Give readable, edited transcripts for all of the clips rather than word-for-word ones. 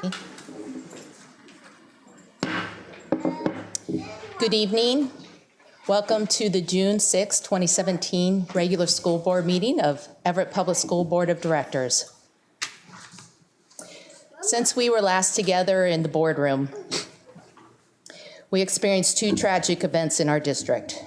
Good evening. Welcome to the June 6, 2017 regular school board meeting of Everett Public School Board of Directors. Since we were last together in the boardroom, we experienced two tragic events in our district.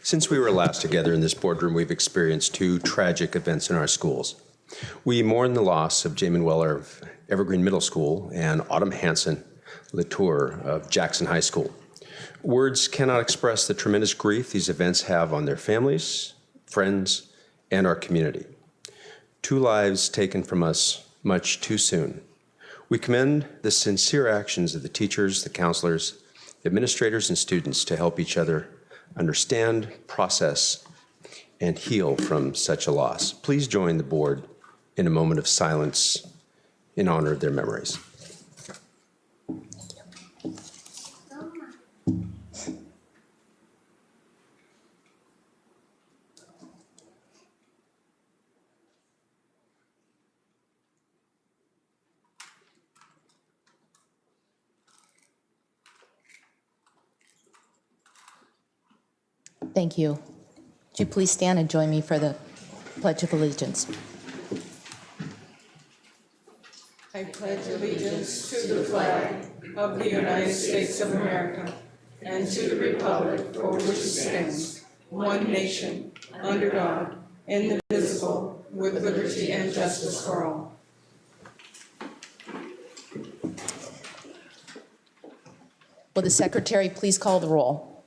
Since we were last together in this boardroom, we've experienced two tragic events in our schools. We mourn the loss of Jamin Weller of Evergreen Middle School and Autumn Hanson Latour of Jackson High School. Words cannot express the tremendous grief these events have on their families, friends, and our community. Two lives taken from us much too soon. We commend the sincere actions of the teachers, the counselors, administrators, and students to help each other understand, process, and heal from such a loss. Please join the board in a moment of silence in honor of their memories. Thank you. Would you please stand and join me for the Pledge of Allegiance? I pledge allegiance to the flag of the United States of America and to the republic for which it stands, one nation, under God, indivisible, with liberty and justice for all. Will the secretary please call the roll?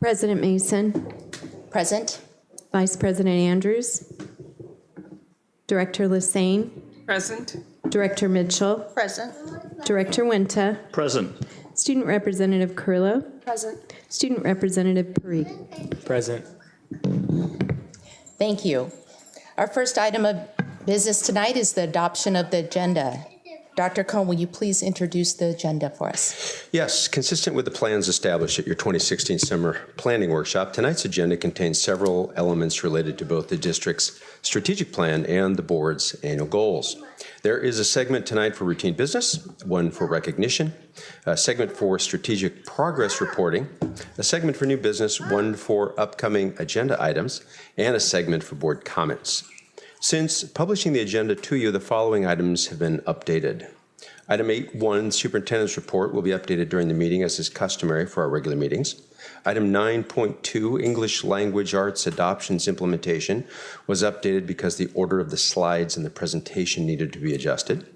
President Mason. Present. Vice President Andrews. Director Lassane. Present. Director Mitchell. Present. Director Winta. Present. Student Representative Curlow. Present. Student Representative Parikh. Present. Thank you. Our first item of business tonight is the adoption of the agenda. Dr. Cohn, will you please introduce the agenda for us? Yes, consistent with the plans established at your 2016 summer planning workshop, tonight's agenda contains several elements related to both the district's strategic plan and the board's annual goals. There is a segment tonight for routine business, one for recognition, a segment for strategic progress reporting, a segment for new business, one for upcoming agenda items, and a segment for board comments. Since publishing the agenda to you, the following items have been updated. Item 8.1, Superintendent's report, will be updated during the meeting as is customary for our regular meetings. Item 9.2, English Language Arts Adoptions Implementation, was updated because the order of the slides in the presentation needed to be adjusted.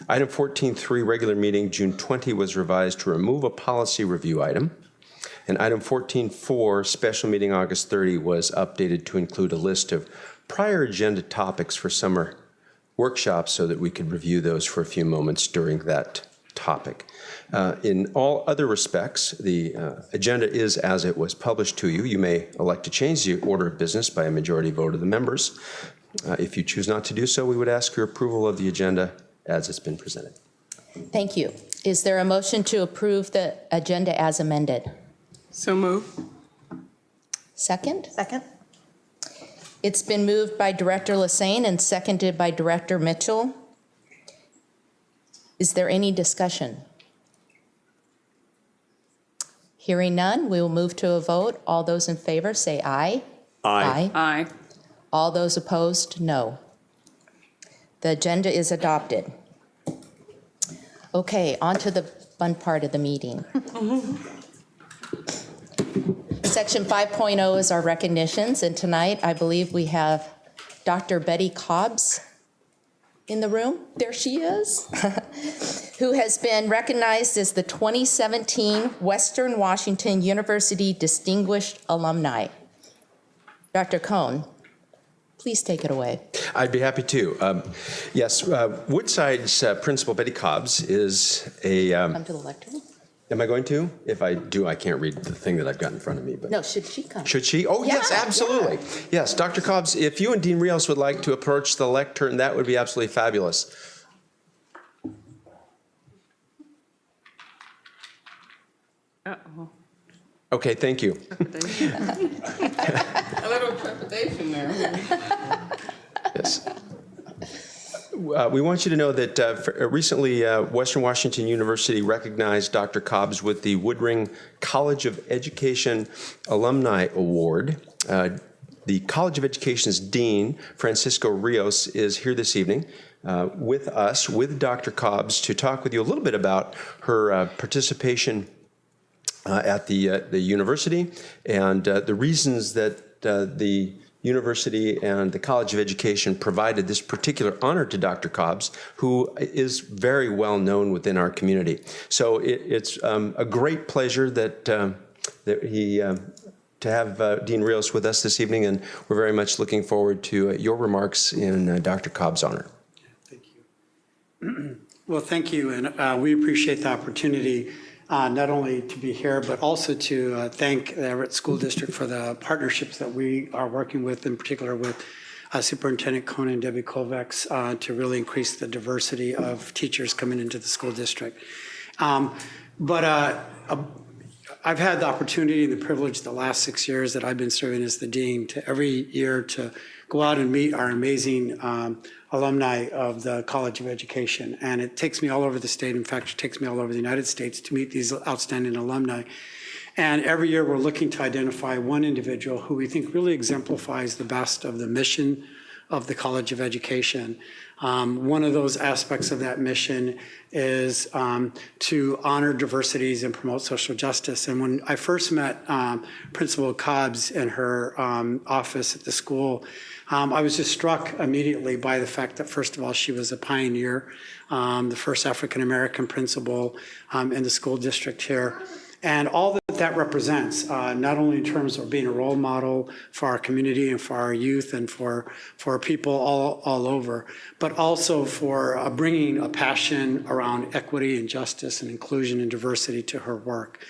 Item 14.3, regular meeting, June 20, was revised to remove a policy review item. And item 14.4, special meeting August 30, was updated to include a list of prior agenda topics for summer workshops so that we could review those for a few moments during that topic. In all other respects, the agenda is as it was published to you. You may elect to change the order of business by a majority vote of the members. If you choose not to do so, we would ask your approval of the agenda as it's been presented. Thank you. Is there a motion to approve the agenda as amended? So move. Second? Second. It's been moved by Director Lassane and seconded by Director Mitchell. Is there any discussion? Hearing none, we will move to a vote. All those in favor say aye. Aye. Aye. All those opposed, no. The agenda is adopted. Okay, on to the fun part of the meeting. Section 5.0 is our recognitions, and tonight I believe we have Dr. Betty Cobbs in the room. There she is, who has been recognized as the 2017 Western Washington University Distinguished Alumni. Dr. Cohn, please take it away. I'd be happy to. Yes, Woodside's principal, Betty Cobbs, is a... Come to the lectern. Am I going to? If I do, I can't read the thing that I've got in front of me. But No, should she come? should she? Oh, Yeah, yes, absolutely. yeah. Yes, Dr. Cobbs, if you and Dean Rios would like to approach the lectern, that would be absolutely fabulous. Okay, thank you. A little trepidation there. Yes. We want you to know that recently Western Washington University recognized Dr. Cobbs with the Woodring College of Education Alumni Award. The College of Education's Dean, Francisco Rios, is here this evening with us, with Dr. Cobbs, to talk with you a little bit about her participation at the university and the reasons that the University and the College of Education provided this particular honor to Dr. Cobbs, who is very well known within our community. So it's a great pleasure that to have Dean Rios with us this evening, and we're very much looking forward to your remarks in Dr. Cobbs' honor. Thank you. Well, thank you, and we appreciate the opportunity not only to be here, but also to thank the Everett School District for the partnerships that we are working with, in particular with Superintendent Conan and Debbie Kovacs, to really increase the diversity of teachers coming into the school district. I've had the opportunity and the privilege the last 6 years that I've been serving as the dean to every year to go out and meet our amazing alumni of the College of Education. And it takes me all over the state. In fact, it takes me all over the United States to meet these outstanding alumni. And every year we're looking to identify one individual who we think really exemplifies the best of the mission of the College of Education. One of those aspects of that mission is to honor diversities and promote social justice. And when I first met Principal Cobbs in her office at the school, I was just struck immediately by the fact that, first of all, she was a pioneer, the first African-American principal in the school district here. And all that that represents, not only in terms of being a role model for our community and for our youth and for people all over, but also for bringing a passion around equity and justice and inclusion and diversity to her work.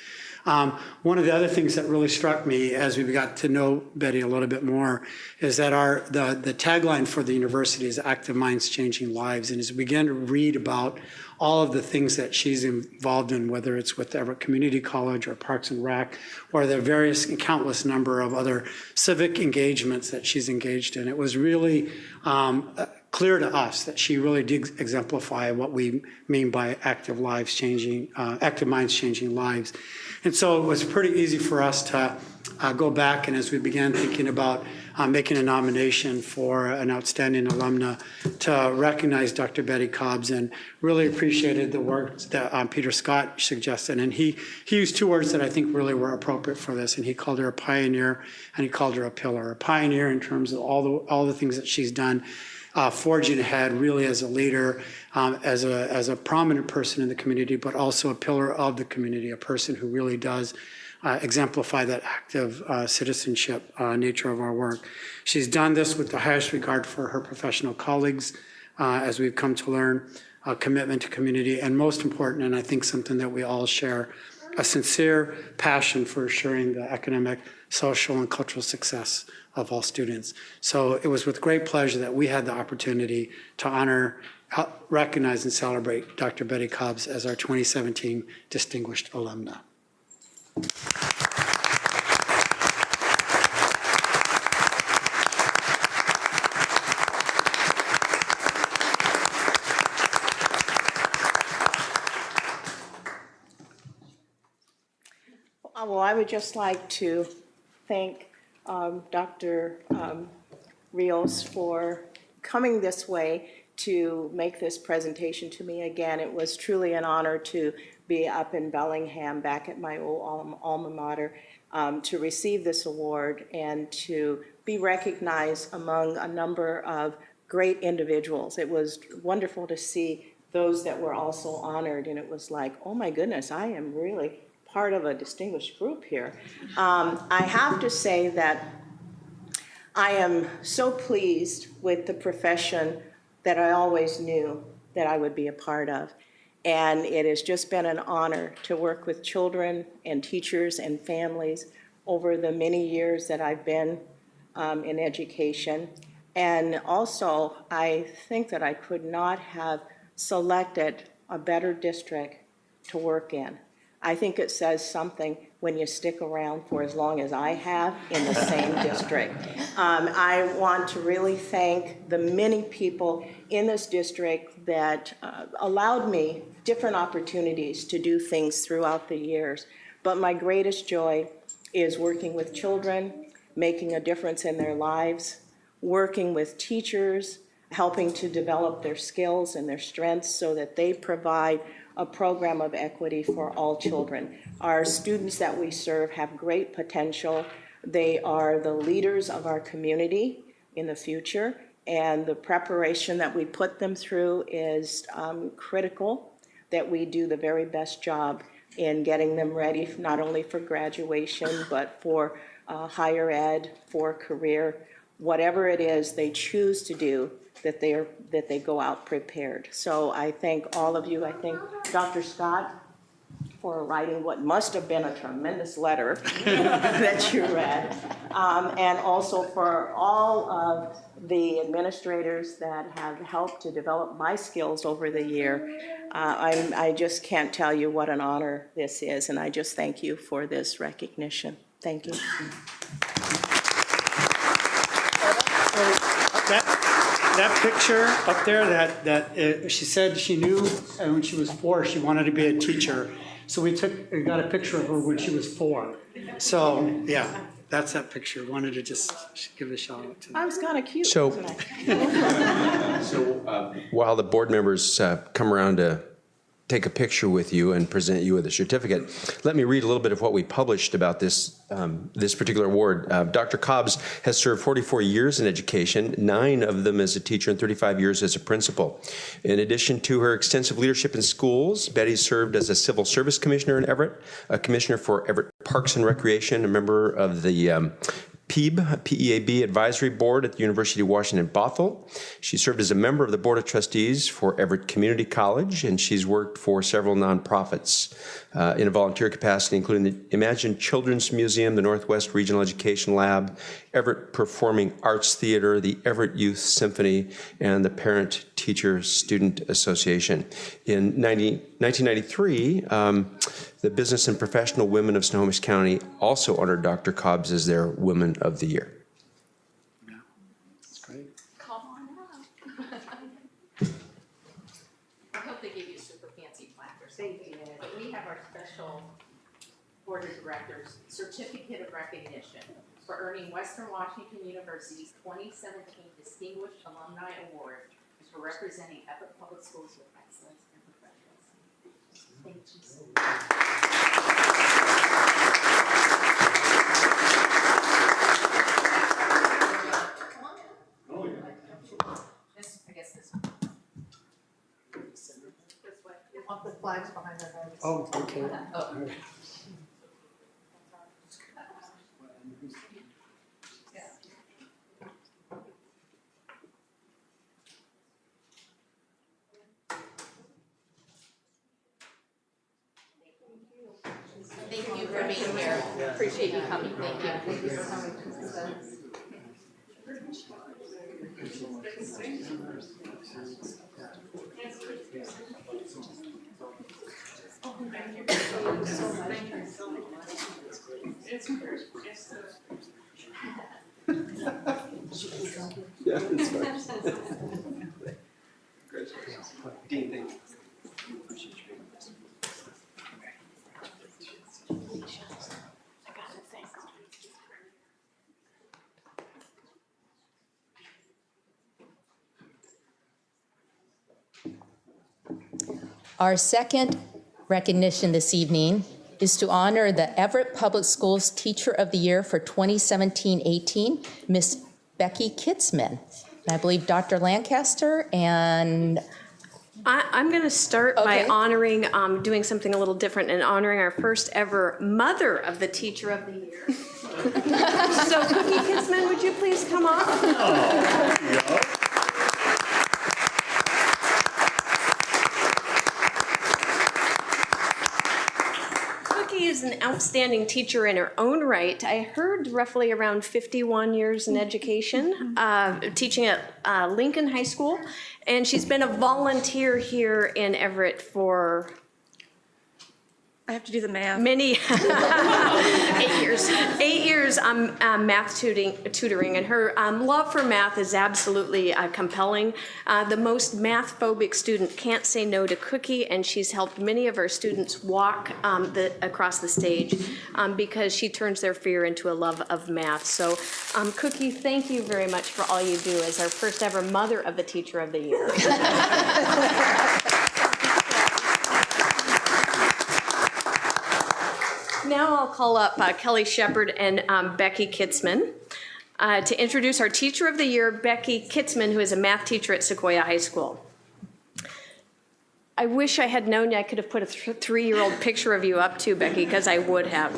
One of the other things that really struck me as we got to know Betty a little bit more is that the tagline for the university is Active Minds Changing Lives. And as we began to read about all of the things that she's involved in, whether it's with Everett Community College or Parks and Rec, or the various and countless number of other civic engagements that she's engaged in, it was really clear to us that she really did exemplify what we mean by active minds changing lives. And so it was pretty easy for us to go back, and as we began thinking about making a nomination for an outstanding alumna, to recognize Dr. Betty Cobbs, and really appreciated the work that Peter Scott suggested. And he used two words that I think really were appropriate for this, and he called her a pioneer, and he called her a pillar. A pioneer in terms of all the things that she's done, forging ahead really as a leader, as a prominent person in the community, but also a pillar of the community, a person who really does exemplify that active citizenship nature of our work. She's done this with the highest regard for her professional colleagues, as we've come to learn, a commitment to community, and most important, and I think something that we all share, a sincere passion for assuring the economic, social, and cultural success of all students. So it was with great pleasure that we had the opportunity to honor, recognize, and celebrate Dr. Betty Cobbs as our 2017 Distinguished Alumna. Well, I would just like to thank Dr. Rios for coming this way to make this presentation to me. Again, it was truly an honor to be up in Bellingham, back at my old alma mater, to receive this award and to be recognized among a number of great individuals. It was wonderful to see those that were also honored, and it was like, oh my goodness, I am really part of a distinguished group here. I have to say that I am so pleased with the profession that I always knew that I would be a part of. And it has just been an honor to work with children and teachers and families over the many years that I've been in education. And also, I think that I could not have selected a better district to work in. I think it says something when you stick around for as long as I have in the same district. I want to really thank the many people in this district that allowed me different opportunities to do things throughout the years. But my greatest joy is working with children, making a difference in their lives, working with teachers, helping to develop their skills and their strengths so that they provide a program of equity for all children. Our students that we serve have great potential. They are the leaders of our community in the future, and the preparation that we put them through is critical, that we do the very best job in getting them ready, not only for graduation, but for higher ed, for career, whatever it is they choose to do, that they go out prepared. So I thank all of you. I thank Dr. Scott for writing what must have been a tremendous letter that you read, and also for all of the administrators that have helped to develop my skills over the year. I just can't tell you what an honor this is, and I just thank you for this recognition. Thank you. That picture up there, that she said she knew when she was 4 she wanted to be a teacher. So we got a picture of her when she was 4. So yeah, that's that picture. Wanted to just give a shout out to I was kind of cute, So- wasn't I? While the board members come around to take a picture with you and present you with a certificate, let me read a little bit of what we published about this particular award. Dr. Cobbs has served 44 years in education, 9 of them as a teacher and 35 years as a principal. In addition to her extensive leadership in schools, Betty served as a civil service commissioner in Everett, a commissioner for Everett Parks and Recreation, a member of the PEAB Advisory Board at the University of Washington, Bothell. She served as a member of the Board of Trustees for Everett Community College, and she's worked for several nonprofits in a volunteer capacity, including the Imagine Children's Museum, the Northwest Regional Education Lab, Everett Performing Arts Theater, the Everett Youth Symphony, and the Parent Teacher Student Association. In 1993, the Business and Professional Women of Snohomish County also honored Dr. Cobbs as their Women of the Year. Yeah, that's great. Come on up. I hope they give you a super fancy plaque or something. But we have our special Board of Directors Certificate of Recognition for earning Western Washington University's 2017 Distinguished Alumni Award for representing Everett Public Schools with excellence and professionalism. Thank you so much. I guess this one. This way. Want the flags behind their heads. Oh, okay. Oh. Thank you for being here. Appreciate you coming. Thank you. Thank you for coming. Yeah, that's fine. Dean, thank you. Our second recognition this evening is to honor the Everett Public Schools Teacher of the Year for 2017-18, Miss Becky Kitzman. And I believe Dr. Lancaster and I'm going to start by Okay. honoring, doing something a little different and honoring our first ever Mother of the Teacher of the Year. So Cookie Kitzman, would you please come up? Cookie is an outstanding teacher in her own right. I heard roughly around 51 years in education, teaching at Lincoln High School, and she's been a volunteer here in Everett for I have to do the math. Many 8 years. 8 years math tutoring, and her love for math is absolutely compelling. The most math phobic student can't say no to Cookie, and she's helped many of our students walk across the stage because she turns their fear into a love of math. So Cookie, thank you very much for all you do as our first ever Mother of the Teacher of the Year. Now I'll call up Kelly Shepard and Becky Kitzman to introduce our Teacher of the Year, Becky Kitzman, who is a math teacher at Sequoia High School. I wish I had known I could have put a 3-year-old picture of you up too, Becky, because I would have.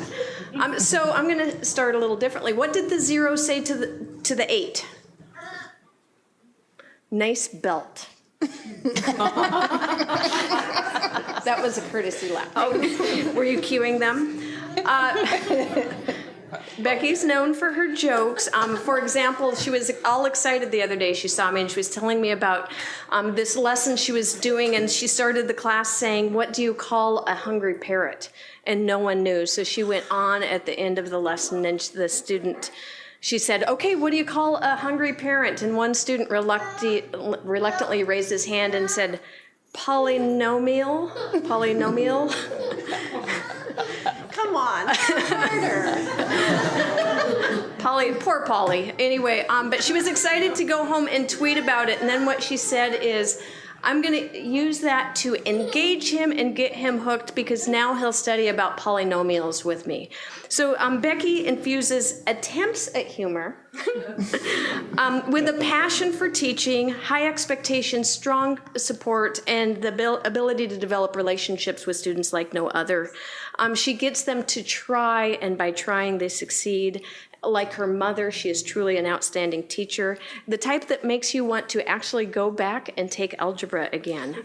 So I'm going to start a little differently. What did the 0 say to the 8? Nice belt. That was a courtesy laugh. Oh, were you cueing them? Becky's known for her jokes. For example, she was all excited the other day. She saw me and she was telling me about this lesson she was doing, and she started the class saying, "What do you call a hungry parrot?" And no one knew. So she went on at the end of the lesson, and the student, she said, "Okay, what do you call a hungry parent?" And one student reluctantly raised his hand and said, "Polynomial." Come on, harder. Poor Polly. Anyway, but she was excited to go home and tweet about it. And then what she said is, "I'm going to use that to engage him and get him hooked, because now he'll study about polynomials with me." So Becky infuses attempts at humor with a passion for teaching, high expectations, strong support, and the ability to develop relationships with students like no other. She gets them to try, and by trying they succeed. Like her mother, she is truly an outstanding teacher, the type that makes you want to actually go back and take algebra again.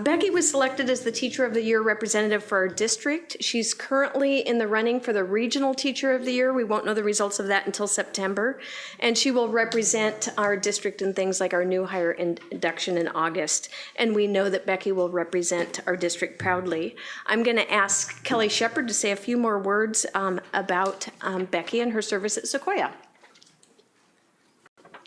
Becky was selected as the Teacher of the Year representative for our district. She's currently in the running for the Regional Teacher of the Year. We won't know the results of that until September. And she will represent our district in things like our new hire induction in August. And we know that Becky will represent our district proudly. I'm going to ask Kelly Shepard to say a few more words about Becky and her service at Sequoia.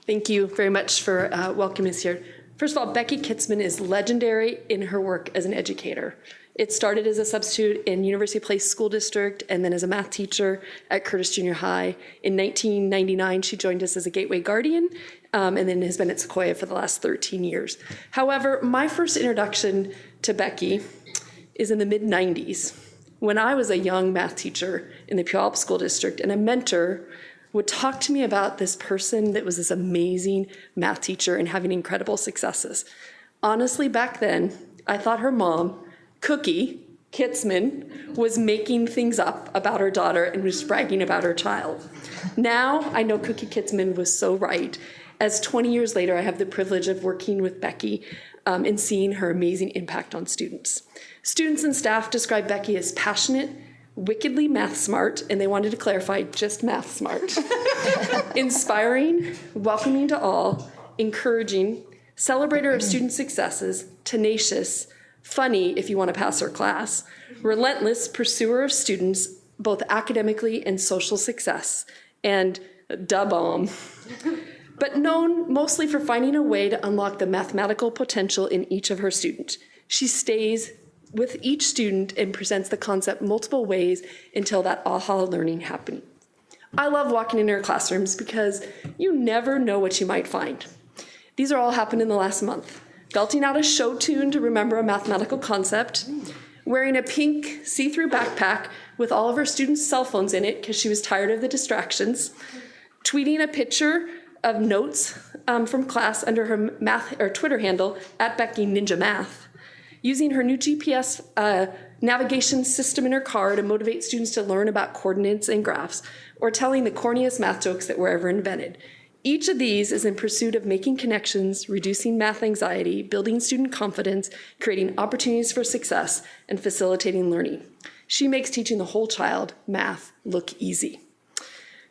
Thank you very much for welcoming us here. First of all, Becky Kitzman is legendary in her work as an educator. It started as a substitute in University Place School District and then as a math teacher at Curtis Junior High. In 1999, she joined us as a Gateway Guardian and then has been at Sequoia for the last 13 years. However, my first introduction to Becky is in the mid-90s when I was a young math teacher in the Puyallup School District, and a mentor would talk to me about this person that was this amazing math teacher and having incredible successes. Honestly, back then, I thought her mom, Cookie Kitzman, was making things up about her daughter and was bragging about her child. Now, I know Cookie Kitzman was so right. As 20 years later, I have the privilege of working with Becky and seeing her amazing impact on students. Students and staff describe Becky as passionate, wickedly math smart, and they wanted to clarify, just math smart. Inspiring, welcoming to all, encouraging, celebrator of student successes, tenacious, funny if you want to pass her class, relentless pursuer of students, both academically and social success, and da bomb. But known mostly for finding a way to unlock the mathematical potential in each of her students. She stays with each student and presents the concept multiple ways until that aha learning happens. I love walking in her classrooms because you never know what you might find. These are all happened in the last month. Belting out a show tune to remember a mathematical concept, wearing a pink see-through backpack with all of her students' cell phones in it because she was tired of the distractions, tweeting a picture of notes from class under her math or Twitter handle at Becky Ninja Math, using her new GPS navigation system in her car to motivate students to learn about coordinates and graphs, or telling the corniest math jokes that were ever invented. Each of these is in pursuit of making connections, reducing math anxiety, building student confidence, creating opportunities for success, and facilitating learning. She makes teaching the whole child math look easy.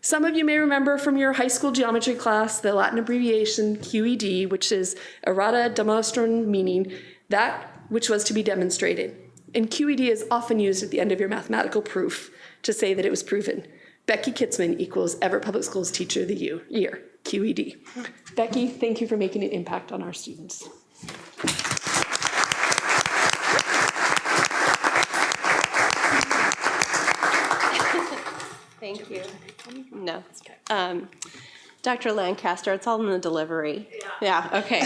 Some of you may remember from your high school geometry class the Latin abbreviation QED, which is errata demonstrum, meaning that which was to be demonstrated. And QED is often used at the end of your mathematical proof to say that it was proven. Becky Kitzman equals Everett Public Schools Teacher of the Year, QED. Becky, thank you for making an impact on our students. Thank you. No. Dr. Lancaster, it's all in the delivery. Yeah, okay.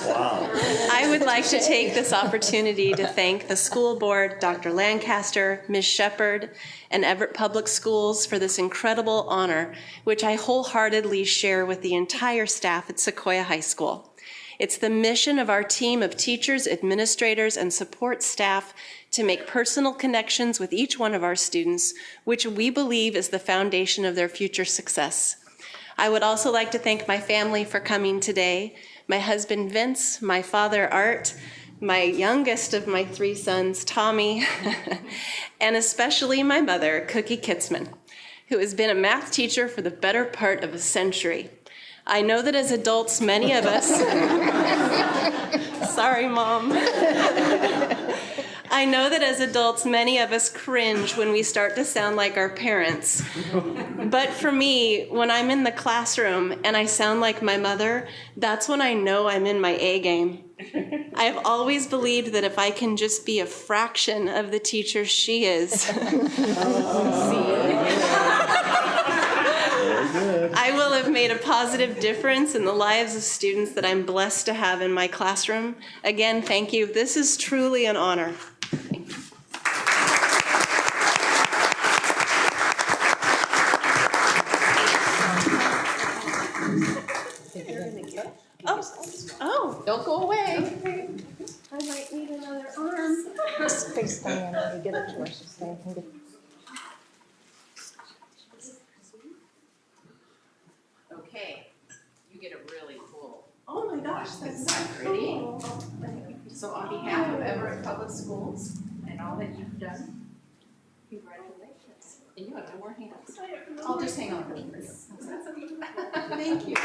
Wow. I would like to take this opportunity to thank the school board, Dr. Lancaster, Ms. Shepard, and Everett Public Schools for this incredible honor, which I wholeheartedly share with the entire staff at Sequoia High School. It's the mission of our team of teachers, administrators, and support staff to make personal connections with each one of our students, which we believe is the foundation of their future success. I would also like to thank my family for coming today, my husband Vince, my father Art, my youngest of my 3 sons, Tommy, and especially my mother, Cookie Kitzman, who has been a math teacher for the better part of a century. I know that as adults, many of us, sorry, Mom. I know that as adults, many of us cringe when we start to sound like our parents. But for me, when I'm in the classroom and I sound like my mother, that's when I know I'm in my A game. I have always believed that if I can just be a fraction of the teacher she is, I will have made a positive difference in the lives of students that I'm blessed to have in my classroom. Again, thank you. This is truly an honor. Thank you. Oh. Don't go away. I might need another arm. Just FaceTime her when you give it to her. She's saying, okay, you get a really cool. Oh my gosh, that's so Ready? cool. So on behalf of Everett Public Schools and all that you've done, congratulations. And you have no more hands. I'll just hang on for you. Thank you.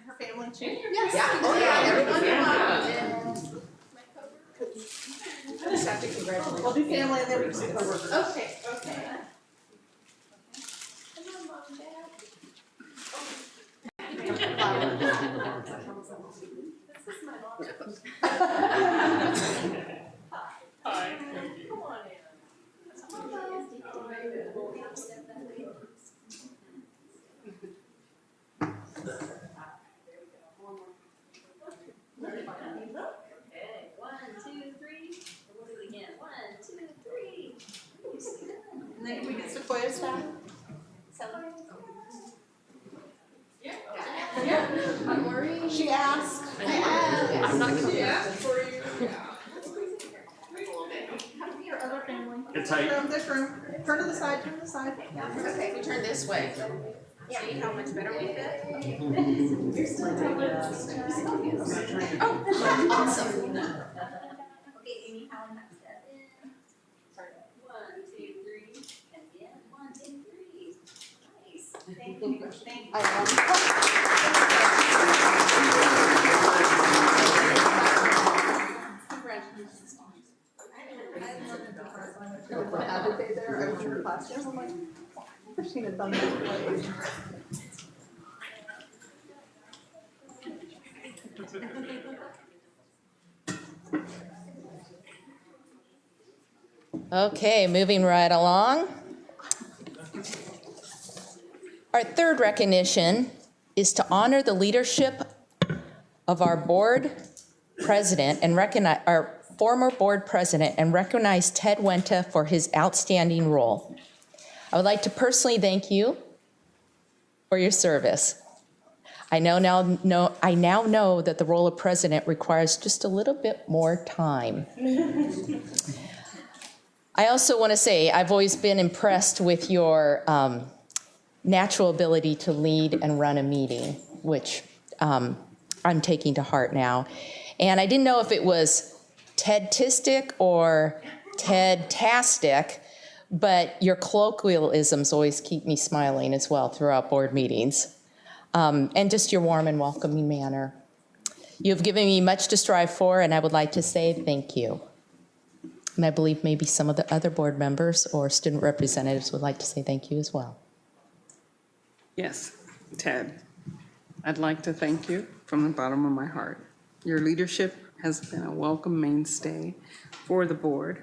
Her family too? Yes. Yeah. Oh, yeah. Everyone. Just have to congratulate. We'll do family and then we can do coworkers. Okay, okay. And then can we get Sequoia's back? I'm worried. She asked. I'm not going to. Your other family. It's tight. This room. Turn to the side, turn to the side. Okay, we turn this way. See how much better we fit? Oh, awesome. Okay, Amy, how am I set in? 1, 2, 3, and again, 1, 2, 3. Nice. Thank you. Thank you. Congratulations. How did they there? I was in her classroom. I'm like, Christina done that. Okay, moving right along. Our third recognition is to honor the leadership of our board president and recognize our former board president and recognize Ted Wenta for his outstanding role. I would like to personally thank you for your service. I now know that the role of president requires just a little bit more time. I also want to say I've always been impressed with your natural ability to lead and run a meeting, which I'm taking to heart now. And I didn't know if it was Ted-tistic or Ted-tastic, but your colloquialisms always keep me smiling as well throughout board meetings. And just your warm and welcoming manner. You've given me much to strive for, and I would like to say thank you. And I believe maybe some of the other board members or student representatives would like to say thank you as well. Yes, Ted, I'd like to thank you from the bottom of my heart. Your leadership has been a welcome mainstay for the board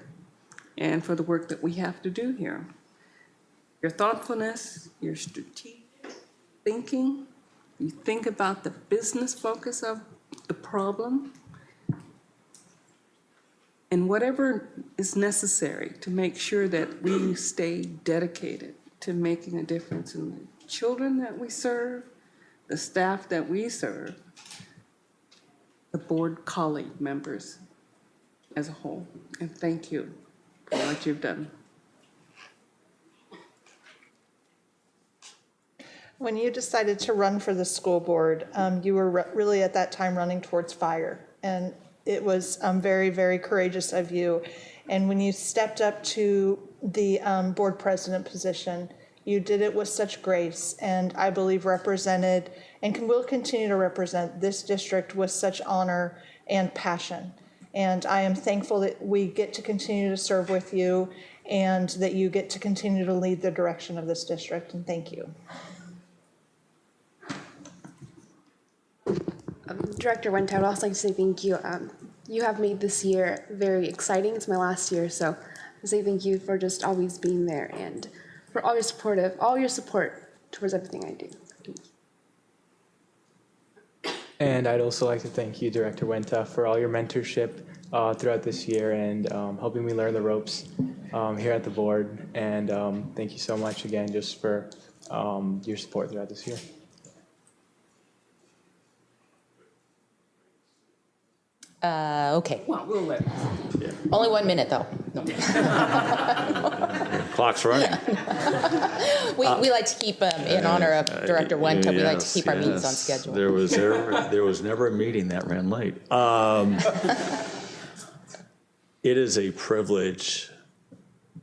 and for the work that we have to do here. Your thoughtfulness, your strategic thinking, you think about the business focus of the problem, and whatever is necessary to make sure that we stay dedicated to making a difference in the children that we serve, the staff that we serve, the board colleague members as a whole. And thank you for what you've done. When you decided to run for the school board, you were really at that time running towards fire. And it was very, very courageous of you. And when you stepped up to the board president position, you did it with such grace, and I believe represented and will continue to represent this district with such honor and passion. And I am thankful that we get to continue to serve with you and that you get to continue to lead the direction of this district, and thank you. Director Wenta, I would also like to say thank you. You have made this year very exciting. It's my last year, so I say thank you for just always being there and for all your support towards everything I do. Thank you. And I'd also like to thank you, Director Wenta, for all your mentorship throughout this year and helping me learn the ropes here at the board. And thank you so much again just for your support throughout this year. Okay. Well, we'll let. Only 1 minute, though. No. Clock's running. We like to keep, in honor of Director Wenta, we like to keep our meetings on schedule. There was never a meeting that ran late. It is a privilege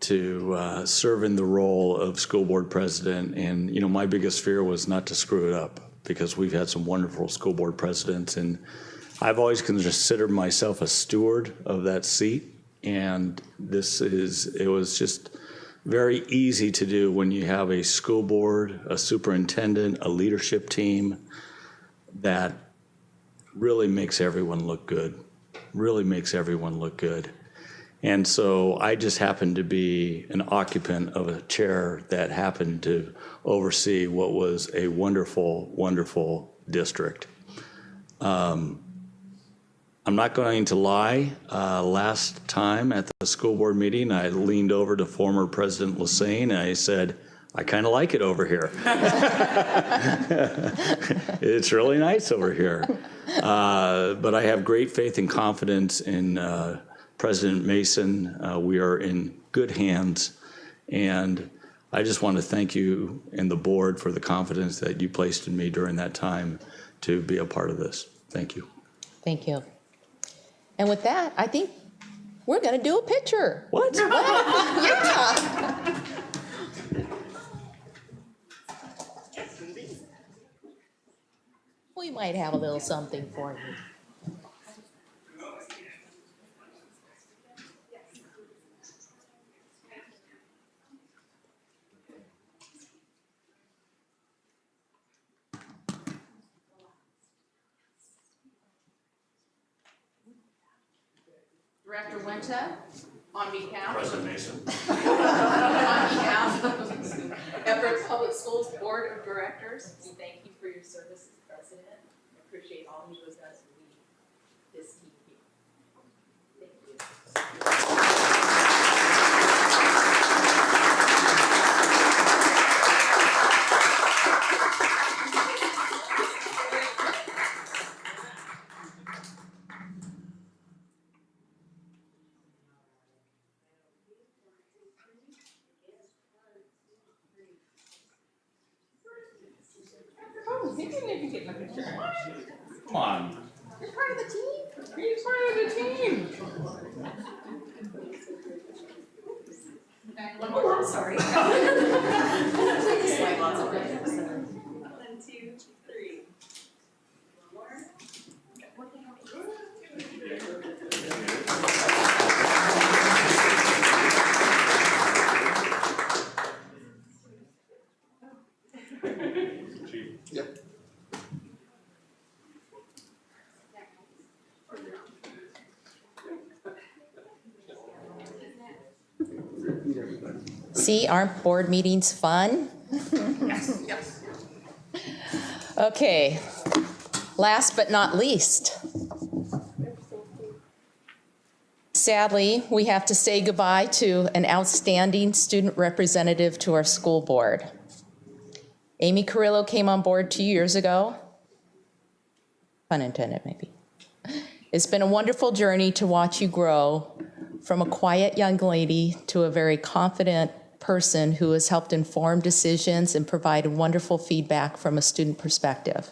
to serve in the role of school board president. And, you know, my biggest fear was not to screw it up because we've had some wonderful school board presidents. And I've always considered myself a steward of that seat. And it was just very easy to do when you have a school board, a superintendent, a leadership team that really makes everyone look good, And so I just happened to be an occupant of a chair that happened to oversee what was a wonderful, wonderful district. I'm not going to lie. Last time at the school board meeting, I leaned over to former President Lassane and I said, I kind of like it over here. It's really nice over here. But I have great faith and confidence in President Mason. We are in good hands. And I just want to thank you and the board for the confidence that you placed in me during that time to be a part of this. Thank you. Thank you. And with that, I think we're going to do a picture. What? Yeah. We might have a little something for you. Director Wenta, on behalf President Mason. on behalf of Everett Public Schools Board of Directors, we thank you for your service as president. I appreciate all you have done to lead this team here. Thank you. Come on. You're part of the team. He's part of the team. One more. sorry. 1, 2, 3. One See, aren't board meetings fun? Yes. Okay, last but not least. Sadly, we have to say goodbye to an outstanding student representative to our school board. Amy Carrillo came on board 2 years ago. Pun intended, maybe. It's been a wonderful journey to watch you grow from a quiet young lady to a very confident person who has helped inform decisions and provided wonderful feedback from a student perspective.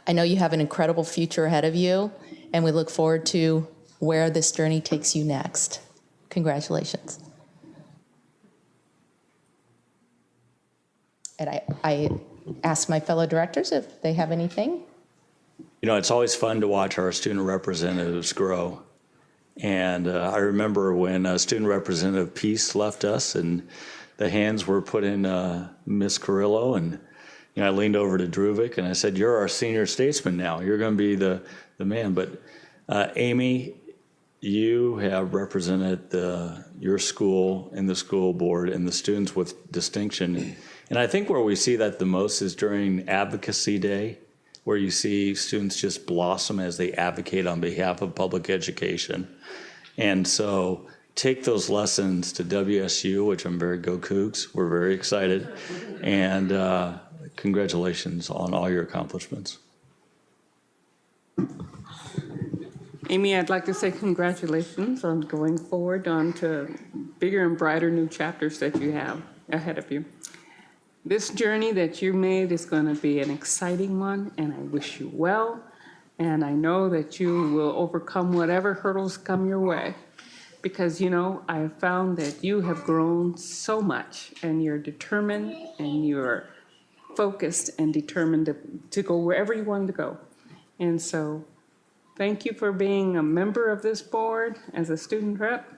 I know you have an incredible future ahead of you, and we look forward to where this journey takes you next. Congratulations. And I ask my fellow directors if they have anything. You know, it's always fun to watch our student representatives grow. And I remember when Student Representative Peace left us and the hands were put in Ms. Carrillo, and you know, I leaned over to Druvik and I said, "You're our senior statesman now. You're going to be the man." But Amy, you have represented your school and the school board and the students with distinction. And I think where we see that the most is during Advocacy Day, where you see students just blossom as they advocate on behalf of public education. And so take those lessons to WSU, which I'm very go Cougs. We're very excited. And congratulations on all your accomplishments. Amy, I'd like to say congratulations on going forward on to bigger and brighter new chapters that you have ahead of you. This journey that you made is going to be an exciting one, and I wish you well. And I know that you will overcome whatever hurdles come your way, because, you know, I have found that you have grown so much, and you're determined, and you're focused and determined to go wherever you want to go. And so thank you for being a member of this board as a student rep,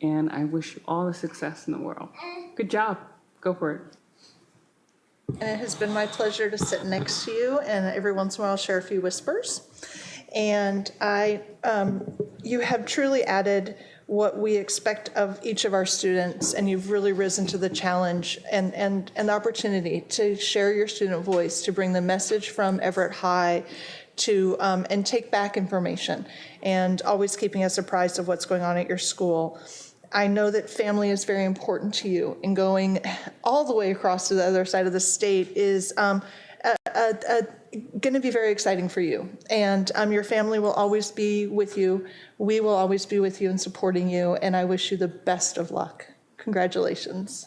and I wish you all the success in the world. Good job. Go for it. And it has been my pleasure to sit next to you and every once in a while share a few whispers. And you have truly added what we expect of each of our students, and you've really risen to the challenge and the opportunity to share your student voice, to bring the message from Everett High to and take back information, and always keeping us apprised of what's going on at your school. I know that family is very important to you, and going all the way across to the other side of the state is going to be very exciting for you. And your family will always be with you. We will always be with you and supporting you, and I wish you the best of luck. Congratulations.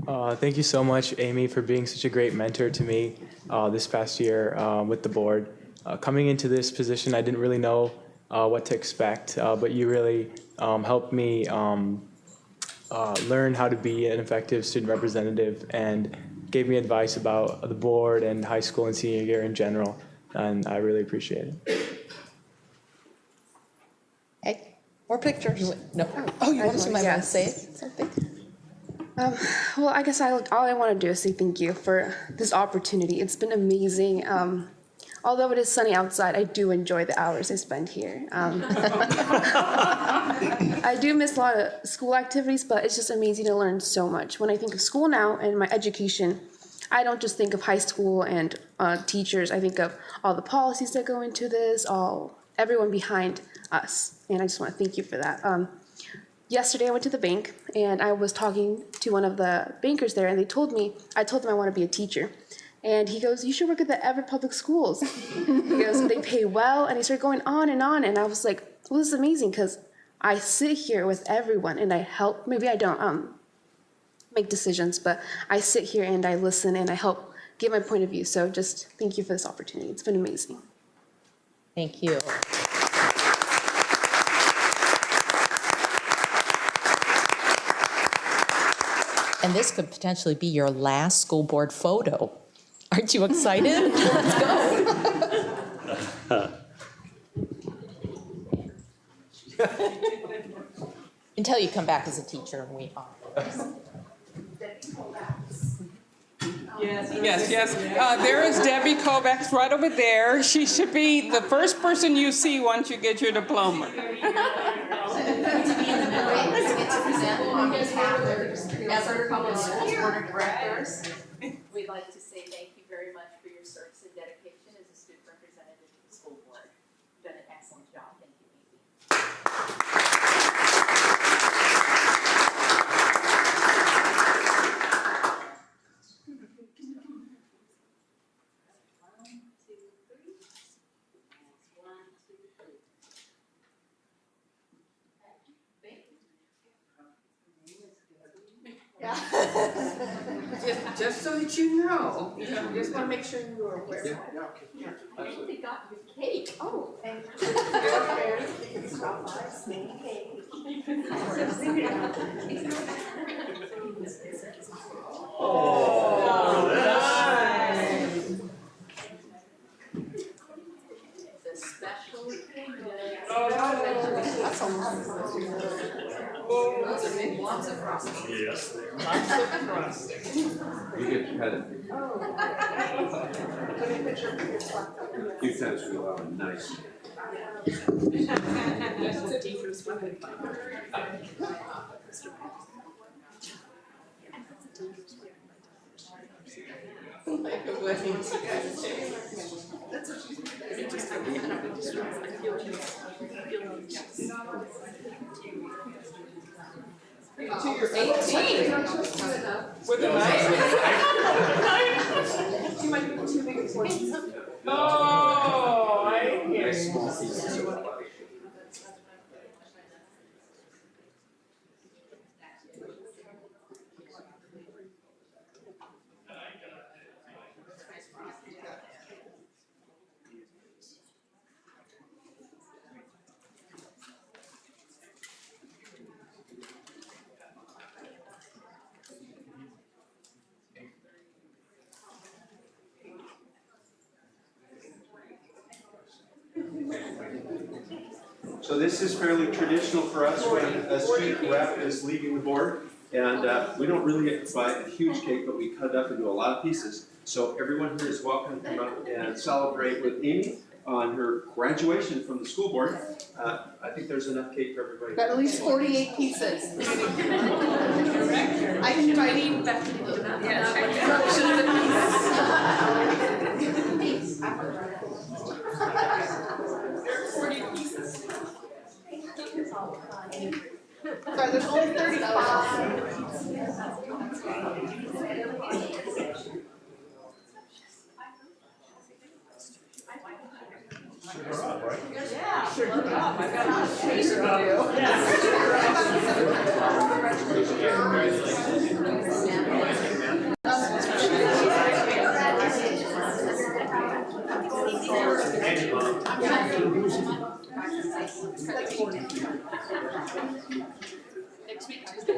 Thank you so much, Amy, for being such a great mentor to me this past year with the board. Coming into this position, I didn't really know what to expect, but you really helped me learn how to be an effective student representative and gave me advice about the board and high school and senior year in general, and I really appreciate it. Hey, more pictures. No. Oh, you want to say something? Well, I guess all I want to do is say thank you for this opportunity. It's been amazing. Although it is sunny outside, I do enjoy the hours I spend here. I do miss a lot of school activities, but it's just amazing to learn so much. When I think of school now and my education, I don't just think of high school and teachers. I think of all the policies that go into this, everyone behind us, and I just want to thank you for that. Yesterday, I went to the bank, and I was talking to one of the bankers there, and I told them I want to be a teacher. And he goes, "You should work at the Everett Public Schools." He goes, "They pay well," and he started going on, and I was like, well, this is amazing, because I sit here with everyone, and I help. Maybe I don't make decisions, but I sit here, and I listen, and I help give my point of view. So just thank you for this opportunity. It's been amazing. Thank you. And this could potentially be your last school board photo. Aren't you excited? Let's go. Until you come back as a teacher and we are. Yes. There is Debbie Kovacs right over there. She should be the first person you see once you get your diploma. To be in the parade, to get to present on behalf of Everett Public Schools Board of Directors. We'd like to say thank you very much for your service and dedication as a student representative to the school board. You've done an excellent job. Thank you, Amy. Just so that you know. Just want to make sure you are aware. I actually got your cake. Oh, thank you. Stop by, sneak cake. Oh, nice. The special Those are big blocks of frosting. Yes. Lots of frosting. You get to cut it. A few times we allow a nice. To your 18. With a knife? You might be too big for you. Oh, I hear Nice you. small pieces. So this is fairly traditional for us when a student rep is leaving the board. And we don't really get to buy a huge cake, but we cut it up into a lot of pieces. So everyone here is welcome to come up and celebrate with Amy on her graduation from the school board. I think there's enough cake for everybody. Got at least 48 pieces. I can try to eat back to the fraction of a piece. 40 pieces. Sorry, there's only 35. Yeah, sugar up. I got a lot of chasing to do. Next week, Tuesday.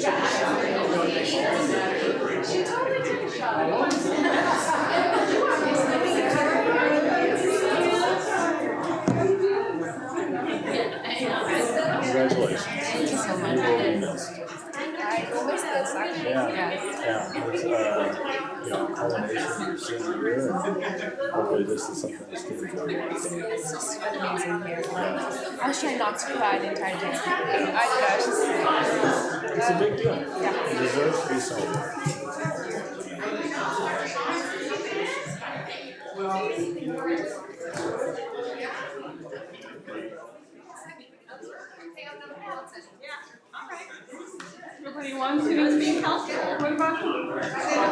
Congratulations. Thank you so much. You will be missed. I will miss this, actually. Yeah. It's, culmination of your senior year, and hopefully this is something that's going to enjoy. It's just amazing here. I was trying not to cry the entire time. I was just. It's a big deal. It deserves to be celebrated. Nobody wants to be helpful. What about you?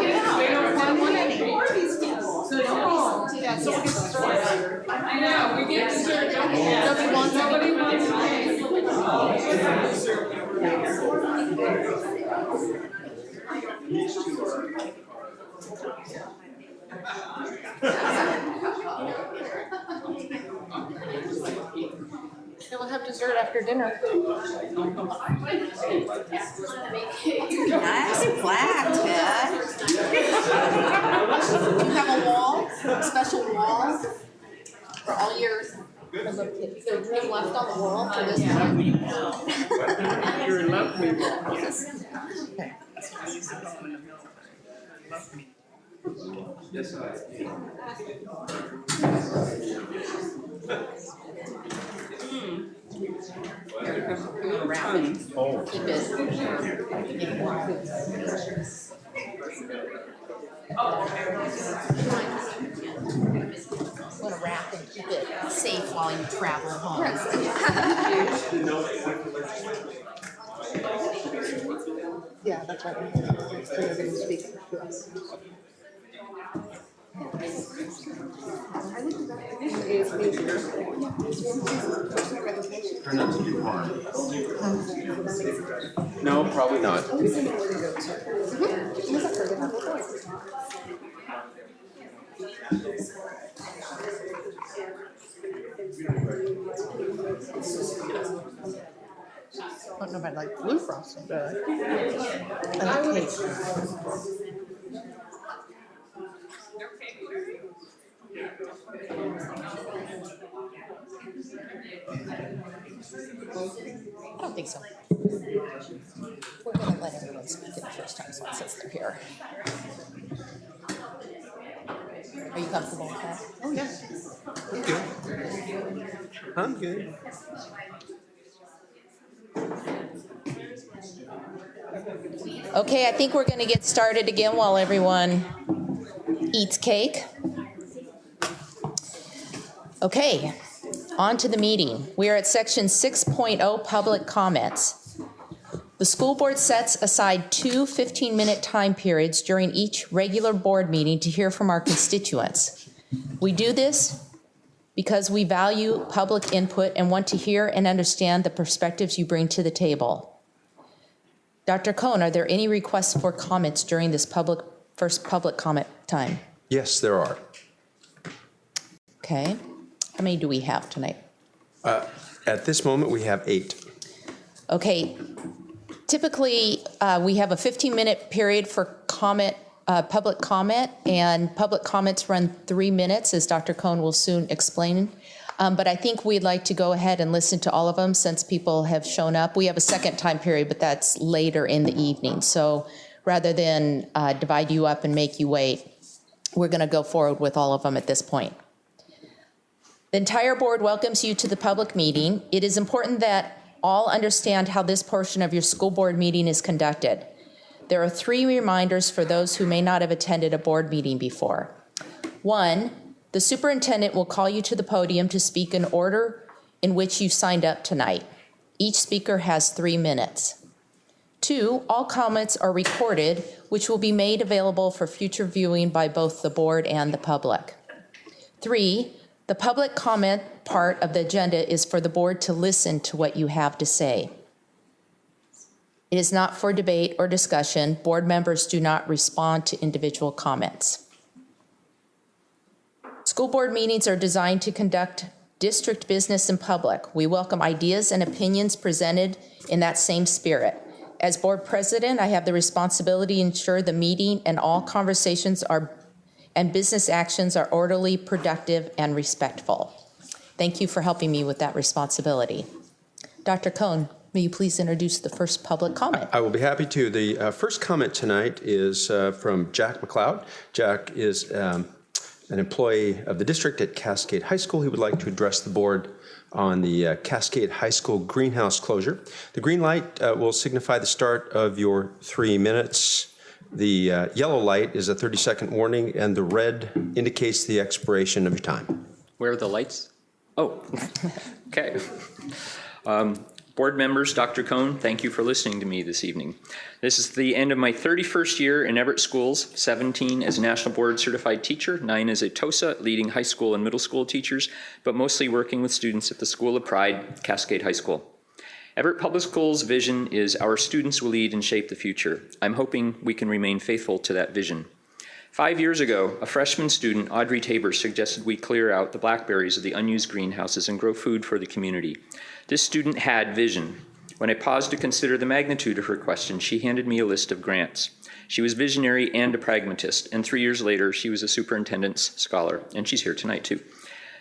They don't want one anymore, these people. So no. Yeah, so we'll get started. I know, we get dessert, don't we? Nobody wants Then we'll have dessert after dinner. Nice black, man. You have a wall, a special wall for all your dream left on the wall for this one. You're lovely. Yes, Want to wrap and keep it safe while you travel home. Yeah, that's right. So you're going to speak to us. No, probably not. I don't know if I like blue frosting, but I like cake. I don't think so. We're going to let everyone speak it the first time since they're here. Are you comfortable with that? Oh, yeah. I'm good. Okay, I think we're going to get started again while everyone eats cake. Okay, on to the meeting. We are at section 6.0, public comments. The school board sets aside 2 15-minute time periods during each regular board meeting to hear from our constituents. We do this because we value public input and want to hear and understand the perspectives you bring to the table. Dr. Cohn, are there any requests for comments during this first public comment time? Yes, there are. Okay. How many do we have tonight? At this moment, we have 8. Okay. Typically, we have a 15-minute period for public comment, and public comments run 3 minutes, as Dr. Cohn will soon explain. But I think we'd like to go ahead and listen to all of them since people have shown up. We have a second time period, but that's later in the evening. So rather than divide you up and make you wait, we're going to go forward with all of them at this point. The entire board welcomes you to the public meeting. It is important that all understand how this portion of your school board meeting is conducted. There are 3 reminders for those who may not have attended a board meeting before. 1, the superintendent will call you to the podium to speak in order in which you signed up tonight. Each speaker has 3 minutes. 2, all comments are recorded, which will be made available for future viewing by both the board and the public. 3, the public comment part of the agenda is for the board to listen to what you have to say. It is not for debate or discussion. Board members do not respond to individual comments. School board meetings are designed to conduct district business in public. We welcome ideas and opinions presented in that same spirit. As board president, I have the responsibility to ensure the meeting and all conversations and business actions are orderly, productive, and respectful. Thank you for helping me with that responsibility. Dr. Cohn, may you please introduce the first public comment? I will be happy to. The first comment tonight is from Jack McLeod. Jack is an employee of the district at Cascade High School. He would like to address the board on the Cascade High School greenhouse closure. The green light will signify the start of your 3 minutes. The yellow light is a 30-second warning, and the red indicates the expiration of your time. Where are the lights? Oh, okay. Board members, Dr. Cohn, thank you for listening to me this evening. This is the end of my 31st year in Everett Schools, 17 as a National Board Certified Teacher, 9 as a TOSA, leading high school and middle school teachers, but mostly working with students at the School of Pride, Cascade High School. Everett Public Schools' vision is our students will lead and shape the future. I'm hoping we can remain faithful to that vision. 5 years ago, a freshman student, Audrey Tabor, suggested we clear out the blackberries of the unused greenhouses and grow food for the community. This student had vision. When I paused to consider the magnitude of her question, she handed me a list of grants. She was visionary and a pragmatist, and 3 years later, she was a superintendent's scholar, and she's here tonight too.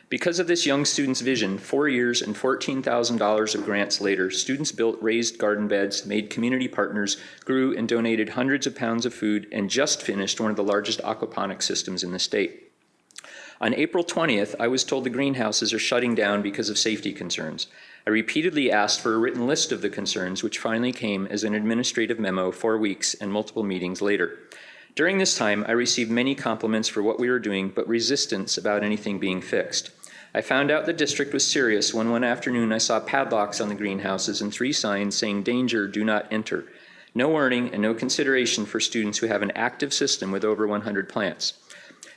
Because of this young student's vision, 4 years and $14,000 of grants later, students built raised garden beds, made community partners, grew and donated hundreds of pounds of food, and just finished one of the largest aquaponics systems in the state. On April 20th, I was told the greenhouses are shutting down because of safety concerns. I repeatedly asked for a written list of the concerns, which finally came as an administrative memo 4 weeks and multiple meetings later. During this time, I received many compliments for what we were doing, but resistance about anything being fixed. I found out the district was serious when one afternoon I saw padlocks on the greenhouses and 3 signs saying, "Danger, do not enter." No warning and no consideration for students who have an active system with over 100 plants.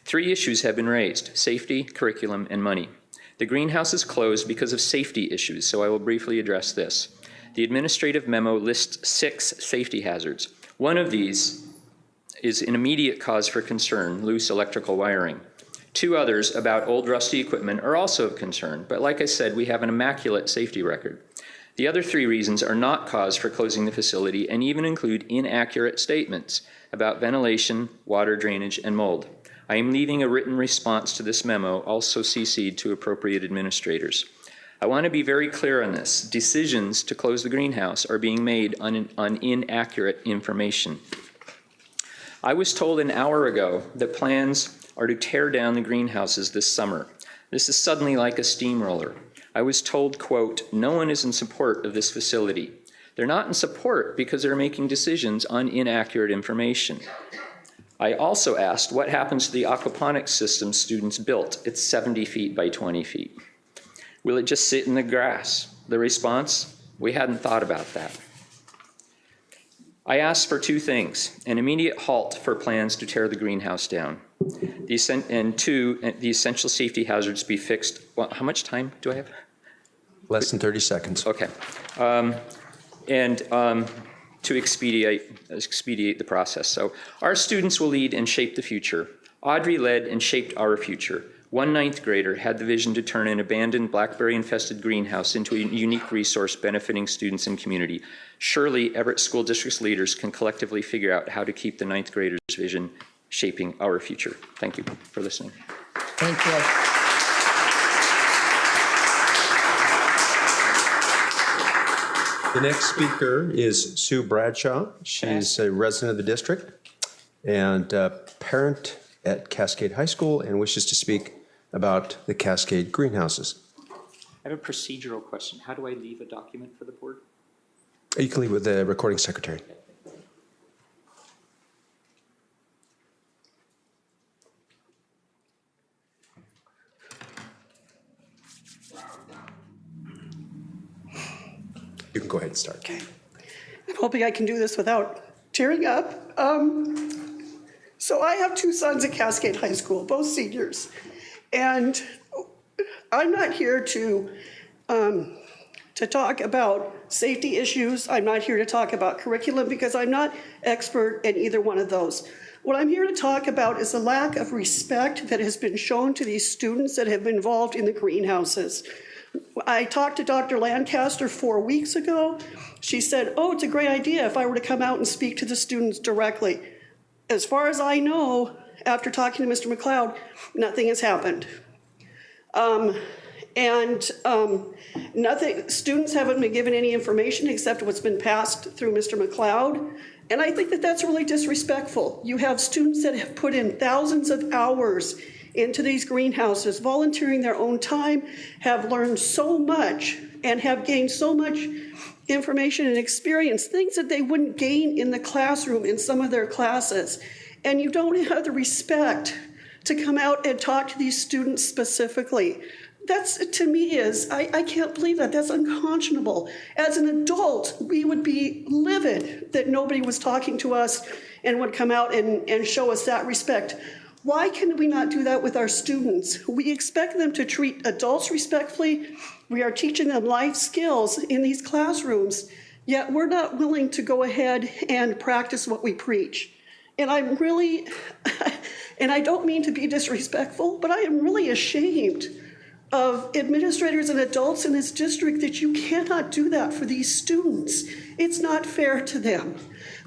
3 issues have been raised: safety, curriculum, and money. The greenhouses closed because of safety issues, so I will briefly address this. The administrative memo lists 6 safety hazards. One of these is an immediate cause for concern: loose electrical wiring. 2 others about old rusty equipment are also of concern, but like I said, we have an immaculate safety record. The other 3 reasons are not cause for closing the facility and even include inaccurate statements about ventilation, water drainage, and mold. I am leaving a written response to this memo, also CC'd to appropriate administrators. I want to be very clear on this. Decisions to close the greenhouse are being made on inaccurate information. I was told an hour ago that plans are to tear down the greenhouses this summer. This is suddenly like a steamroller. I was told, quote, "No one is in support of this facility." They're not in support because they're making decisions on inaccurate information. I also asked what happens to the aquaponics system students built. It's 70 feet by 20 feet. Will it just sit in the grass? The response, we hadn't thought about that. I asked for 2 things: an immediate halt for plans to tear the greenhouse down, and 2, the essential safety hazards be fixed. Well, how much time do I have? Less than 30 seconds. Okay. To expedite the process. So our students will lead and shape the future. Audrey led and shaped our future. One 9th grader had the vision to turn an abandoned blackberry-infested greenhouse into a unique resource benefiting students and community. Surely Everett School District's leaders can collectively figure out how to keep the 9th graders' vision shaping our future. Thank you for listening. Thank you. The next speaker is Sue Bradshaw. She's a resident of the district and a parent at Cascade High School and wishes to speak about the Cascade greenhouses. I have a procedural question. How do I leave a document for the board? You can leave with the recording secretary. You can go ahead and start. Okay. I'm hoping I can do this without tearing up. So I have 2 sons at Cascade High School, both seniors. And I'm not here to talk about safety issues. I'm not here to talk about curriculum because I'm not expert in either one of those. What I'm here to talk about is the lack of respect that has been shown to these students that have been involved in the greenhouses. I talked to Dr. Lancaster 4 weeks ago. She said, oh, it's a great idea if I were to come out and speak to the students directly. As far as I know, after talking to Mr. McLeod, nothing has happened. Students haven't been given any information except what's been passed through Mr. McLeod. And I think that that's really disrespectful. You have students that have put in thousands of hours into these greenhouses, volunteering their own time, have learned so much and have gained so much information and experience, things that they wouldn't gain in the classroom in some of their classes. And you don't have the respect to come out and talk to these students specifically. That's, to me, I can't believe that. That's unconscionable. As an adult, we would be livid that nobody was talking to us and would come out and show us that respect. Why can we not do that with our students? We expect them to treat adults respectfully. We are teaching them life skills in these classrooms, yet we're not willing to go ahead and practice what we preach. And I'm really, and I don't mean to be disrespectful, but I am really ashamed of administrators and adults in this district that you cannot do that for these students. It's not fair to them.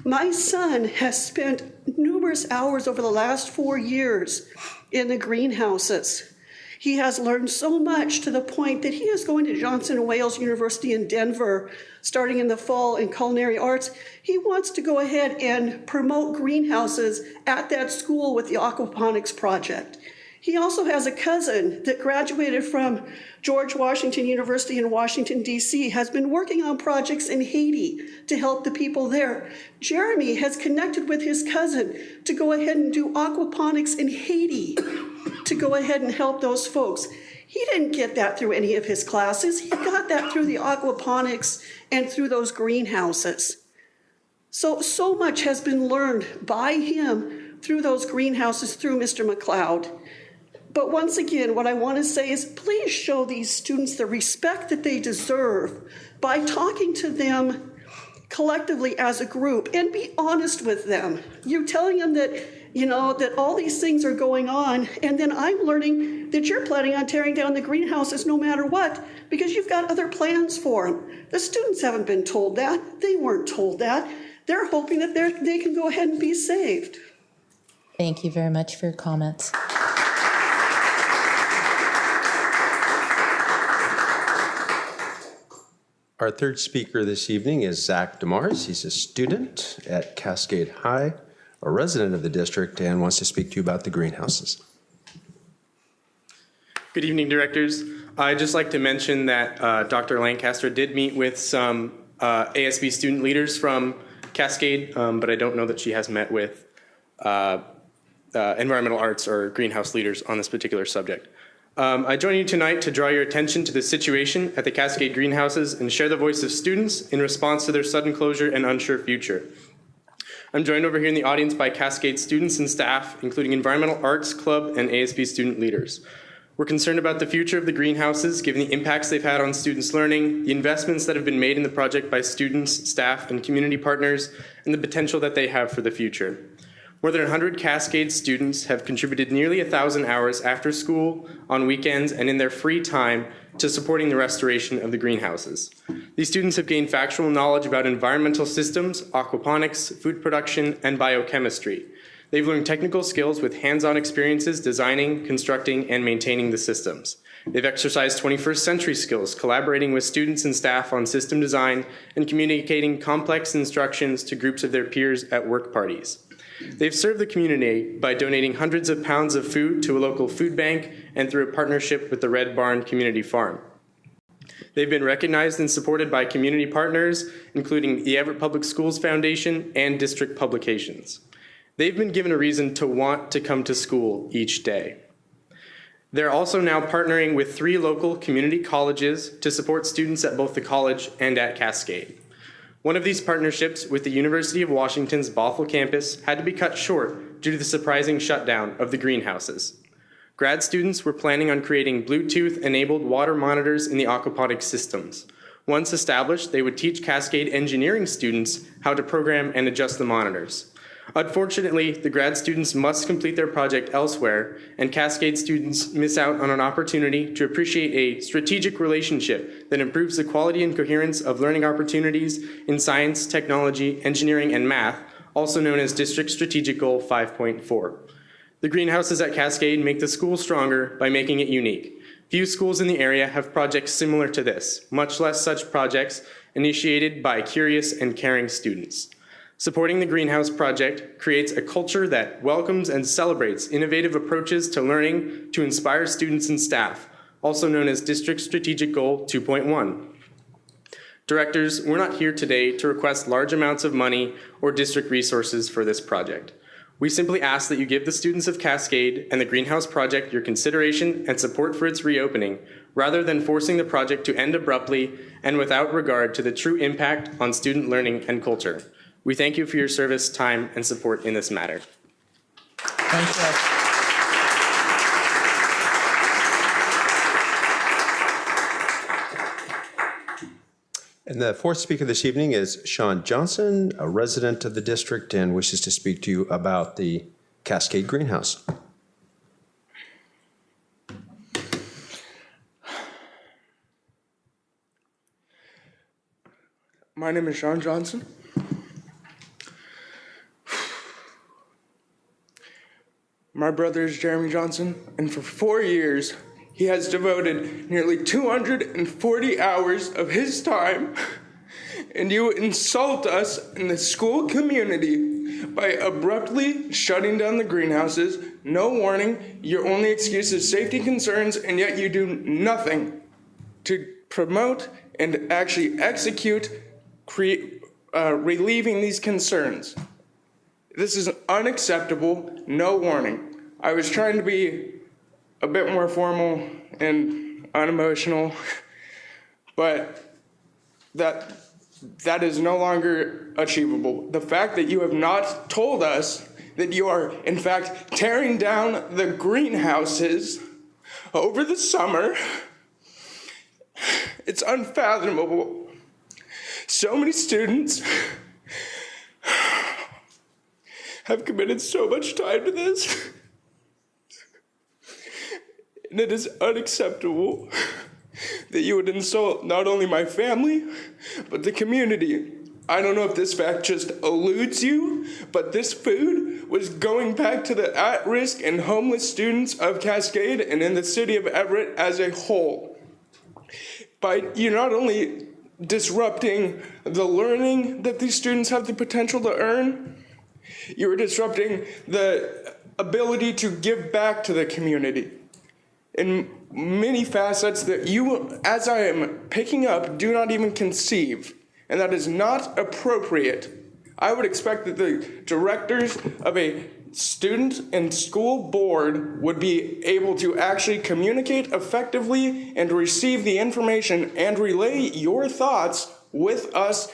My son has spent numerous hours over the last 4 years in the greenhouses. He has learned so much to the point that he is going to Johnson & Wales University in Denver, starting in the fall in culinary arts. He wants to go ahead and promote greenhouses at that school with the aquaponics project. He also has a cousin that graduated from George Washington University in Washington, D.C., has been working on projects in Haiti to help the people there. Jeremy has connected with his cousin to go ahead and do aquaponics in Haiti to go ahead and help those folks. He didn't get that through any of his classes. He got that through the aquaponics and through those greenhouses. So much has been learned by him through those greenhouses, through Mr. McLeod. But once again, what I want to say is please show these students the respect that they deserve by talking to them collectively as a group and be honest with them. You're telling them that, that all these things are going on, and then I'm learning that you're planning on tearing down the greenhouses no matter what because you've got other plans for them. The students haven't been told that. They weren't told that. They're hoping that they can go ahead and be saved. Thank you very much for your comments. Our third speaker this evening is Zach DeMars. He's a student at Cascade High, a resident of the district, and wants to speak to you about the greenhouses. Good evening, directors. I'd just like to mention that Dr. Lancaster did meet with some ASB student leaders from Cascade, but I don't know that she has met with environmental arts or greenhouse leaders on this particular subject. I join you tonight to draw your attention to the situation at the Cascade greenhouses and share the voice of students in response to their sudden closure and unsure future. I'm joined over here in the audience by Cascade students and staff, including environmental arts club and ASB student leaders. We're concerned about the future of the greenhouses, given the impacts they've had on students' learning, the investments that have been made in the project by students, staff, and community partners, and the potential that they have for the future. More than 100 Cascade students have contributed nearly 1,000 hours after school, on weekends, and in their free time to supporting the restoration of the greenhouses. These students have gained factual knowledge about environmental systems, aquaponics, food production, and biochemistry. They've learned technical skills with hands-on experiences designing, constructing, and maintaining the systems. They've exercised 21st century skills, collaborating with students and staff on system design and communicating complex instructions to groups of their peers at work parties. They've served the community by donating hundreds of pounds of food to a local food bank and through a partnership with the Red Barn Community Farm. They've been recognized and supported by community partners, including the Everett Public Schools Foundation and district publications. They've been given a reason to want to come to school each day. They're also now partnering with 3 local community colleges to support students at both the college and at Cascade. One of these partnerships with the University of Washington's Bothell campus had to be cut short due to the surprising shutdown of the greenhouses. Grad students were planning on creating Bluetooth-enabled water monitors in the aquaponics systems. Once established, they would teach Cascade engineering students how to program and adjust the monitors. Unfortunately, the grad students must complete their project elsewhere, and Cascade students miss out on an opportunity to appreciate a strategic relationship that improves the quality and coherence of learning opportunities in science, technology, engineering, and math, also known as District Strategic Goal 5.4. The greenhouses at Cascade make the school stronger by making it unique. Few schools in the area have projects similar to this, much less such projects initiated by curious and caring students. Supporting the Greenhouse Project creates a culture that welcomes and celebrates innovative approaches to learning to inspire students and staff, also known as District Strategic Goal 2.1. Directors, we're not here today to request large amounts of money or district resources for this project. We simply ask that you give the students of Cascade and the Greenhouse Project your consideration and support for its reopening, rather than forcing the project to end abruptly and without regard to the true impact on student learning and culture. We thank you for your service, time, and support in this matter. Thank you. And the fourth speaker this evening is Sean Johnson, a resident of the district, and wishes to speak to you about the Cascade Greenhouse. My name is Sean Johnson. My brother is Jeremy Johnson, and for 4 years, he has devoted nearly 240 hours of his time, and you insult us in the school community by abruptly shutting down the greenhouses, no warning. Your only excuse is safety concerns, and yet you do nothing to promote and actually execute relieving these concerns. This is unacceptable, no warning. I was trying to be a bit more formal and unemotional, but that is no longer achievable. The fact that you have not told us that you are, in fact, tearing down the greenhouses over the summer, it's unfathomable. So many students have committed so much time to this. And it is unacceptable that you would insult not only my family, but the community. I don't know if this fact just eludes you, but this food was going back to the at-risk and homeless students of Cascade and in the city of Everett as a whole. By you not only disrupting the learning that these students have the potential to earn, you are disrupting the ability to give back to the community in many facets that you, as I am picking up, do not even conceive, and that is not appropriate. I would expect that the directors of a student and school board would be able to actually communicate effectively and receive the information and relay your thoughts with us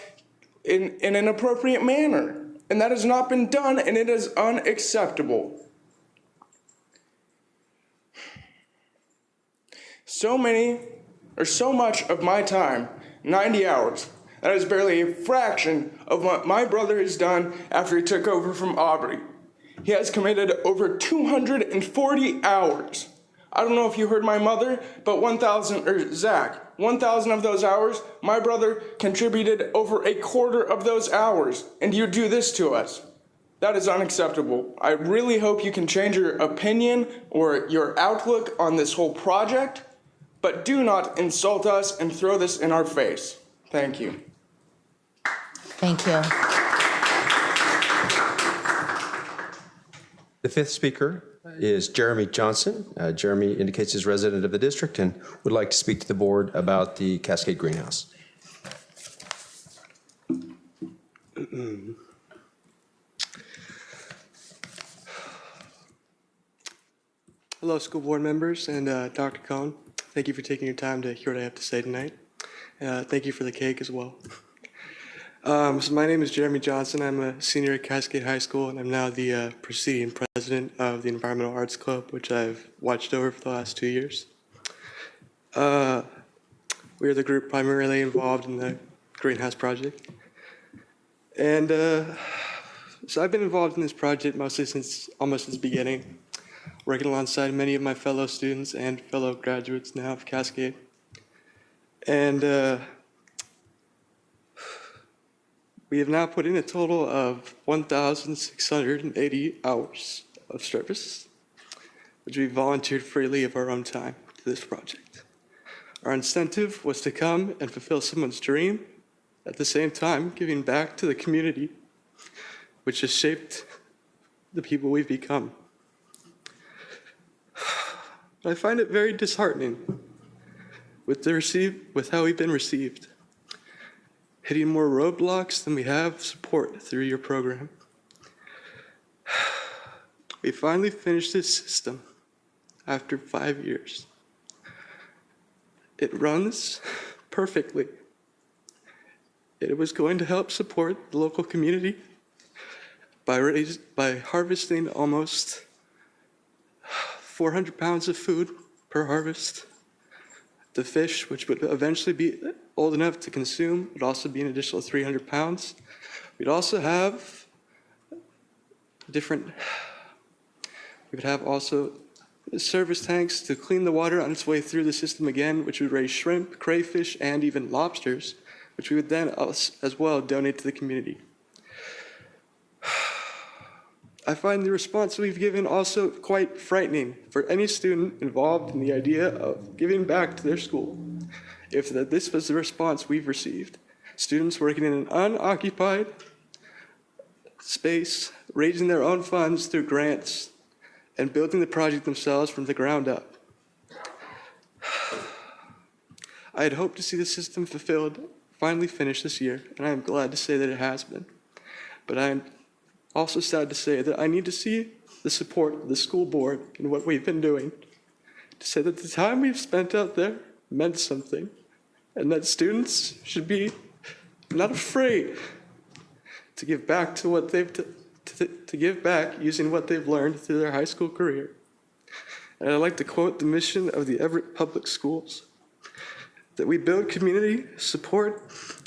in an appropriate manner. And that has not been done, and it is unacceptable. So much of my time, 90 hours, that is barely a fraction of what my brother has done after he took over from Aubrey. He has committed over 240 hours. I don't know if you heard my mother, but 1,000 of those hours, my brother contributed over a quarter of those hours, and you do this to us. That is unacceptable. I really hope you can change your opinion or your outlook on this whole project, but do not insult us and throw this in our face. Thank you. Thank you. The fifth speaker is Jeremy Johnson. Jeremy indicates he's a resident of the district and would like to speak to the board about the Cascade Greenhouse. Hello, school board members and Dr. Cohn. Thank you for taking your time to hear what I have to say tonight. Thank you for the cake as well. So my name is Jeremy Johnson. I'm a senior at Cascade High School, and I'm now the preceding president of the Environmental Arts Club, which I've watched over for the last 2 years. We are the group primarily involved in the Greenhouse Project. And So I've been involved in this project mostly since almost its beginning, working alongside many of my fellow students and fellow graduates now of Cascade. And we have now put in a total of 1,680 hours of service, which we volunteered freely of our own time to this project. Our incentive was to come and fulfill someone's dream, at the same time giving back to the community, which has shaped the people we've become. I find it very disheartening with how we've been received, hitting more roadblocks than we have support through your program. We finally finished this system after 5 years. It runs perfectly. It was going to help support the local community by harvesting almost 400 pounds of food per harvest. The fish, which would eventually be old enough to consume, would also be an additional 300 pounds. We'd also have we would have also service tanks to clean the water on its way through the system again, which would raise shrimp, crayfish, and even lobsters, which we would then as well donate to the community. I find the response we've given also quite frightening for any student involved in the idea of giving back to their school. If this was the response we've received, students working in an unoccupied space, raising their own funds through grants, and building the project themselves from the ground up. I had hoped to see the system fulfilled, finally finished this year, and I am glad to say that it has been. But I am also sad to say that I need to see the support of the school board in what we've been doing, to say that the time we've spent out there meant something, and that students should be not afraid to give back to what they've to give back using what they've learned through their high school career. And I'd like to quote the mission of the Everett Public Schools, that we build community, support,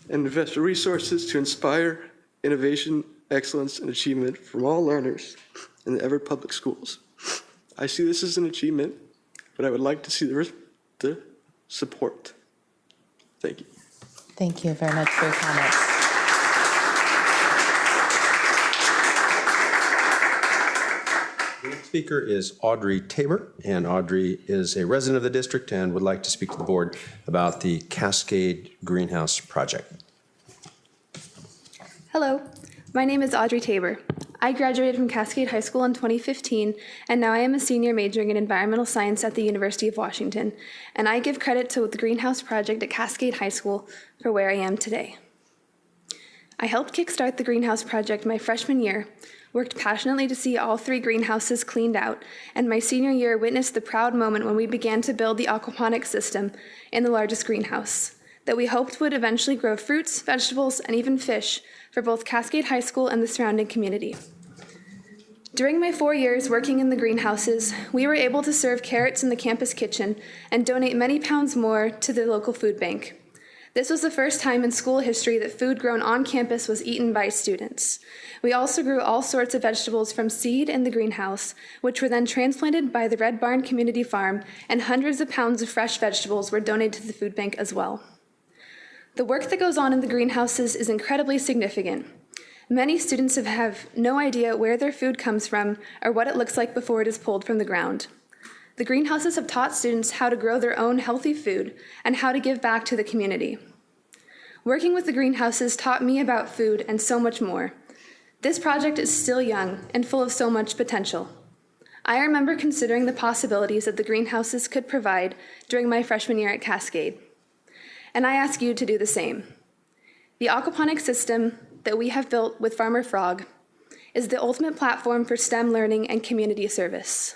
and invest resources to inspire innovation, excellence, and achievement from all learners in the Everett Public Schools. I see this as an achievement, but I would like to see the support. Thank you. Thank you very much for your comments. The next speaker is Audrey Tabor, and Audrey is a resident of the district and would like to speak to the board about the Cascade Greenhouse Project. Hello, my name is Audrey Tabor. I graduated from Cascade High School in 2015, and now I am a senior majoring in environmental science at the University of Washington, and I give credit to the Greenhouse Project at Cascade High School for where I am today. I helped kickstart the Greenhouse Project my freshman year, worked passionately to see all 3 greenhouses cleaned out, and my senior year witnessed the proud moment when we began to build the aquaponics system in the largest greenhouse that we hoped would eventually grow fruits, vegetables, and even fish for both Cascade High School and the surrounding community. During my 4 years working in the greenhouses, we were able to serve carrots in the campus kitchen and donate many pounds more to the local food bank. This was the first time in school history that food grown on campus was eaten by students. We also grew all sorts of vegetables from seed in the greenhouse, which were then transplanted by the Red Barn Community Farm, and hundreds of pounds of fresh vegetables were donated to the food bank as well. The work that goes on in the greenhouses is incredibly significant. Many students have no idea where their food comes from or what it looks like before it is pulled from the ground. The greenhouses have taught students how to grow their own healthy food and how to give back to the community. Working with the greenhouses taught me about food and so much more. This project is still young and full of so much potential. I remember considering the possibilities that the greenhouses could provide during my freshman year at Cascade. And I ask you to do the same. The aquaponics system that we have built with Farmer Frog is the ultimate platform for STEM learning and community service.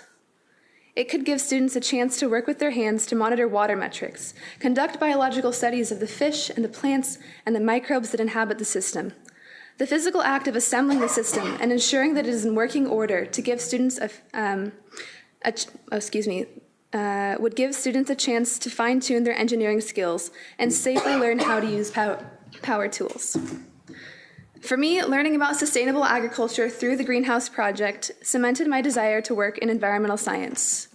It could give students a chance to work with their hands to monitor water metrics, conduct biological studies of the fish and the plants and the microbes that inhabit the system. The physical act of assembling the system and ensuring that it is in working order to give students would give students a chance to fine-tune their engineering skills and safely learn how to use power tools. For me, learning about sustainable agriculture through the Greenhouse Project cemented my desire to work in environmental science.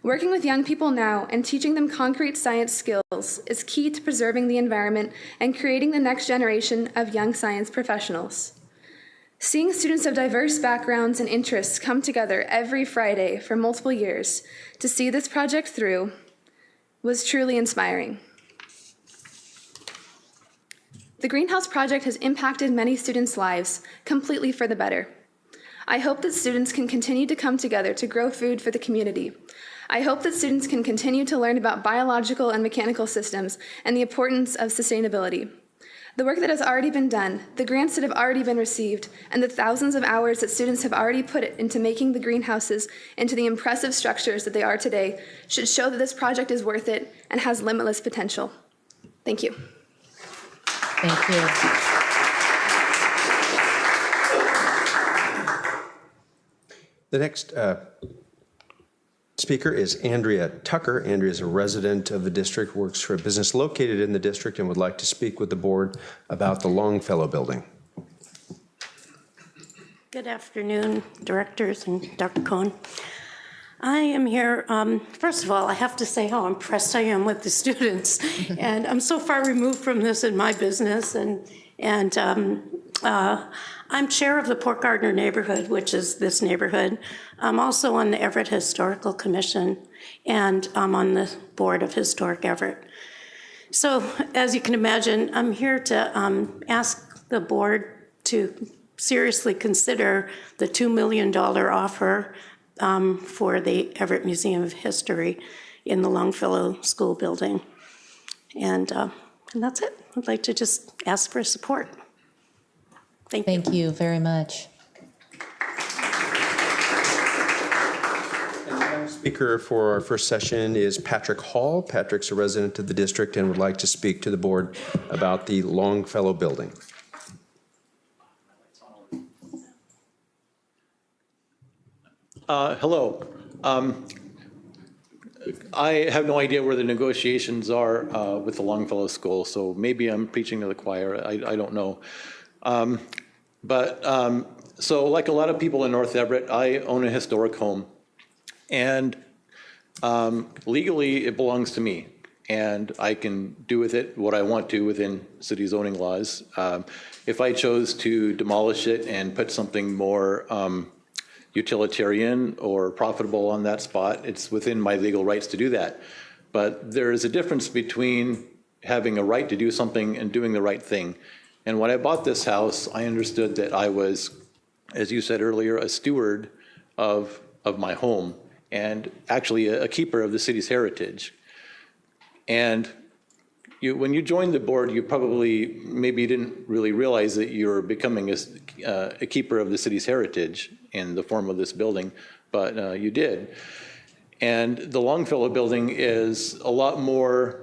Working with young people now and teaching them concrete science skills is key to preserving the environment and creating the next generation of young science professionals. Seeing students of diverse backgrounds and interests come together every Friday for multiple years to see this project through was truly inspiring. The Greenhouse Project has impacted many students' lives completely for the better. I hope that students can continue to come together to grow food for the community. I hope that students can continue to learn about biological and mechanical systems and the importance of sustainability. The work that has already been done, the grants that have already been received, and the thousands of hours that students have already put into making the greenhouses into the impressive structures that they are today should show that this project is worth it and has limitless potential. Thank you. Thank you. The next speaker is Andrea Tucker. Andrea is a resident of the district, works for a business located in the district, and would like to speak with the board about the Longfellow Building. Good afternoon, directors and Dr. Cohn. I am here, first of all, I have to say how impressed I am with the students. And I'm so far removed from this in my business. And I'm chair of the Port Gardner neighborhood, which is this neighborhood. I'm also on the Everett Historical Commission, and I'm on the board of Historic Everett. So as you can imagine, I'm here to ask the board to seriously consider the $2 million offer for the Everett Museum of History in the Longfellow School building. And that's it. I'd like to just ask for support. Thank you very much. And the next speaker for our first session is Patrick Hall. Patrick's a resident of the district and would like to speak to the board about the Longfellow Building. Hello. I have no idea where the negotiations are with the Longfellow School, so maybe I'm preaching to the choir. I don't know. So like a lot of people in North Everett, I own a historic home. And legally, it belongs to me. And I can do with it what I want to within city zoning laws. If I chose to demolish it and put something more utilitarian or profitable on that spot, it's within my legal rights to do that. But there is a difference between having a right to do something and doing the right thing. And when I bought this house, I understood that I was, as you said earlier, a steward of my home and actually a keeper of the city's heritage. And when you joined the board, you probably maybe didn't really realize that you were becoming a keeper of the city's heritage in the form of this building, but you did. And the Longfellow Building is a lot more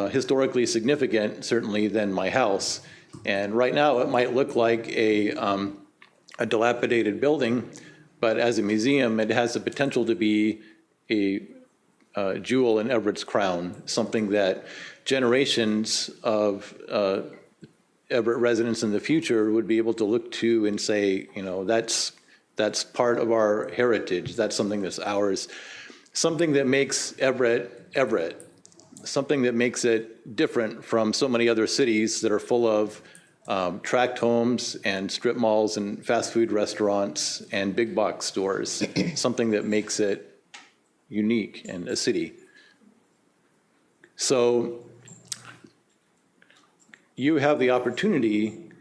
historically significant, certainly, than my house. And right now, it might look like a dilapidated building, but as a museum, it has the potential to be a jewel in Everett's crown, something that generations of Everett residents in the future would be able to look to and say, you know, that's part of our heritage. That's something that's ours. Something that makes Everett, Everett. Something that makes it different from so many other cities that are full of tract homes and strip malls and fast food restaurants and big box stores. Something that makes it unique in a city. So you have the opportunity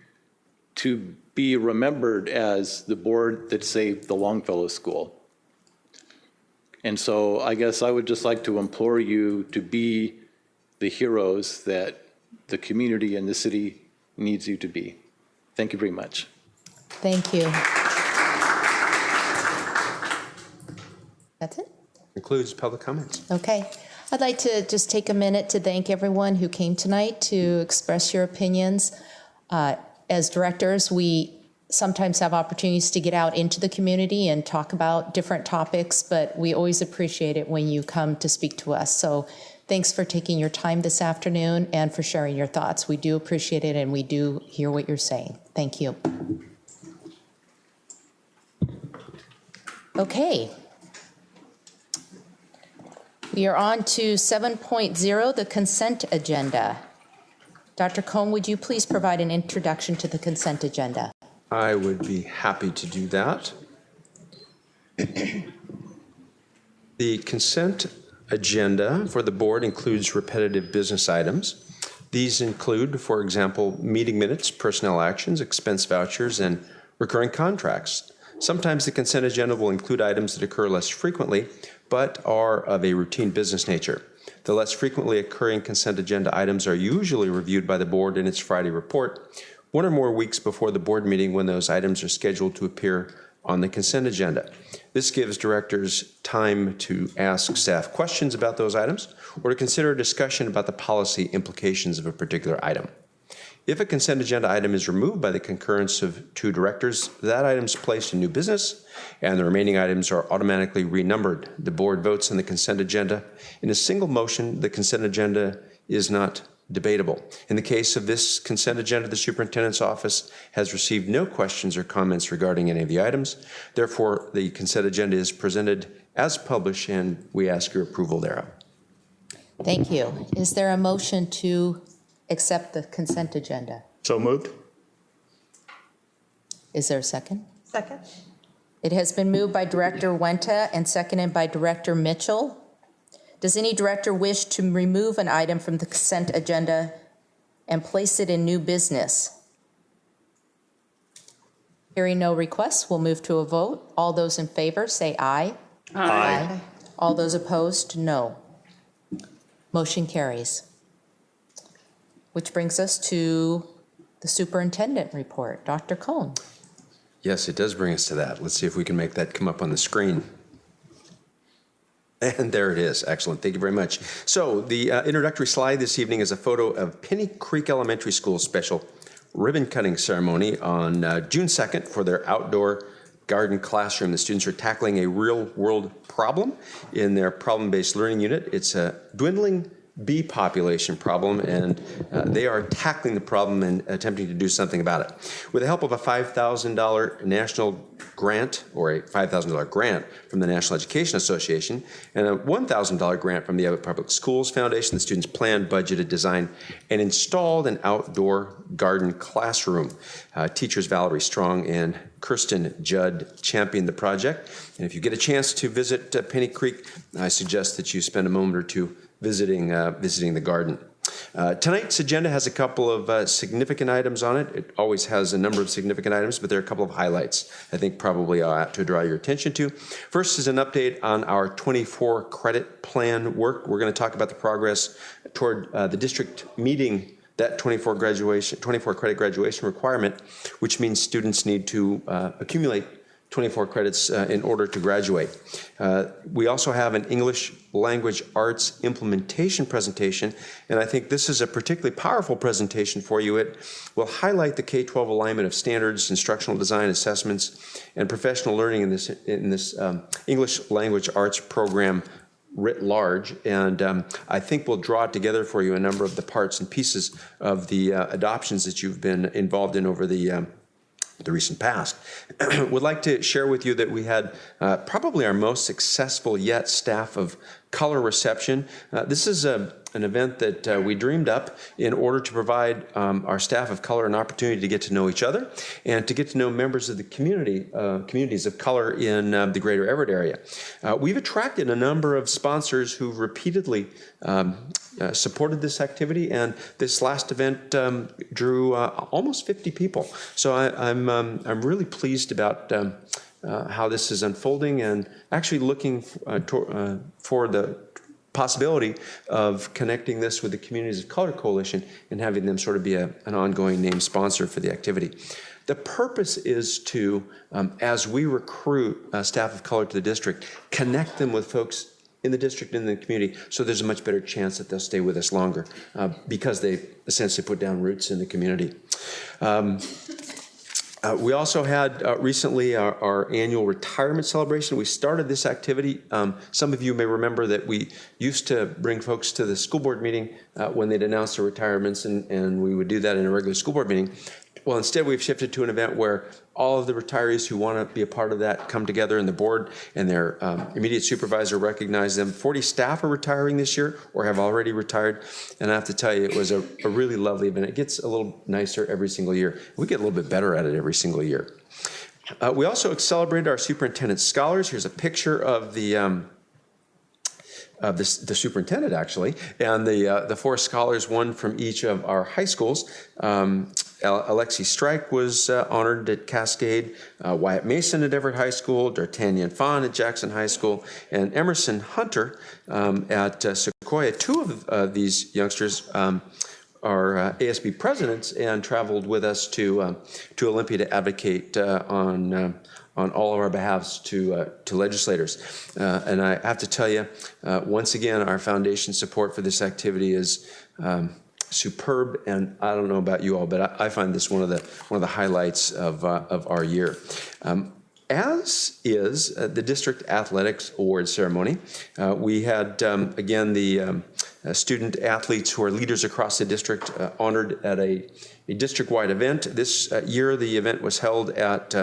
to be remembered as the board that saved the Longfellow School. And so I guess I would just like to implore you to be the heroes that the community and the city needs you to be. Thank you very much. Thank you. That's it? Concludes public comments. Okay. I'd like to just take a minute to thank everyone who came tonight to express your opinions. As directors, we sometimes have opportunities to get out into the community and talk about different topics, but we always appreciate it when you come to speak to us. So Thanks for taking your time this afternoon and for sharing your thoughts. We do appreciate it, and we do hear what you're saying. Thank you. Okay. We are on to 7.0, the consent agenda. Dr. Cohn, would you please provide an introduction to the consent agenda? I would be happy to do that. The consent agenda for the board includes repetitive business items. These include, for example, meeting minutes, personnel actions, expense vouchers, and recurring contracts. Sometimes the consent agenda will include items that occur less frequently, but are of a routine business nature. The less frequently occurring consent agenda items are usually reviewed by the board in its Friday report, 1 or more weeks before the board meeting when those items are scheduled to appear on the consent agenda. This gives directors time to ask staff questions about those items or to consider a discussion about the policy implications of a particular item. If a consent agenda item is removed by the concurrence of 2 directors, that item is placed in new business and the remaining items are automatically renumbered. The board votes on the consent agenda. In a single motion, the consent agenda is not debatable. In the case of this consent agenda, the superintendent's office has received no questions or comments regarding any of the items. Therefore, the consent agenda is presented as published, and we ask your approval thereof. Thank you. Is there a motion to accept the consent agenda? So moved. Is there a second? Second. It has been moved by Director Wenta and seconded by Director Mitchell. Does any director wish to remove an item from the consent agenda and place it in new business? Hearing no requests, we'll move to a vote. All those in favor say aye. Aye. All those opposed, no. Motion carries. Which brings us to the superintendent report. Dr. Cohn. Yes, it does bring us to that. Let's see if we can make that come up on the screen. And there it is. Excellent. Thank you very much. So the introductory slide this evening is a photo of Penny Creek Elementary School's special ribbon cutting ceremony on June 2nd for their outdoor garden classroom. The students are tackling a real-world problem in their problem-based learning unit. It's a dwindling bee population problem, and they are tackling the problem and attempting to do something about it. With the help of a $5,000 national grant, or a $5,000 grant from the National Education Association, and a $1,000 grant from the Abbott Public Schools Foundation, the students planned, budgeted, designed, and installed an outdoor garden classroom. Teachers Valerie Strong and Kirsten Judd championed the project. And if you get a chance to visit Penny Creek, I suggest that you spend a moment or two visiting the garden. Tonight's agenda has a couple of significant items on it. It always has a number of significant items, but there are a couple of highlights I think probably ought to draw your attention to. First is an update on our 24 credit plan work. We're going to talk about the progress toward the district meeting that 24 credit graduation requirement, which means students need to accumulate 24 credits in order to graduate. We also have an English language arts implementation presentation, and I think this is a particularly powerful presentation for you. It will highlight the K-12 alignment of standards, instructional design assessments, and professional learning in this English language arts program writ large, and I think we'll draw together for you a number of the parts and pieces of the adoptions that you've been involved in over the recent past. Would like to share with you that we had probably our most successful yet staff of color reception. This is an event that we dreamed up in order to provide our staff of color an opportunity to get to know each other and to get to know members of the communities of color in the greater Everett area. We've attracted a number of sponsors who repeatedly supported this activity, and this last event drew almost 50 people. So I'm really pleased about how this is unfolding, and actually looking for the possibility of connecting this with the Communities of Color Coalition and having them sort of be an ongoing named sponsor for the activity. The purpose is to, as we recruit staff of color to the district, connect them with folks in the district and in the community, so there's a much better chance that they'll stay with us longer because they essentially put down roots in the community. We also had recently our annual retirement celebration. We started this activity. Some of you may remember that we used to bring folks to the school board meeting when they'd announce their retirements, and we would do that in a regular school board meeting. Well, instead, we've shifted to an event where all of the retirees who want to be a part of that come together, and the board and their immediate supervisor recognize them. 40 staff are retiring this year or have already retired. And I have to tell you, it was a really lovely event. It gets a little nicer every single year. We get a little bit better at it every single year. We also celebrated our superintendent scholars. Here's a picture of the superintendent, actually, and the 4 scholars, one from each of our high schools. Alexi Strike was honored at Cascade, Wyatt Mason at Everett High School, D'Artagnan Fawn at Jackson High School, and Emerson Hunter at Sequoia. 2 of these youngsters are ASB presidents and traveled with us to Olympia to advocate on all of our behalves to legislators. And I have to tell you, once again, our foundation support for this activity is superb, and I don't know about you all, but I find this one of the highlights of our year. As is the district athletics award ceremony. We had again the student athletes who are leaders across the district honored at a district-wide event. This year, the event was held at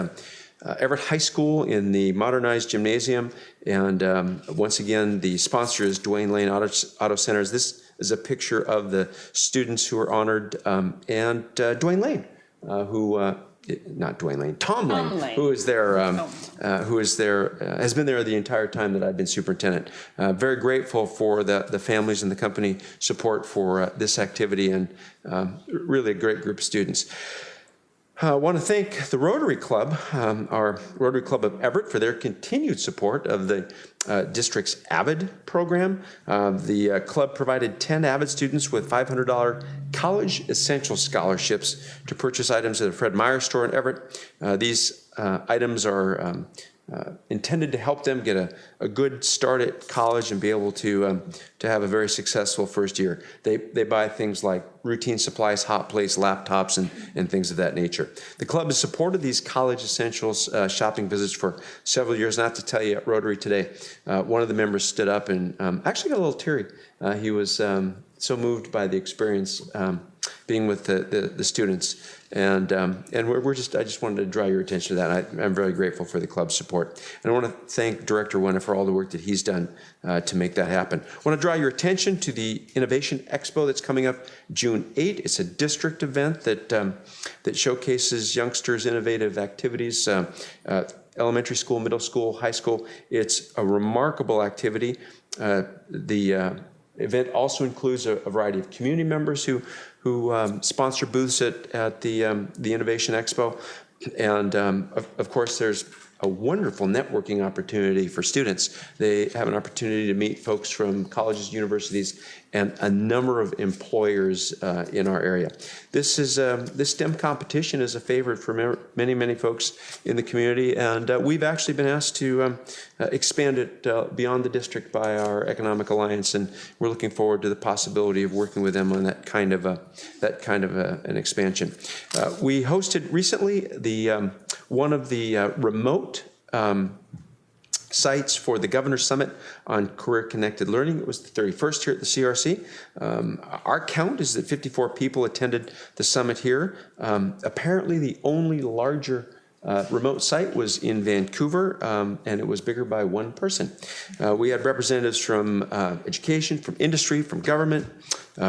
Everett High School in the modernized gymnasium, and once again, the sponsor is Duane Lane Auto Centers. This is a picture of the students who are honored, and Duane Lane, Tom Lane, who is there, has been there the entire time that I've been superintendent. Very grateful for the families and the company support for this activity, and really a great group of students. I want to thank the Rotary Club, our Rotary Club of Everett, for their continued support of the district's AVID program. The club provided 10 AVID students with $500 college essential scholarships to purchase items at a Fred Meyer store in Everett. These items are intended to help them get a good start at college and be able to have a very successful first year. They buy things like routine supplies, hot plates, laptops, and things of that nature. The club has supported these college essentials shopping visits for several years. And I have to tell you, at Rotary today, one of the members stood up and actually got a little teary. He was so moved by the experience being with the students. And I just wanted to draw your attention to that. I'm very grateful for the club's support. And I want to thank Director Wenna for all the work that he's done to make that happen. I want to draw your attention to the Innovation Expo that's coming up June 8. It's a district event that showcases youngsters' innovative activities, elementary school, middle school, high school. It's a remarkable activity. The event also includes a variety of community members who sponsor booths at the Innovation Expo. And of course, there's a wonderful networking opportunity for students. They have an opportunity to meet folks from colleges, universities, and a number of employers in our area. This STEM competition is a favorite for many, many folks in the community, and we've actually been asked to expand it beyond the district by our Economic Alliance, and we're looking forward to the possibility of working with them on that kind of an expansion. We hosted recently one of the remote sites for the Governor's Summit on Career-Connected Learning. It was the 31st here at the CRC. Our count is that 54 people attended the summit here. Apparently the only larger remote site was in Vancouver, and it was bigger by one person. We had representatives from education, from industry, from government,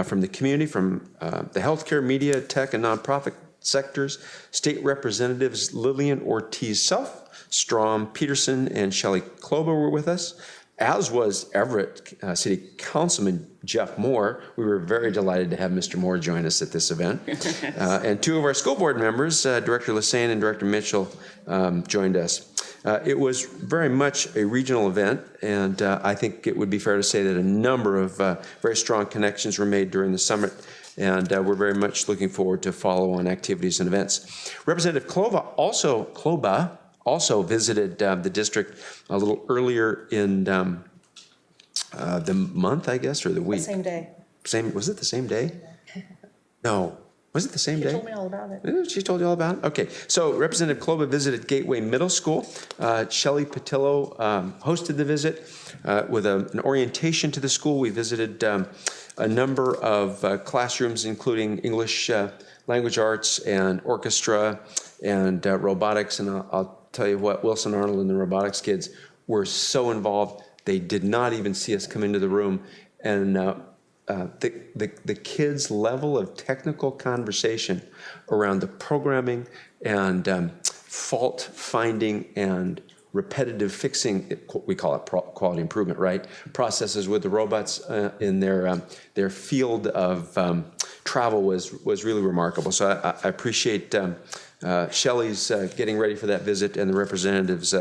from the community, from the healthcare, media, tech, and nonprofit sectors. State representatives Lillian Ortiz-Self, Strom Peterson, and Shelley Kloba were with us, as was Everett City Councilman Jeff Moore. We were very delighted to have Mr. Moore join us at this event. And 2 of our school board members, Director Lassane and Director Mitchell, joined us. It was very much a regional event, and I think it would be fair to say that a number of very strong connections were made during the summit, and we're very much looking forward to follow-on activities and events. Representative Kloba also visited the district a little earlier in the month, I guess, or the week. The same day. Was it the same day? No. Was it the same day? She told me all about it. She told you all about it? Okay. So Representative Kloba visited Gateway Middle School. Shelley Patillo hosted the visit with an orientation to the school. We visited a number of classrooms, including English language arts and orchestra and robotics. And I'll tell you what, Wilson Arnold and the robotics kids were so involved, they did not even see us come into the room. And the kids' level of technical conversation around the programming and fault finding and repetitive fixing, we call it quality improvement, right? Processes with the robots in their field of travel was really remarkable. So I appreciate Shelley's getting ready for that visit and the representative's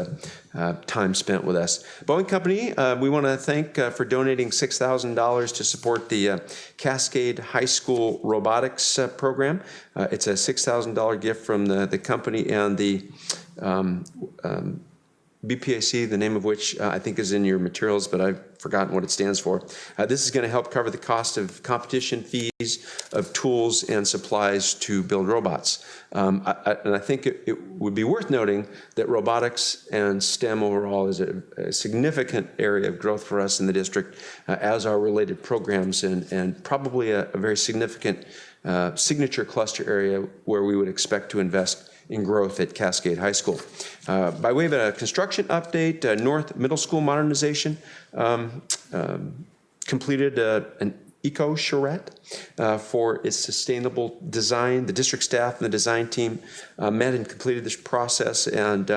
time spent with us. Boeing Company, we want to thank for donating $6,000 to support the Cascade High School robotics program. It's a $6,000 gift from the company and the BPAC, the name of which I think is in your materials, but I've forgotten what it stands for. This is going to help cover the cost of competition fees, of tools and supplies to build robots. And I think it would be worth noting that robotics and STEM overall is a significant area of growth for us in the district, as are related programs, and probably a very significant signature cluster area where we would expect to invest in growth at Cascade High School. By way of a construction update, North Middle School modernization completed an eco charrette for its sustainable design. The district staff and the design team met and completed this process, and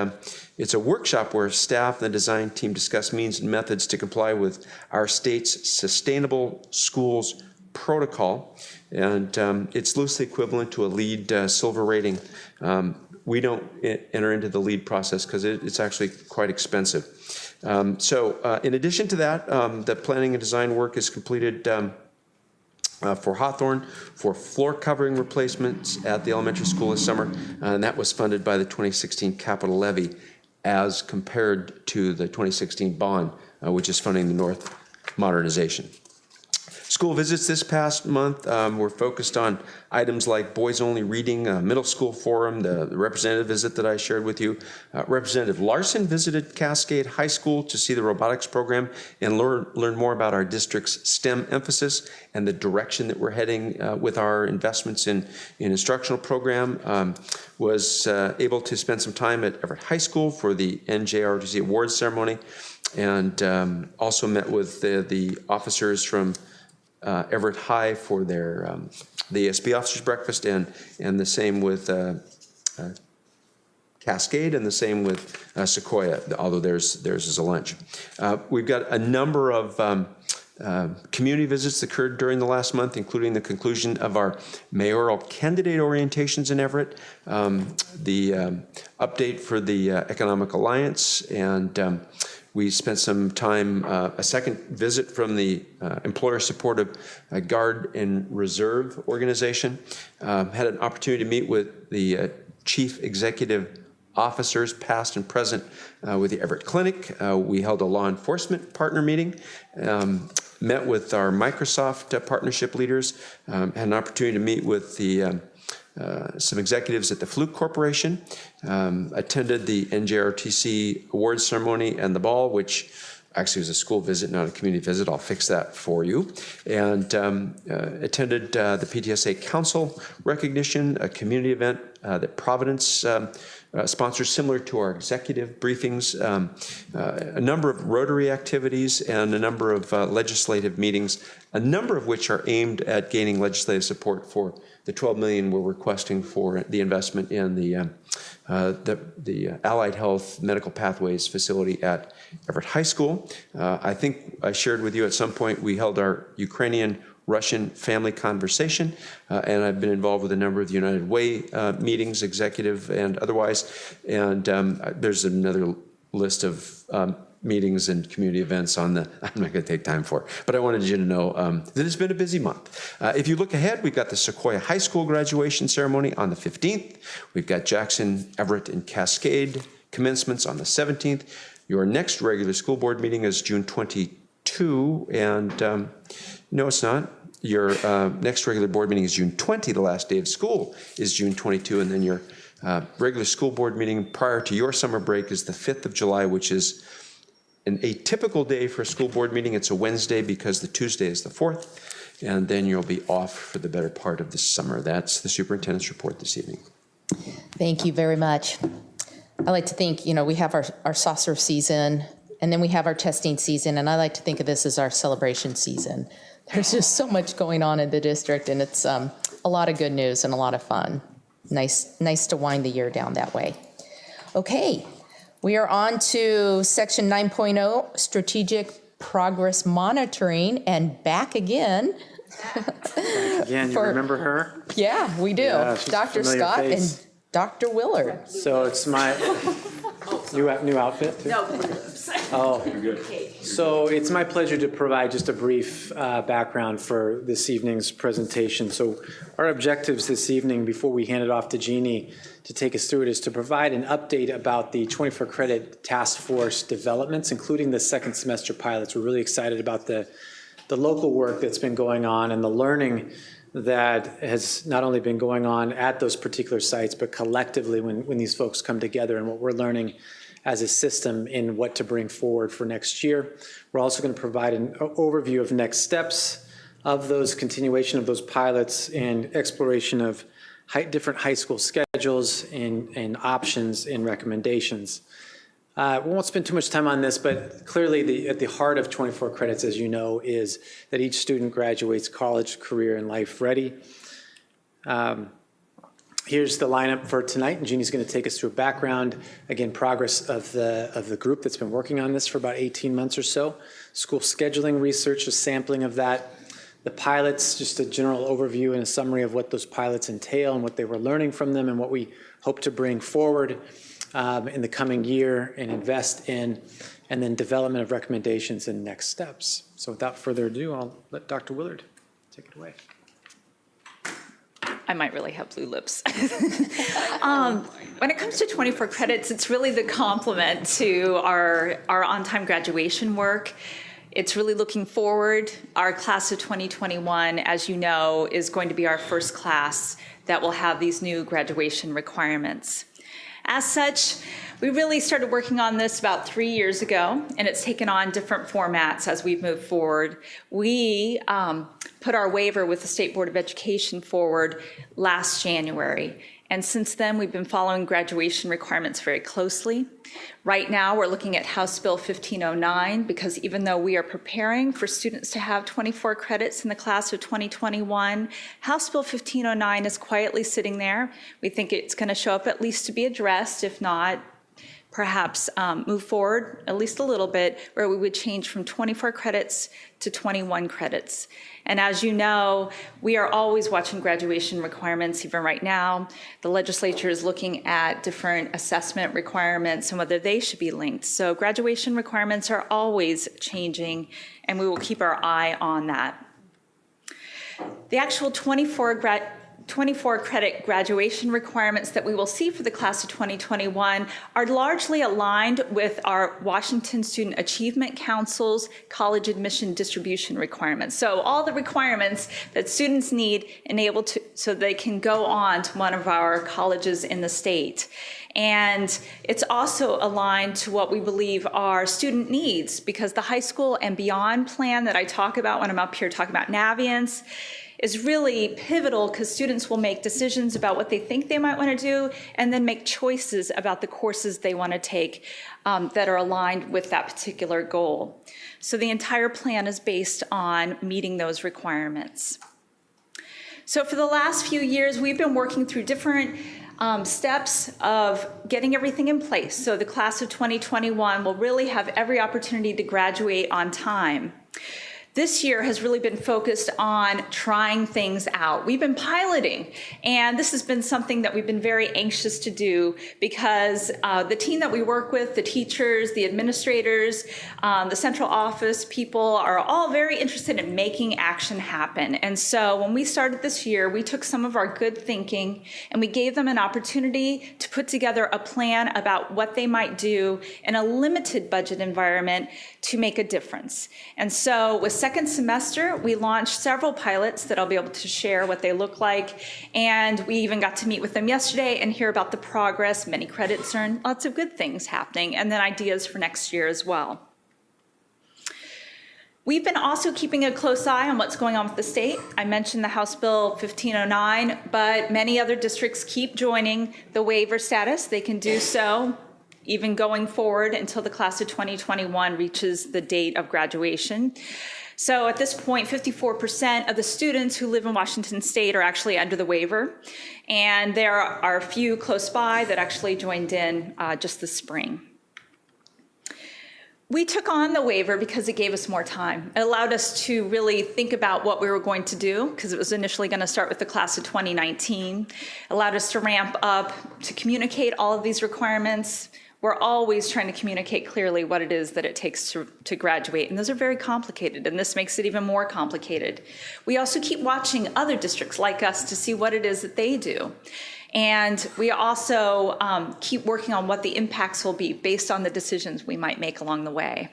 it's a workshop where staff and the design team discuss means and methods to comply with our state's sustainable schools protocol, and it's loosely equivalent to a LEED silver rating. We don't enter into the LEED process because it's actually quite expensive. So in addition to that, the planning and design work is completed for Hawthorne for floor covering replacements at the elementary school this summer, and that was funded by the 2016 capital levy as compared to the 2016 bond, which is funding the North modernization. School visits this past month were focused on items like boys only reading, middle school forum, the representative visit that I shared with you. Representative Larson visited Cascade High School to see the robotics program and learn more about our district's STEM emphasis and the direction that we're heading with our investments in instructional program. Was able to spend some time at Everett High School for the NJROTC awards ceremony, and also met with the officers from Everett High for their the ASB officers breakfast, and the same with Cascade, and the same with Sequoia, although theirs is a lunch. We've got a number of community visits that occurred during the last month, including the conclusion of our mayoral candidate orientations in Everett, the update for the Economic Alliance, and we spent some time, a second visit from the employer-supportive Guard and Reserve organization. Had an opportunity to meet with the chief executive officers, past and present, with the Everett Clinic. We held a law enforcement partner meeting, met with our Microsoft partnership leaders, had an opportunity to meet with the some executives at the Fluke Corporation, attended the NJROTC awards ceremony and the ball, which actually was a school visit, not a community visit. I'll fix that for you. And attended the PTSA Council recognition, a community event that Providence sponsors, similar to our executive briefings, a number of Rotary activities, and a number of legislative meetings, a number of which are aimed at gaining legislative support for the $12 million we're requesting for the investment in the Allied Health Medical Pathways facility at Everett High School. I think I shared with you at some point we held our Ukrainian-Russian family conversation, and I've been involved with a number of the United Way meetings, executive and otherwise, and there's another list of meetings and community events on the, I'm not going to take time for it, but I wanted you to know that it's been a busy month. If you look ahead, we've got the Sequoia High School graduation ceremony on the 15th. We've got Jackson, Everett, and Cascade commencements on the 17th. Your next regular school board meeting is June 22, and no, it's not. Your next regular board meeting is June 20. The last day of school is June 22. And then your regular school board meeting prior to your summer break is the 5th of July, which is an atypical day for a school board meeting. It's a Wednesday because the Tuesday is the 4th. And then you'll be off for the better part of the summer. That's the superintendent's report this evening. Thank you very much. I like to think, we have our saucer season, and then we have our testing season, and I like to think of this as our celebration season. There's just so much going on in the district, and it's a lot of good news and a lot of fun. Nice to wind the year down that way. Okay, we are on to section 9.0, strategic progress monitoring, and back again. Again, you remember her? Yeah, we do. Yeah, she's a Dr. familiar Scott face. and Dr. Willard. So it's my new outfit? Too? No. Oh, so it's my pleasure to provide just a brief background for this evening's presentation. So our objectives this evening, before we hand it off to Jeannie to take us through it, is to provide an update about the 24 credit task force developments, including the second semester pilots. We're really excited about the local work that's been going on and the learning that has not only been going on at those particular sites, but collectively when these folks come together, and what we're learning as a system in what to bring forward for next year. We're also going to provide an overview of next steps of those continuation of those pilots and exploration of different high school schedules and options and recommendations. We won't spend too much time on this, but clearly at the heart of 24 credits, as you know, is that each student graduates college, career, and life ready. Here's the lineup for tonight, and Jeannie's going to take us through a background, again, progress of the group that's been working on this for about 18 months or so, school scheduling research, a sampling of that, the pilots, just a general overview and a summary of what those pilots entail and what they were learning from them and what we hope to bring forward in the coming year and invest in, and then development of recommendations and next steps. So without further ado, I'll let Dr. Willard take it away. I might really have blue lips. When it comes to 24 credits, it's really the complement to our on-time graduation work. It's really looking forward. Our class of 2021, as you know, is going to be our first class that will have these new graduation requirements. As such, we really started working on this about 3 years ago, and it's taken on different formats as we've moved forward. We put our waiver with the State Board of Education forward last January, and since then we've been following graduation requirements very closely. Right now we're looking at House Bill 1509 because even though we are preparing for students to have 24 credits in the class of 2021, House Bill 1509 is quietly sitting there. We think it's going to show up at least to be addressed, if not perhaps move forward at least a little bit, where we would change from 24 credits to 21 credits. And as you know, we are always watching graduation requirements. Even right now, the legislature is looking at different assessment requirements and whether they should be linked. So graduation requirements are always changing, and we will keep our eye on that. The actual 24 credit graduation requirements that we will see for the class of 2021 are largely aligned with our Washington Student Achievement Council's college admission distribution requirements. So all the requirements that students need so they can go on to one of our colleges in the state. And it's also aligned to what we believe are student needs, because the high school and beyond plan that I talk about when I'm up here talking about Naviance is really pivotal, because students will make decisions about what they think they might want to do and then make choices about the courses they want to take that are aligned with that particular goal. So the entire plan is based on meeting those requirements. So for the last few years, we've been working through different steps of getting everything in place. So the class of 2021 will really have every opportunity to graduate on time. This year has really been focused on trying things out. We've been piloting, and this has been something that we've been very anxious to do, because the team that we work with, the teachers, the administrators, the central office people are all very interested in making action happen. And so when we started this year, we took some of our good thinking and we gave them an opportunity to put together a plan about what they might do in a limited budget environment to make a difference. And so with second semester, we launched several pilots that I'll be able to share what they look like. And we even got to meet with them yesterday and hear about the progress, many credits earned, lots of good things happening, and then ideas for next year as well. We've been also keeping a close eye on what's going on with the state. I mentioned the House Bill 1509, but many other districts keep joining the waiver status. They can do so even going forward until the class of 2021 reaches the date of graduation. So at this point, 54% of the students who live in Washington State are actually under the waiver. And there are a few close by that actually joined in just this spring. We took on the waiver because it gave us more time. It allowed us to really think about what we were going to do, because it was initially going to start with the class of 2019. It allowed us to ramp up, to communicate all of these requirements. We're always trying to communicate clearly what it is that it takes to graduate, and those are very complicated, and this makes it even more complicated. We also keep watching other districts like us to see what it is that they do. And we also keep working on what the impacts will be based on the decisions we might make along the way.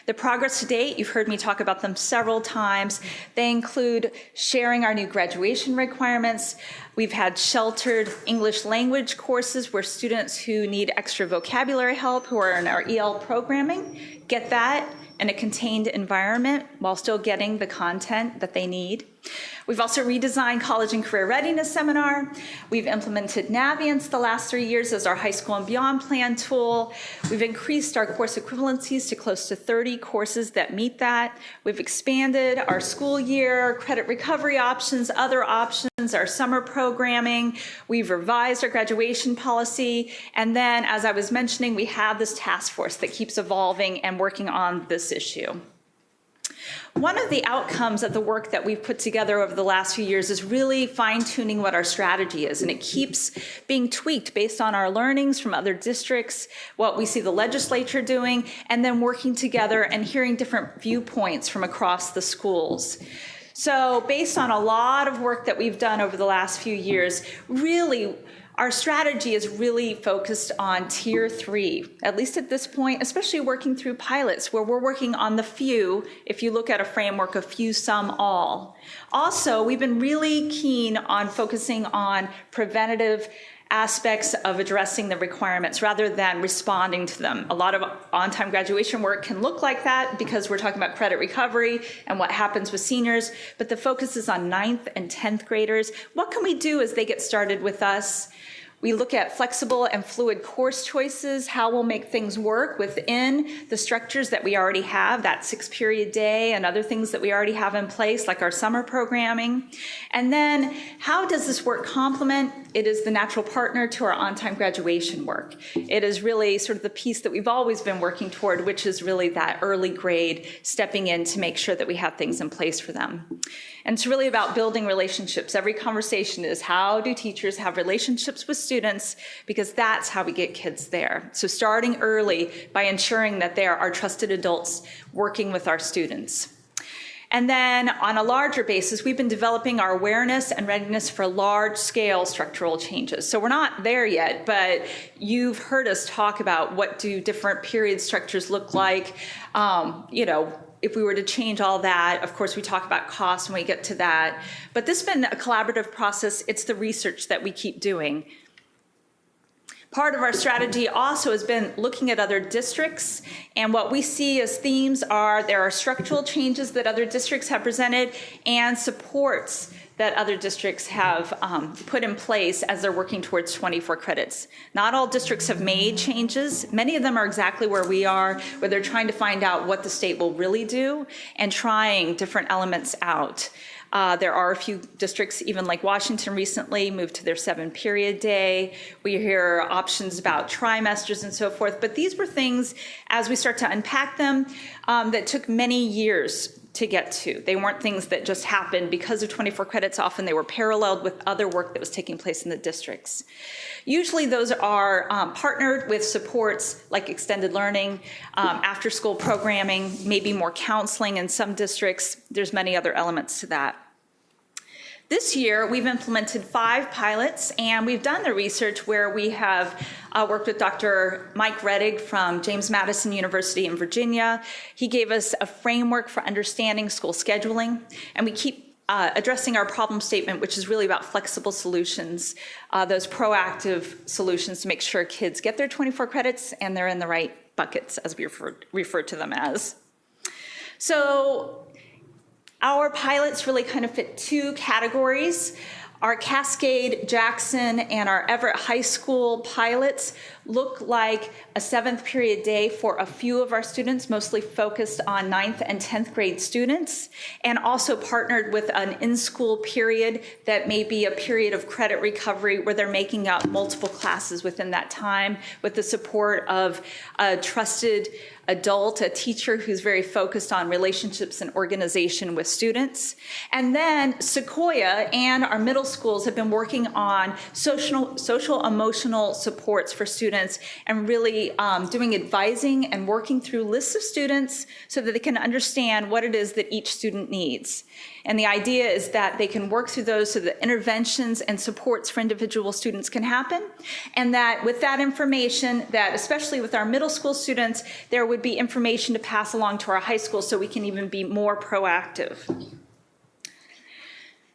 The progress to date, you've heard me talk about them several times. They include sharing our new graduation requirements. We've had sheltered English language courses where students who need extra vocabulary help, who are in our EL programming, get that in a contained environment while still getting the content that they need. We've also redesigned College and Career Readiness Seminar. We've implemented Naviance the last 3 years as our high school and beyond plan tool. We've increased our course equivalencies to close to 30 courses that meet that. We've expanded our school year, credit recovery options, other options, our summer programming. We've revised our graduation policy. And then, as I was mentioning, we have this task force that keeps evolving and working on this issue. One of the outcomes of the work that we've put together over the last few years is really fine-tuning what our strategy is, and it keeps being tweaked based on our learnings from other districts, what we see the legislature doing, and then working together and hearing different viewpoints from across the schools. So based on a lot of work that we've done over the last few years, really our strategy is really focused on Tier 3, at least at this point, especially working through pilots where we're working on the few, if you look at a framework of few, some, all. Also, we've been really keen on focusing on preventative aspects of addressing the requirements rather than responding to them. A lot of on-time graduation work can look like that because we're talking about credit recovery and what happens with seniors, but the focus is on 9th and 10th graders. What can we do as they get started with us? We look at flexible and fluid course choices, how we'll make things work within the structures that we already have, that 6-period day and other things that we already have in place, like our summer programming. And then how does this work complement? It is the natural partner to our on-time graduation work. It is really sort of the piece that we've always been working toward, which is really that early grade stepping in to make sure that we have things in place for them. And it's really about building relationships. Every conversation is, how do teachers have relationships with students? Because that's how we get kids there. So starting early by ensuring that there are trusted adults working with our students. And then on a larger basis, we've been developing our awareness and readiness for large-scale structural changes. So we're not there yet, but you've heard us talk about what do different period structures look like. If we were to change all that, of course, we talk about cost when we get to that. But this has been a collaborative process. It's the research that we keep doing. Part of our strategy also has been looking at other districts, and what we see as themes are there are structural changes that other districts have presented and supports that other districts have put in place as they're working towards 24 credits. Not all districts have made changes. Many of them are exactly where we are, where they're trying to find out what the state will really do and trying different elements out. There are a few districts, even like Washington recently, moved to their 7-period day. We hear options about trimesters and so forth. But these were things, as we start to unpack them, that took many years to get to. They weren't things that just happened because of 24 credits. Often they were paralleled with other work that was taking place in the districts. Usually those are partnered with supports like extended learning, after-school programming, maybe more counseling in some districts. There's many other elements to that. This year, we've implemented 5 pilots, and we've done the research where we have worked with Dr. Mike Rettig from James Madison University in Virginia. He gave us a framework for understanding school scheduling, and we keep addressing our problem statement, which is really about flexible solutions, those proactive solutions to make sure kids get their 24 credits and they're in the right buckets, as we refer to them as. So our pilots really kind of fit 2 categories. Our Cascade, Jackson, and our Everett High School pilots look like a 7th period day for a few of our students, mostly focused on 9th and 10th grade students, and also partnered with an in-school period that may be a period of credit recovery where they're making up multiple classes within that time with the support of a trusted adult, a teacher who's very focused on relationships and organization with students. And then Sequoia and our middle schools have been working on social emotional supports for students and really doing advising and working through lists of students so that they can understand what it is that each student needs. And the idea is that they can work through those so that interventions and supports for individual students can happen. And that with that information, that especially with our middle school students, there would be information to pass along to our high school so we can even be more proactive.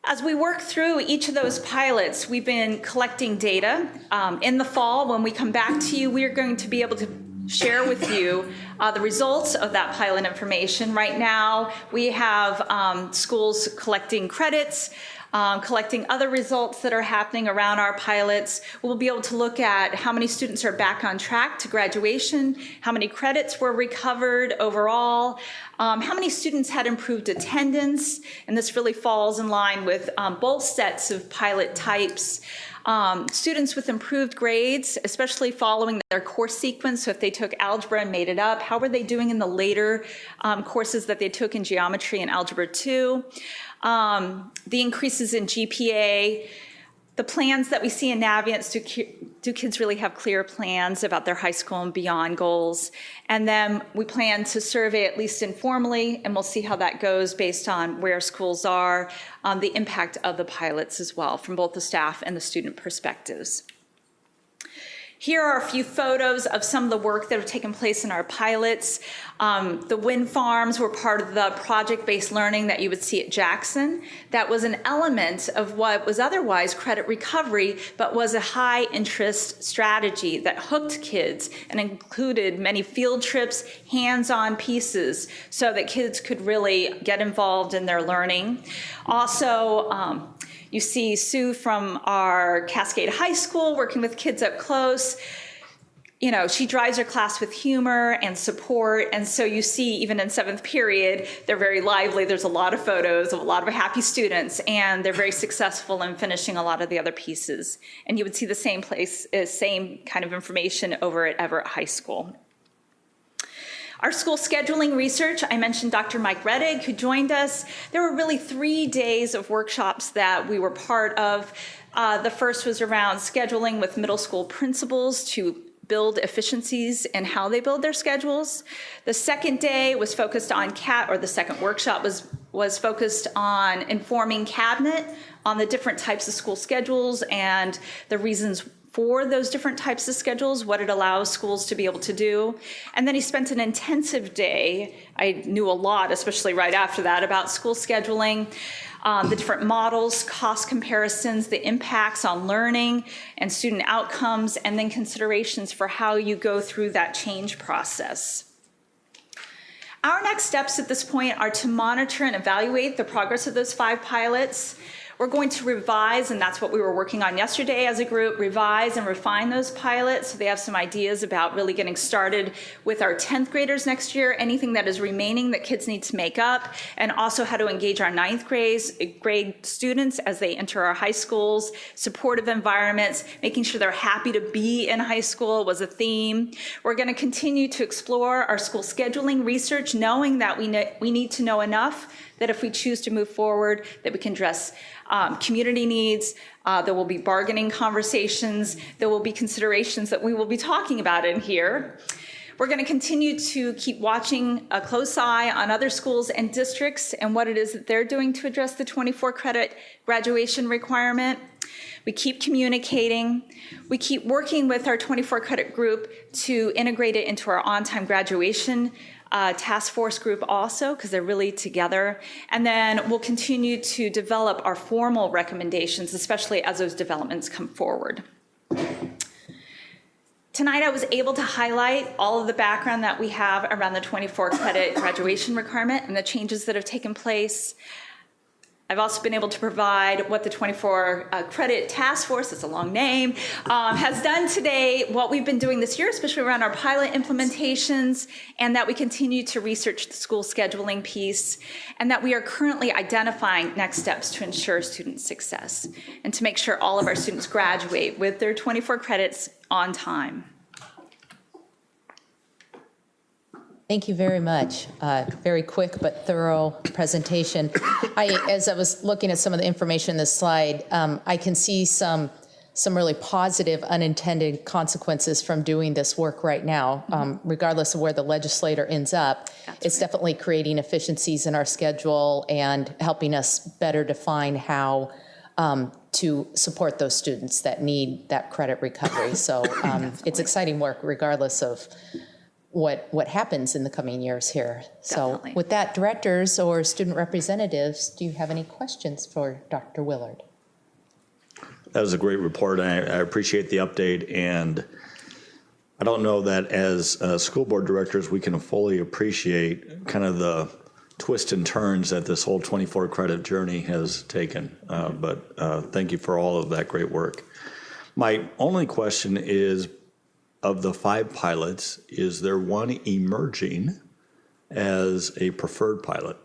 As we work through each of those pilots, we've been collecting data. In the fall, when we come back to you, we are going to be able to share with you the results of that pilot information. Right now, we have schools collecting credits, collecting other results that are happening around our pilots. We'll be able to look at how many students are back on track to graduation, how many credits were recovered overall, how many students had improved attendance, and this really falls in line with both sets of pilot types. Students with improved grades, especially following their course sequence, so if they took algebra and made it up, how were they doing in the later courses that they took in geometry and algebra 2? The increases in GPA, the plans that we see in Navient, do kids really have clear plans about their high school and beyond goals? And then we plan to survey at least informally, and we'll see how that goes based on where schools are, the impact of the pilots as well, from both the staff and the student perspectives. Here are a few photos of some of the work that have taken place in our pilots. The wind farms were part of the project-based learning that you would see at Jackson. That was an element of what was otherwise credit recovery, but was a high-interest strategy that hooked kids and included many field trips, hands-on pieces, so that kids could really get involved in their learning. Also, you see Sue from our Cascade High School working with kids up close. You know, she drives her class with humor and support, and so you see even in 7th period, they're very lively. There's a lot of photos of a lot of happy students, and they're very successful in finishing a lot of the other pieces. And you would see the same kind of information over at Everett High School. Our school scheduling research, I mentioned Dr. Mike Rettig, who joined us. There were really 3 days of workshops that we were part of. The first was around scheduling with middle school principals to build efficiencies in how they build their schedules. The second day was focused on the second workshop was focused on informing cabinet on the different types of school schedules and the reasons for those different types of schedules, what it allows schools to be able to do. And then he spent an intensive day. I knew a lot, especially right after that, about school scheduling, the different models, cost comparisons, the impacts on learning and student outcomes, and then considerations for how you go through that change process. Our next steps at this point are to monitor and evaluate the progress of those 5 pilots. We're going to revise, and that's what we were working on yesterday as a group, revise and refine those pilots so they have some ideas about really getting started with our 10th graders next year, anything that is remaining that kids need to make up, and also how to engage our 9th grade students as they enter our high schools, supportive environments, making sure they're happy to be in high school was a theme. We're going to continue to explore our school scheduling research, knowing that we need to know enough that if we choose to move forward, that we can address community needs. There will be bargaining conversations. There will be considerations that we will be talking about in here. We're going to continue to keep watching a close eye on other schools and districts and what it is that they're doing to address the 24 credit graduation requirement. We keep communicating. We keep working with our 24 credit group to integrate it into our on-time graduation task force group also, because they're really together. And then we'll continue to develop our formal recommendations, especially as those developments come forward. Tonight I was able to highlight all of the background that we have around the 24 credit graduation requirement and the changes that have taken place. I've also been able to provide what the 24 credit task force, it's a long name, has done today, what we've been doing this year, especially around our pilot implementations, and that we continue to research the school scheduling piece, and that we are currently identifying next steps to ensure student success and to make sure all of our students graduate with their 24 credits on time. Thank you very much. Very quick but thorough presentation. As I was looking at some of the information in this slide, I can see some really positive unintended consequences from doing this work right now, regardless of where the legislator ends up. It's definitely creating efficiencies in our schedule and helping us better define how to support those students that need that credit recovery. So it's exciting work regardless of what happens in the coming years here. Definitely. So with that, directors or student representatives, do you have any questions for Dr. Willard? That was a great report. I appreciate the update, and I don't know that as school board directors we can fully appreciate kind of the twists and turns that this whole 24 credit journey has taken. But thank you for all of that great work. My only question is, of the 5 pilots, is there one emerging as a preferred pilot?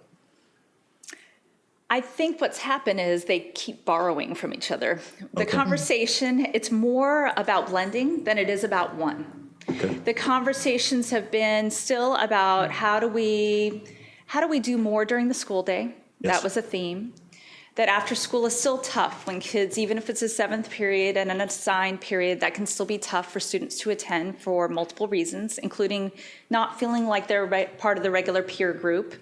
I think what's happened is they keep borrowing from each other. The conversation, it's more about blending than it is about one. Okay. The conversations have been still about how do we do more during the school day? Yes. That was a theme. That after school is still tough when kids, even if it's a 7th period and an assigned period, that can still be tough for students to attend for multiple reasons, including not feeling like they're part of the regular peer group.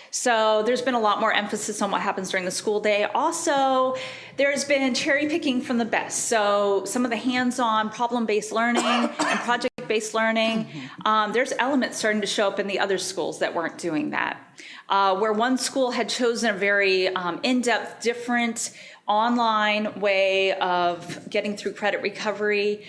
So there's been a lot more emphasis on what happens during the school day. Also, there's been cherry picking from the best. So some of the hands-on problem-based learning and project-based learning, there's elements starting to show up in the other schools that weren't doing that. Where one school had chosen a very in-depth, different online way of getting through credit recovery,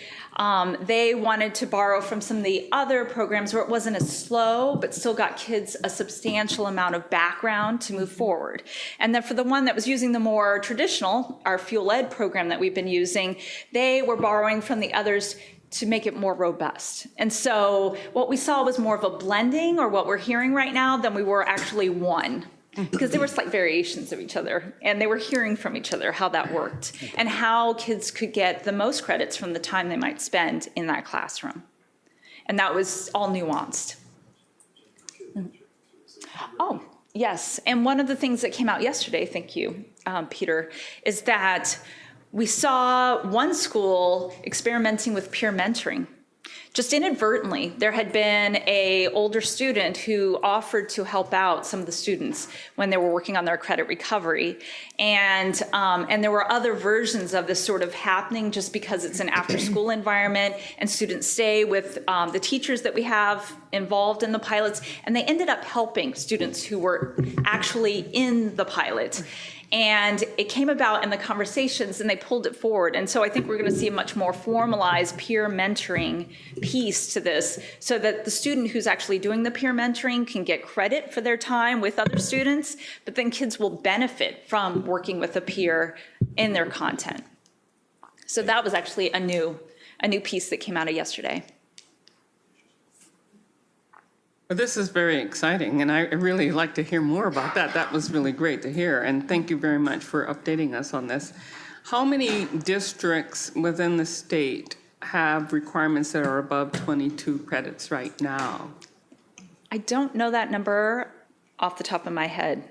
they wanted to borrow from some of the other programs where it wasn't as slow, but still got kids a substantial amount of background to move forward. And then for the one that was using the more traditional, our Fuel Ed program that we've been using, they were borrowing from the others to make it more robust. And so what we saw was more of a blending, or what we're hearing right now, than we were actually one. Because there were slight variations of each other, and they were hearing from each other how that worked and how kids could get the most credits from the time they might spend in that classroom. And that was all nuanced. Oh, yes. And one of the things that came out yesterday, thank you, Peter, is that we saw one school experimenting with peer mentoring. Just inadvertently, there had been an older student who offered to help out some of the students when they were working on their credit recovery. And there were other versions of this sort of happening just because it's an after-school environment and students stay with the teachers that we have involved in the pilots. And they ended up helping students who were actually in the pilot. And it came about in the conversations, and they pulled it forward. And so I think we're going to see a much more formalized peer mentoring piece to this, so that the student who's actually doing the peer mentoring can get credit for their time with other students, but then kids will benefit from working with a peer in their content. So that was actually a new piece that came out of yesterday. This is very exciting, and I really like to hear more about that. That was really great to hear, and thank you very much for updating us on this. How many districts within the state have requirements that are above 22 credits right now? I don't know that number off the top of my head.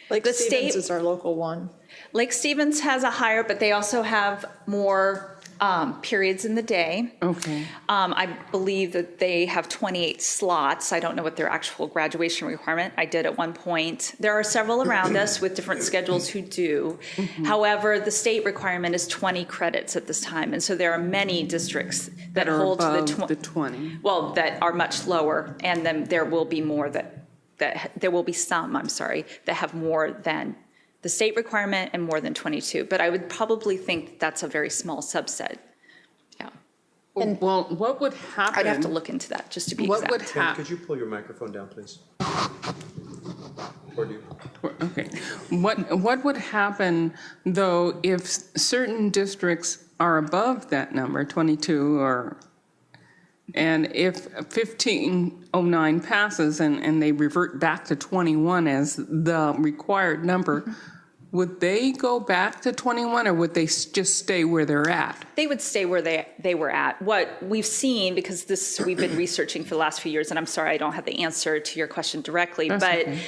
Lake Stevens is our local one. Lake Stevens has a higher, but they also have more periods in the day. Okay. I believe that they have 28 slots. I don't know what their actual graduation requirement. I did at one point. There are several around us with different schedules who do. However, the state requirement is 20 credits at this time. And so there are many districts that are hold to above the the 20. Well, that are much lower. And then there will be more that there will be some, I'm sorry, that have more than the state requirement and more than 22. But I would probably think that's a very small subset. Yeah. And well, what would happen? I'd have to look into that just to be What exact. would happen? Could you pull your microphone down, please? Or do you? Okay. What would happen, though, if certain districts are above that number, 22, and if 1509 passes and they revert back to 21 as the required number, would they go back to 21 or would they just stay where they're at? They would stay where they were at. What we've seen, because we've been researching for the last few years, and I'm sorry I don't have the answer to your question directly, That's but okay.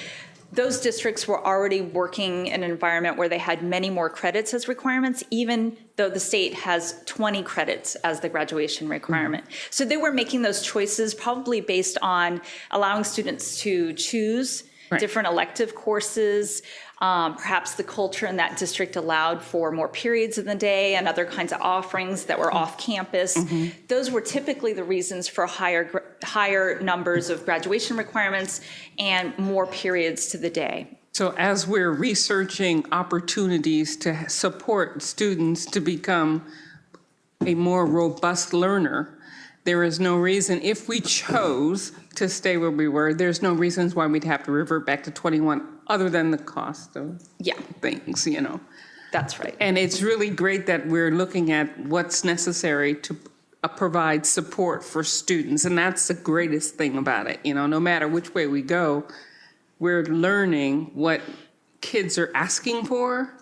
those districts were already working in an environment where they had many more credits as requirements, even though the state has 20 credits as the graduation requirement. So they were making those choices probably based on allowing students to choose different elective courses. Perhaps the culture in that district allowed for more periods in the day and other kinds of offerings that were off campus. Those were typically the reasons for higher numbers of graduation requirements and more periods to the day. So as we're researching opportunities to support students to become a more robust learner, there is no reason, if we chose to stay where we were, there's no reasons why we'd have to revert back to 21 other than the cost of things, you know. That's right. And it's really great that we're looking at what's necessary to provide support for students. And that's the greatest thing about it. You know, no matter which way we go, we're learning what kids are asking for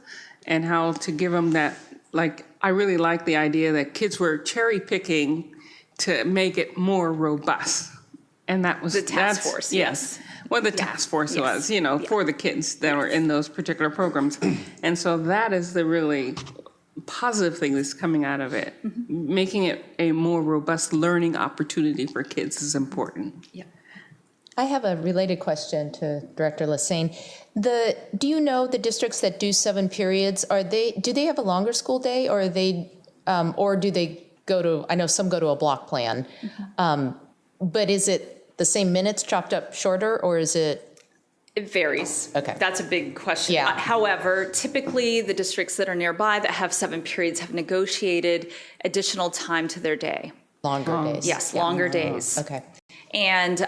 and how to give them that. Like, I really like the idea that kids were cherry picking to make it more robust. And that was the task force, yes. Well, the task force was, you know, for the kids that were in those particular programs. And so that is the really positive thing that's coming out of it. Making it a more robust learning opportunity for kids is important. Yeah. I have a related question to Director Lassane. Do you know the districts that do 7 periods, do they have a longer school day or do they go to, I know some go to a block plan, but is it the same minutes chopped up shorter or is it? It varies. Okay. That's a big question. Yeah. However, typically the districts that are nearby that have 7 periods have negotiated additional time to their day. Longer days. Yes, longer days. Okay. And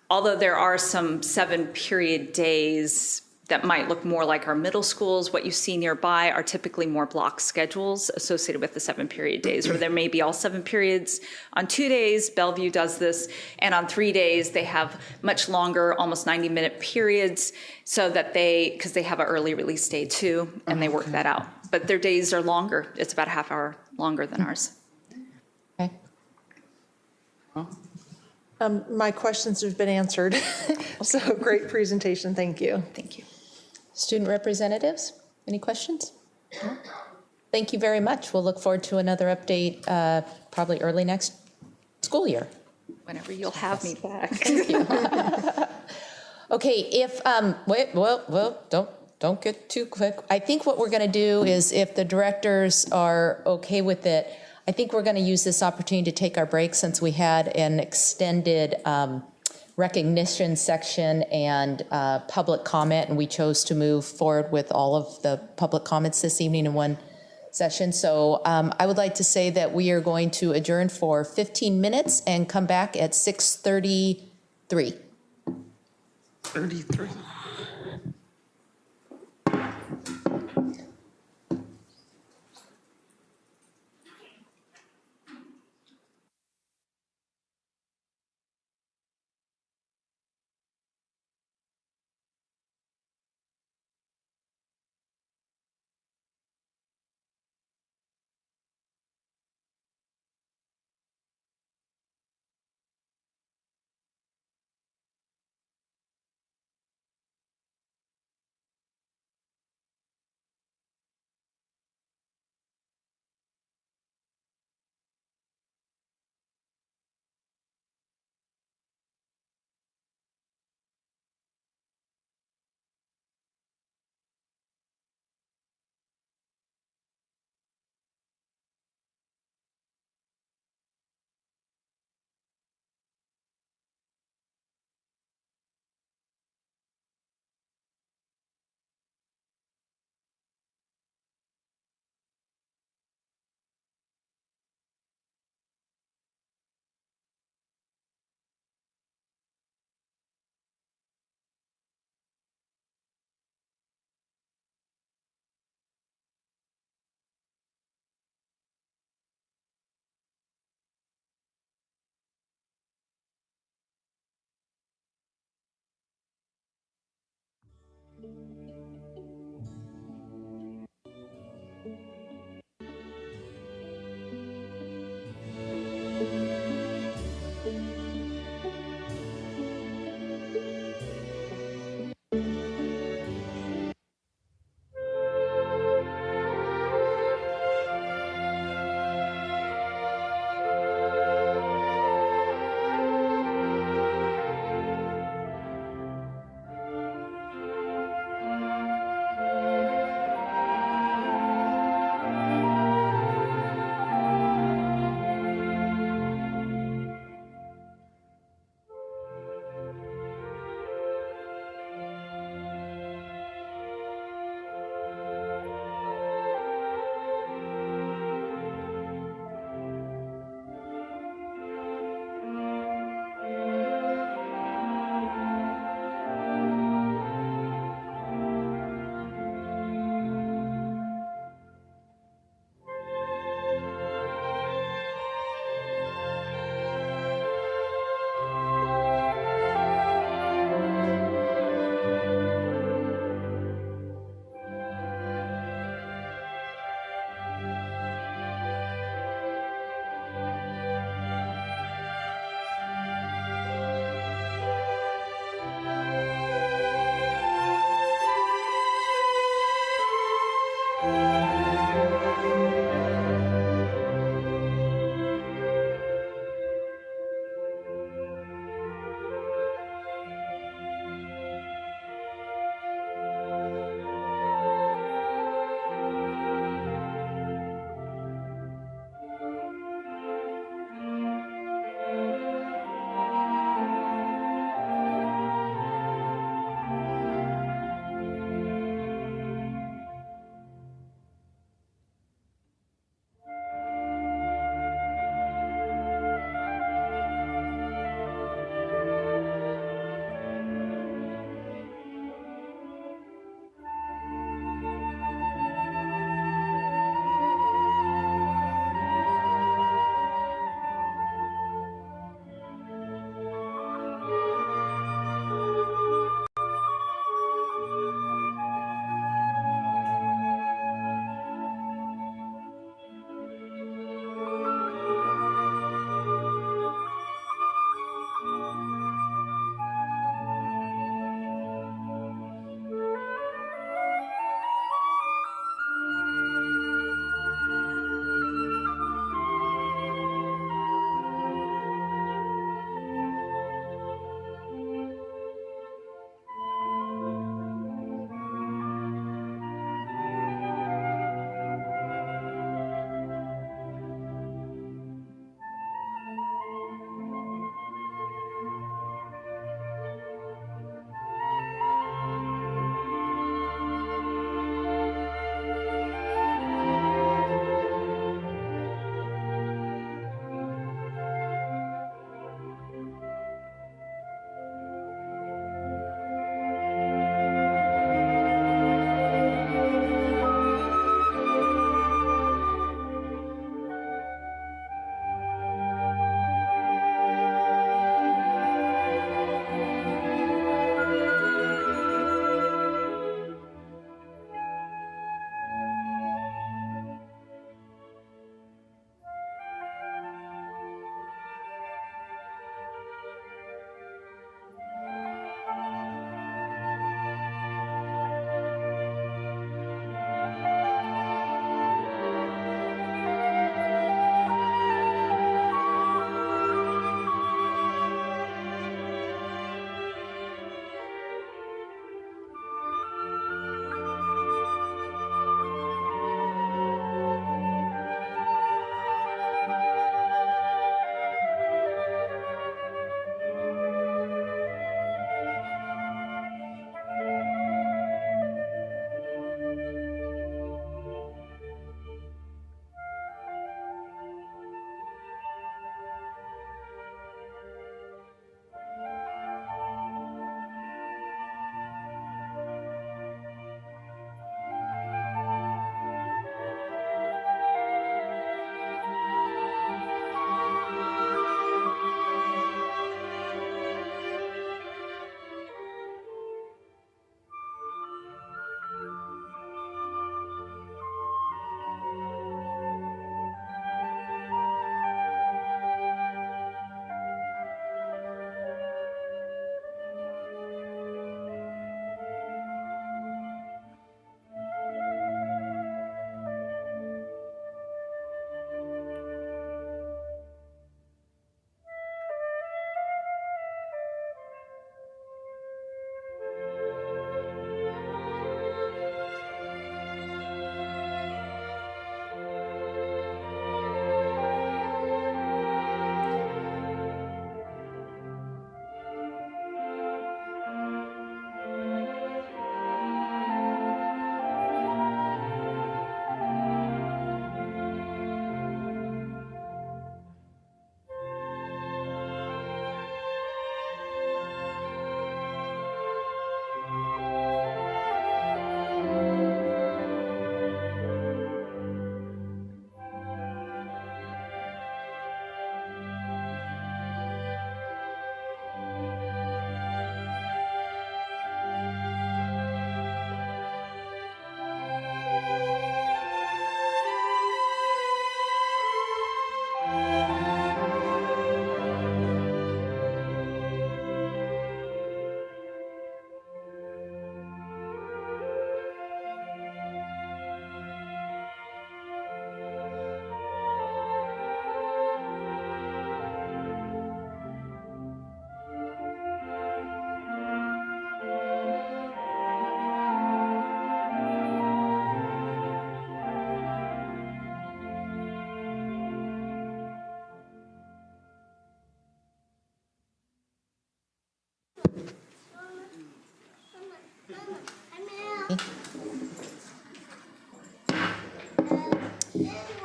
although there are some 7-period days that might look more like our middle schools, what you see nearby are typically more block schedules associated with the 7-period days, where there may be all 7 periods. On 2 days, Bellevue does this, and on 3 days, they have much longer, almost 90-minute periods, so that because they have an early release day too, and they work that out. But their days are longer. It's about a half hour longer than ours. Okay. My questions have been answered. So great presentation. Thank you. Thank you. Student representatives, any questions? No? Thank you very much. We'll look forward to another update probably early next school year. Whenever you'll have me back. Thank you. Okay, don't get too quick. I think what we're going to do is if the directors are okay with it, I think we're going to use this opportunity to take our break since we had an extended recognition section and public comment, and we chose to move forward with all of the public comments this evening in one session. So I would like to say that we are going to adjourn for 15 minutes and come back at 6:33. 33.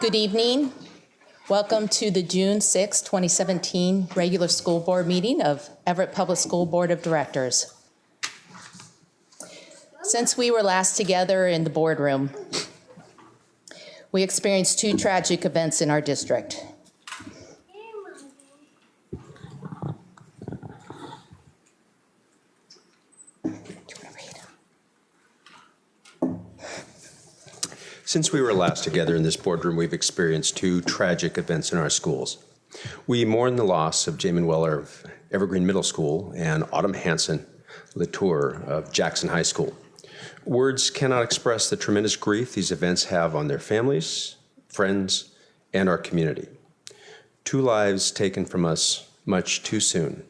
Good evening. Welcome to the June 6, 2017 regular school board meeting of Everett Public School Board of Directors. Since we were last together in the boardroom, we experienced two tragic events in our district. Since we were last together in this boardroom, we've experienced two tragic events in our schools. We mourn the loss of Jamin Weller of Evergreen Middle School and Autumn Hanson Latour of Jackson High School. Words cannot express the tremendous grief these events have on their families, friends, and our community. Two lives taken from us much too soon.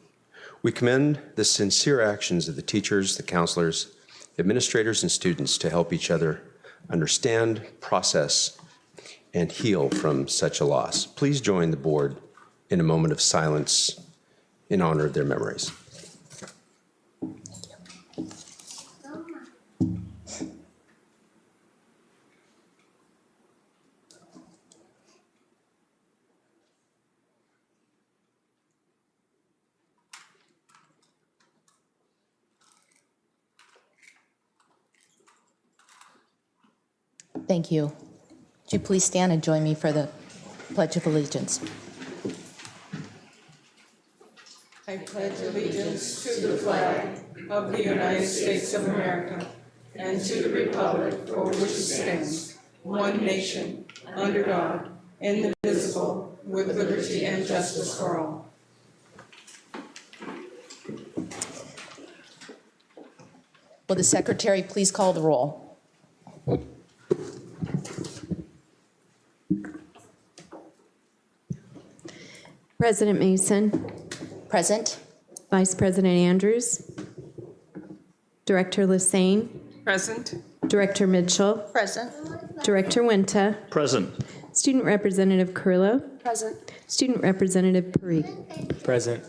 We commend the sincere actions of the teachers, the counselors, administrators, and students to help each other understand, process, and heal from such a loss. Please join the board in a moment of silence in honor of their memories. Thank you. Would you please stand and join me for the Pledge of Allegiance? I pledge allegiance to the flag of the United States of America and to the republic for which it stands, one nation, under God, indivisible, with liberty and justice for all. Will the secretary please call the roll? President Mason. Present. Vice President Andrews. Director Lassane. Present. Director Mitchell. Present. Director Winta. Present. Student Representative Curlow. Present. Student Representative Parikh. Present.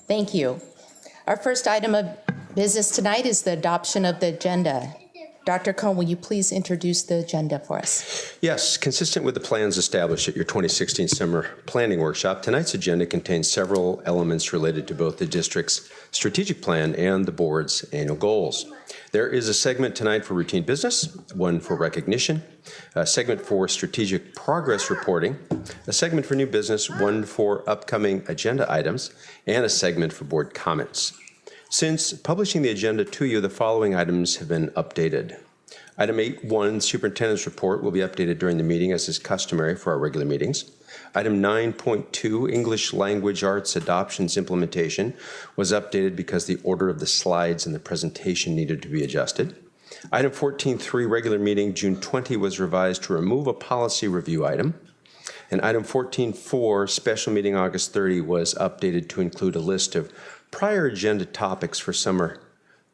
Thank you. Our first item of business tonight is the adoption of the agenda. Dr. Cohn, will you please introduce the agenda for us? Yes, consistent with the plans established at your 2016 summer planning workshop, tonight's agenda contains several elements related to both the district's strategic plan and the board's annual goals. There is a segment tonight for routine business, one for recognition, a segment for strategic progress reporting, a segment for new business, one for upcoming agenda items, and a segment for board comments. Since publishing the agenda to you, the following items have been updated. Item 8.1, Superintendent's report, will be updated during the meeting as is customary for our regular meetings. Item 9.2, English Language Arts Adoptions Implementation, was updated because the order of the slides in the presentation needed to be adjusted. Item 14.3, regular meeting, June 20, was revised to remove a policy review item. And item 14.4, special meeting August 30, was updated to include a list of prior agenda topics for summer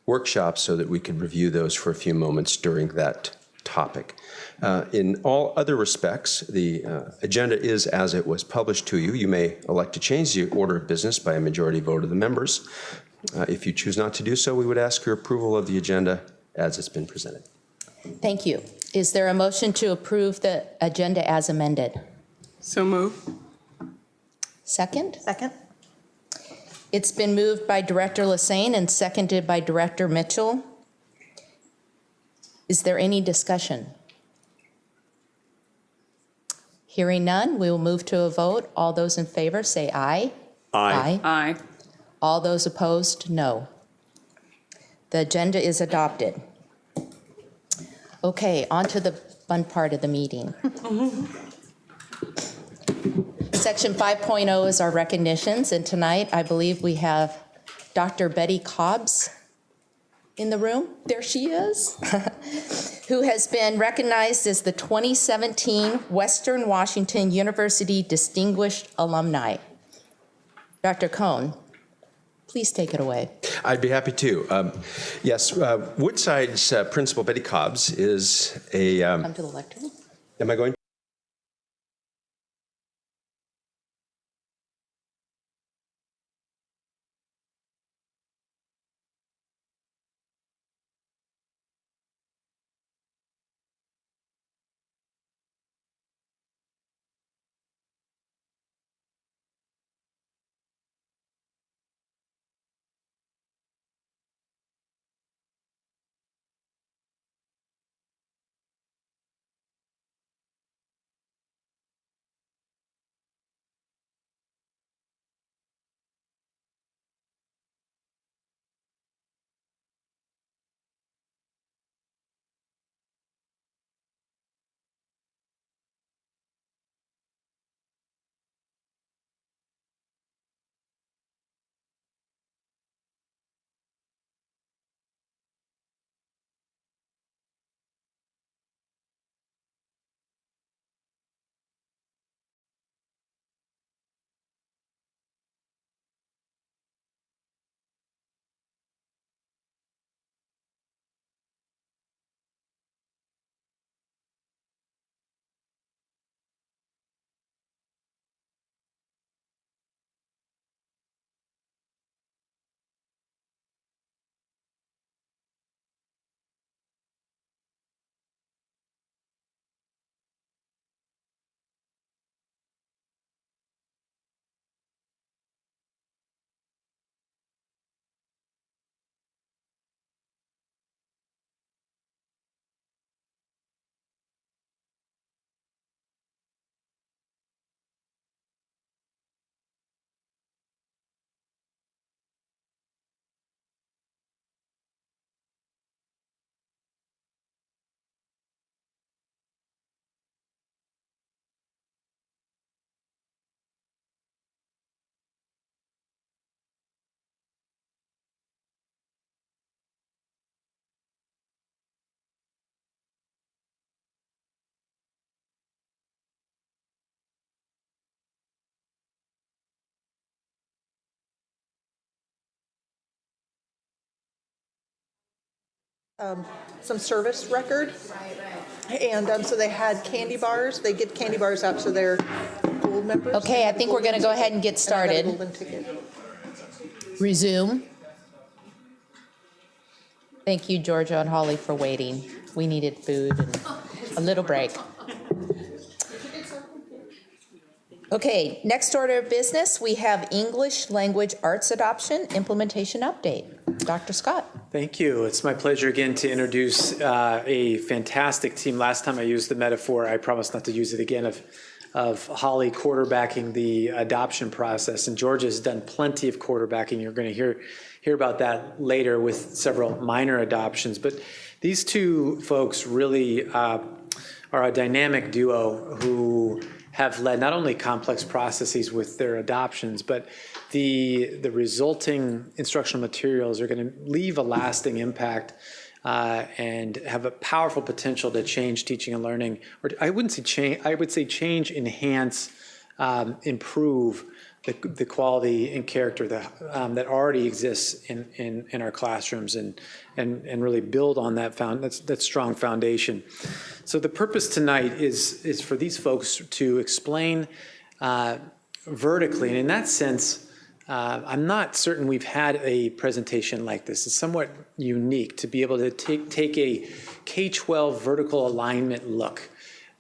workshops so that we could review those for a few moments during that topic. In all other respects, the agenda is as it was published to you. You may elect to change the order of business by a majority vote of the members. If you choose not to do so, we would ask your approval of the agenda as it's been presented. Thank you. Is there a motion to approve the agenda as amended? So move. Second? Second. It's been moved by Director Lassane and seconded by Director Mitchell. Is there any discussion? Hearing none, we will move to a vote. All those in favor say aye. Aye. Aye. All those opposed, no. The agenda is adopted. Okay, on to the fun part of the meeting. Section 5.0 is our recognitions, and tonight I believe we have Dr. Betty Cobbs in the room. There she is, who has been recognized as the 2017 Western Washington University Distinguished Alumni. Dr. Cohn, please take it away. I'd be happy to. Yes, Woodside's principal, Betty Cobbs, is a... Come to the lectern. Am I going some service record. And so they had candy bars. They give candy bars out to their gold members. Okay, I think we're going to go ahead and get started. Golden ticket. Resume. Thank you, Georgia and Holly, for waiting. We needed food and a little break. Okay, next order of business, we have English Language Arts Adoption Implementation Update. Dr. Scott. Thank you. It's my pleasure again to introduce a fantastic team. Last time I used the metaphor, I promise not to use it again, of Holly quarterbacking the adoption process. And Georgia has done plenty of quarterbacking. You're going to hear about that later with several minor adoptions. But these two folks really are a dynamic duo who have led not only complex processes with their adoptions, but the resulting instructional materials are going to leave a lasting impact and have a powerful potential to change teaching and learning. Or I wouldn't say change, I would say change, enhance, improve the quality and character that already exists in our classrooms and really build on that strong foundation. So the purpose tonight is for these folks to explain vertically, and in that sense, I'm not certain we've had a presentation like this. It's somewhat unique to be able to take a K-12 vertical alignment look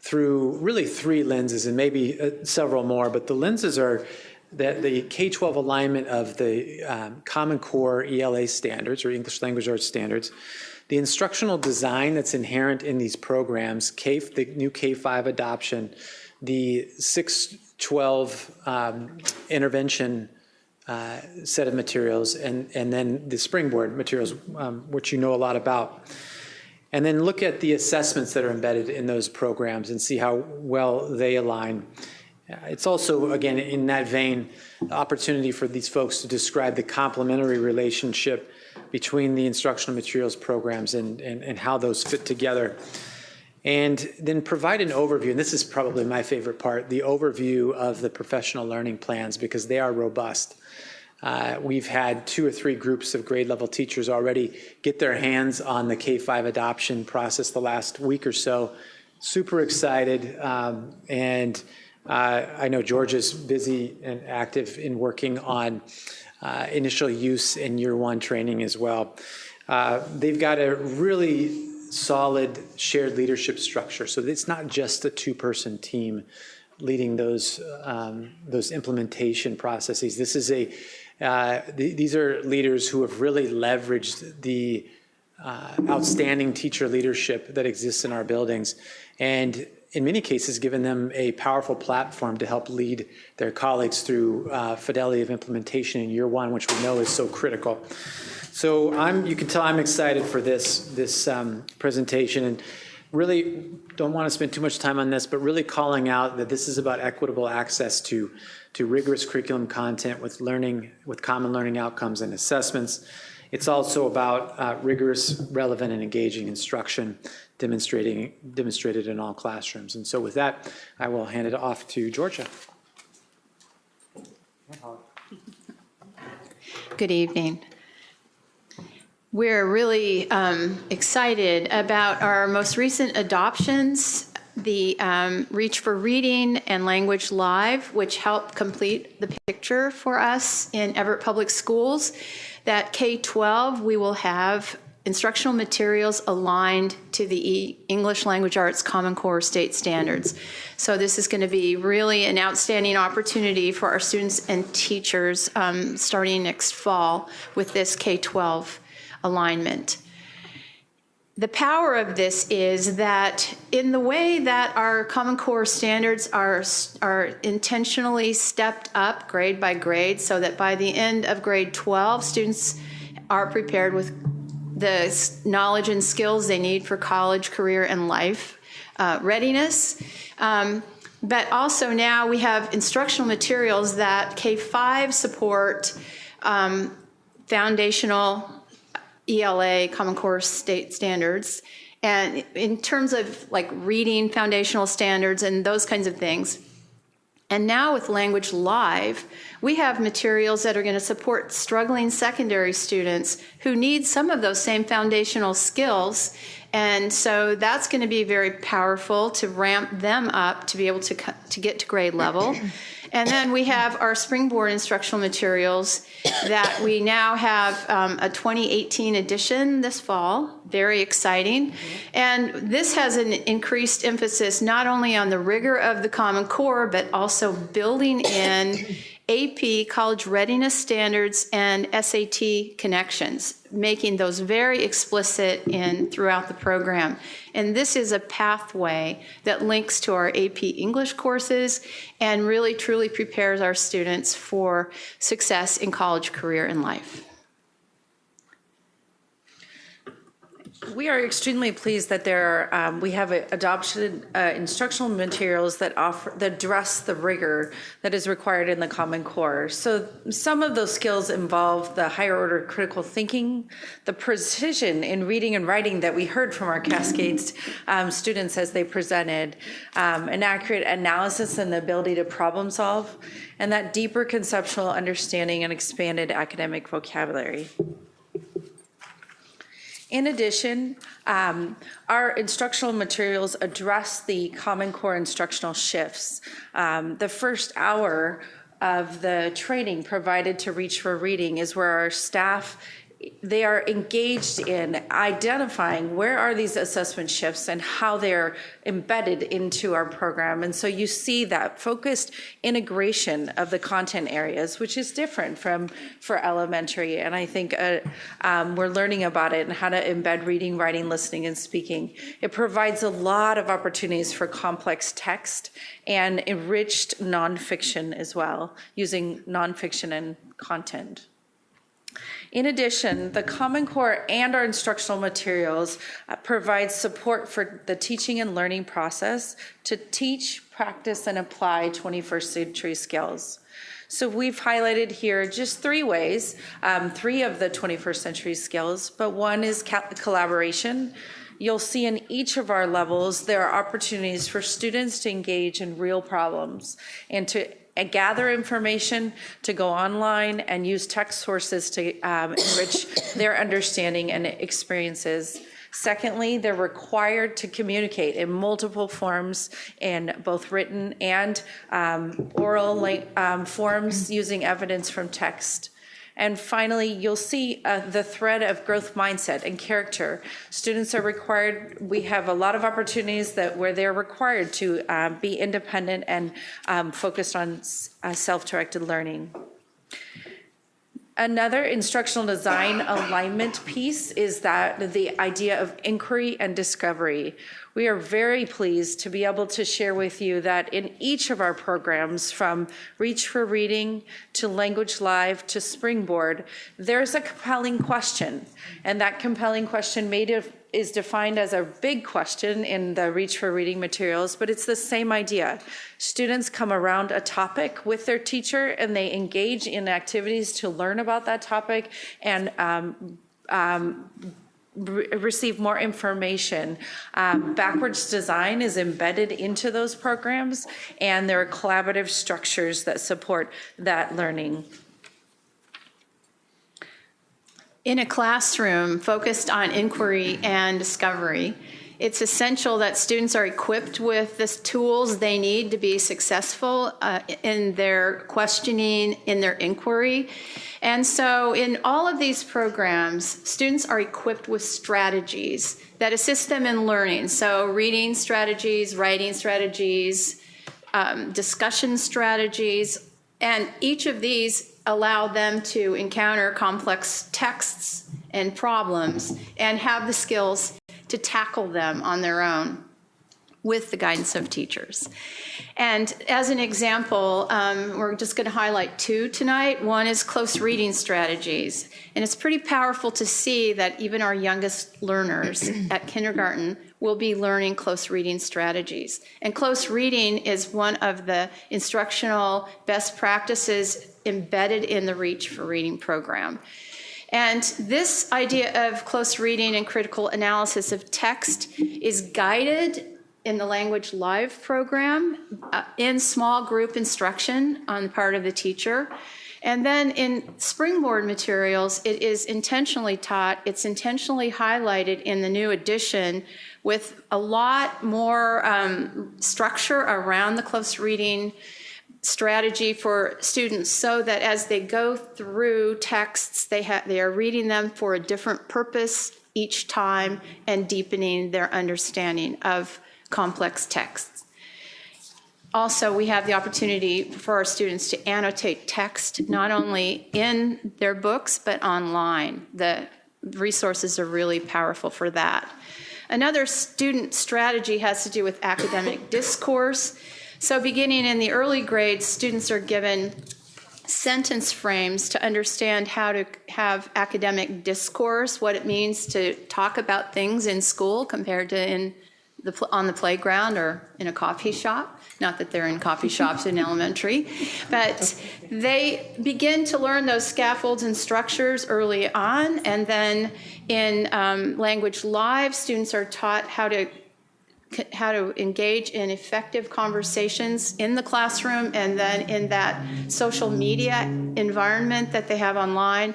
through really three lenses and maybe several more, but the lenses are the K-12 alignment of the Common Core ELA standards or English Language Arts standards, the instructional design that's inherent in these programs, the new K-5 adoption, the 6-12 intervention set of materials, and then the Springboard materials, which you know a lot about. And then look at the assessments that are embedded in those programs and see how well they align. It's also, again, in that vein, the opportunity for these folks to describe the complementary relationship between the instructional materials programs and how those fit together. And then provide an overview, and this is probably my favorite part, the overview of the professional learning plans, because they are robust. We've had 2 or 3 groups of grade level teachers already get their hands on the K-5 adoption process the last week or so. Super excited, and I know Georgia's busy and active in working on initial use in year 1 training as well. They've got a really solid shared leadership structure, so it's not just a 2-person team leading those implementation processes. This is these are leaders who have really leveraged the outstanding teacher leadership that exists in our buildings, and in many cases given them a powerful platform to help lead their colleagues through fidelity of implementation in year 1, which we know is so critical. So you can tell I'm excited for this presentation, and really don't want to spend too much time on this, but really calling out that this is about equitable access to rigorous curriculum content with common learning outcomes and assessments. It's also about rigorous, relevant, and engaging instruction demonstrated in all classrooms. And so with that, I will hand it off to Georgia. Good evening. We're really excited about our most recent adoptions, the Reach for Reading and Language Live, which helped complete the picture for us in Everett Public Schools. That K-12, we will have instructional materials aligned to the English Language Arts Common Core state standards. So this is going to be really an outstanding opportunity for our students and teachers starting next fall with this K-12 alignment. The power of this is that in the way that our Common Core standards are intentionally stepped up grade by grade, so that by the end of grade 12, students are prepared with the knowledge and skills they need for college, career, and life readiness. But also now we have instructional materials that K-5 support foundational ELA, Common Core state standards. And in terms of like reading foundational standards and those kinds of things, And now with Language Live, we have materials that are going to support struggling secondary students who need some of those same foundational skills. And so that's going to be very powerful to ramp them up to be able to get to grade level. And then we have our Springboard instructional materials that we now have a 2018 edition this fall, very exciting. And this has an increased emphasis not only on the rigor of the Common Core, but also building in AP, college readiness standards, and SAT connections, making those very explicit throughout the program. And this is a pathway that links to our AP English courses and really truly prepares our students for success in college, career, and life. We are extremely pleased that we have adopted instructional materials that address the rigor that is required in the Common Core. So some of those skills involve the higher order critical thinking, the precision in reading and writing that we heard from our Cascades students as they presented, an accurate analysis and the ability to problem solve, and that deeper conceptual understanding and expanded academic vocabulary. In addition, our instructional materials address the Common Core instructional shifts. The first hour of the training provided to Reach for Reading is where our staff, they are engaged in identifying where are these assessment shifts and how they're embedded into our program. And so you see that focused integration of the content areas, which is different for elementary. And I think we're learning about it and how to embed reading, writing, listening, and speaking. It provides a lot of opportunities for complex text and enriched nonfiction as well, using nonfiction and content. In addition, the Common Core and our instructional materials provide support for the teaching and learning process to teach, practice, and apply 21st century skills. So we've highlighted here just 3 ways, 3 of the 21st century skills, but one is collaboration. You'll see in each of our levels, there are opportunities for students to engage in real problems and to gather information, to go online and use text sources to enrich their understanding and experiences. Secondly, they're required to communicate in multiple forms in both written and oral forms using evidence from text. And finally, you'll see the thread of growth mindset and character. Students are required, we have a lot of opportunities where they're required to be independent and focused on self-directed learning. Another instructional design alignment piece is that the idea of inquiry and discovery. We are very pleased to be able to share with you that in each of our programs, from Reach for Reading to Language Live to Springboard, there's a compelling question. And that compelling question is defined as a big question in the Reach for Reading materials, but it's the same idea. Students come around a topic with their teacher and they engage in activities to learn about that topic and receive more information. Backwards design is embedded into those programs, and there are collaborative structures that support that learning. In a classroom focused on inquiry and discovery, it's essential that students are equipped with the tools they need to be successful in their questioning, in their inquiry. And so in all of these programs, students are equipped with strategies that assist them in learning. So reading strategies, writing strategies, discussion strategies, and each of these allow them to encounter complex texts and problems and have the skills to tackle them on their own with the guidance of teachers. And as an example, we're just going to highlight 2 tonight. One is close reading strategies. And it's pretty powerful to see that even our youngest learners at kindergarten will be learning close reading strategies. And close reading is one of the instructional best practices embedded in the Reach for Reading program. And this idea of close reading and critical analysis of text is guided in the Language Live program in small group instruction on the part of the teacher. And then in Springboard materials, it is intentionally taught, it's intentionally highlighted in the new edition with a lot more structure around the close reading strategy for students, so that as they go through texts, they are reading them for a different purpose each time and deepening their understanding of complex texts. Also, we have the opportunity for our students to annotate text, not only in their books, but online. The resources are really powerful for that. Another student strategy has to do with academic discourse. So beginning in the early grades, students are given sentence frames to understand how to have academic discourse, what it means to talk about things in school compared to on the playground or in a coffee shop. Not that they're in coffee shops in elementary, but they begin to learn those scaffolds and structures early on. And then in Language Live, students are taught how to engage in effective conversations in the classroom and then in that social media environment that they have online.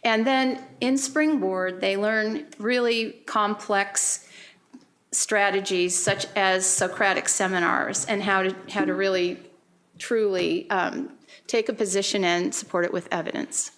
And then in Springboard, they learn really complex strategies such as Socratic seminars and how to really truly take a position and support it with evidence.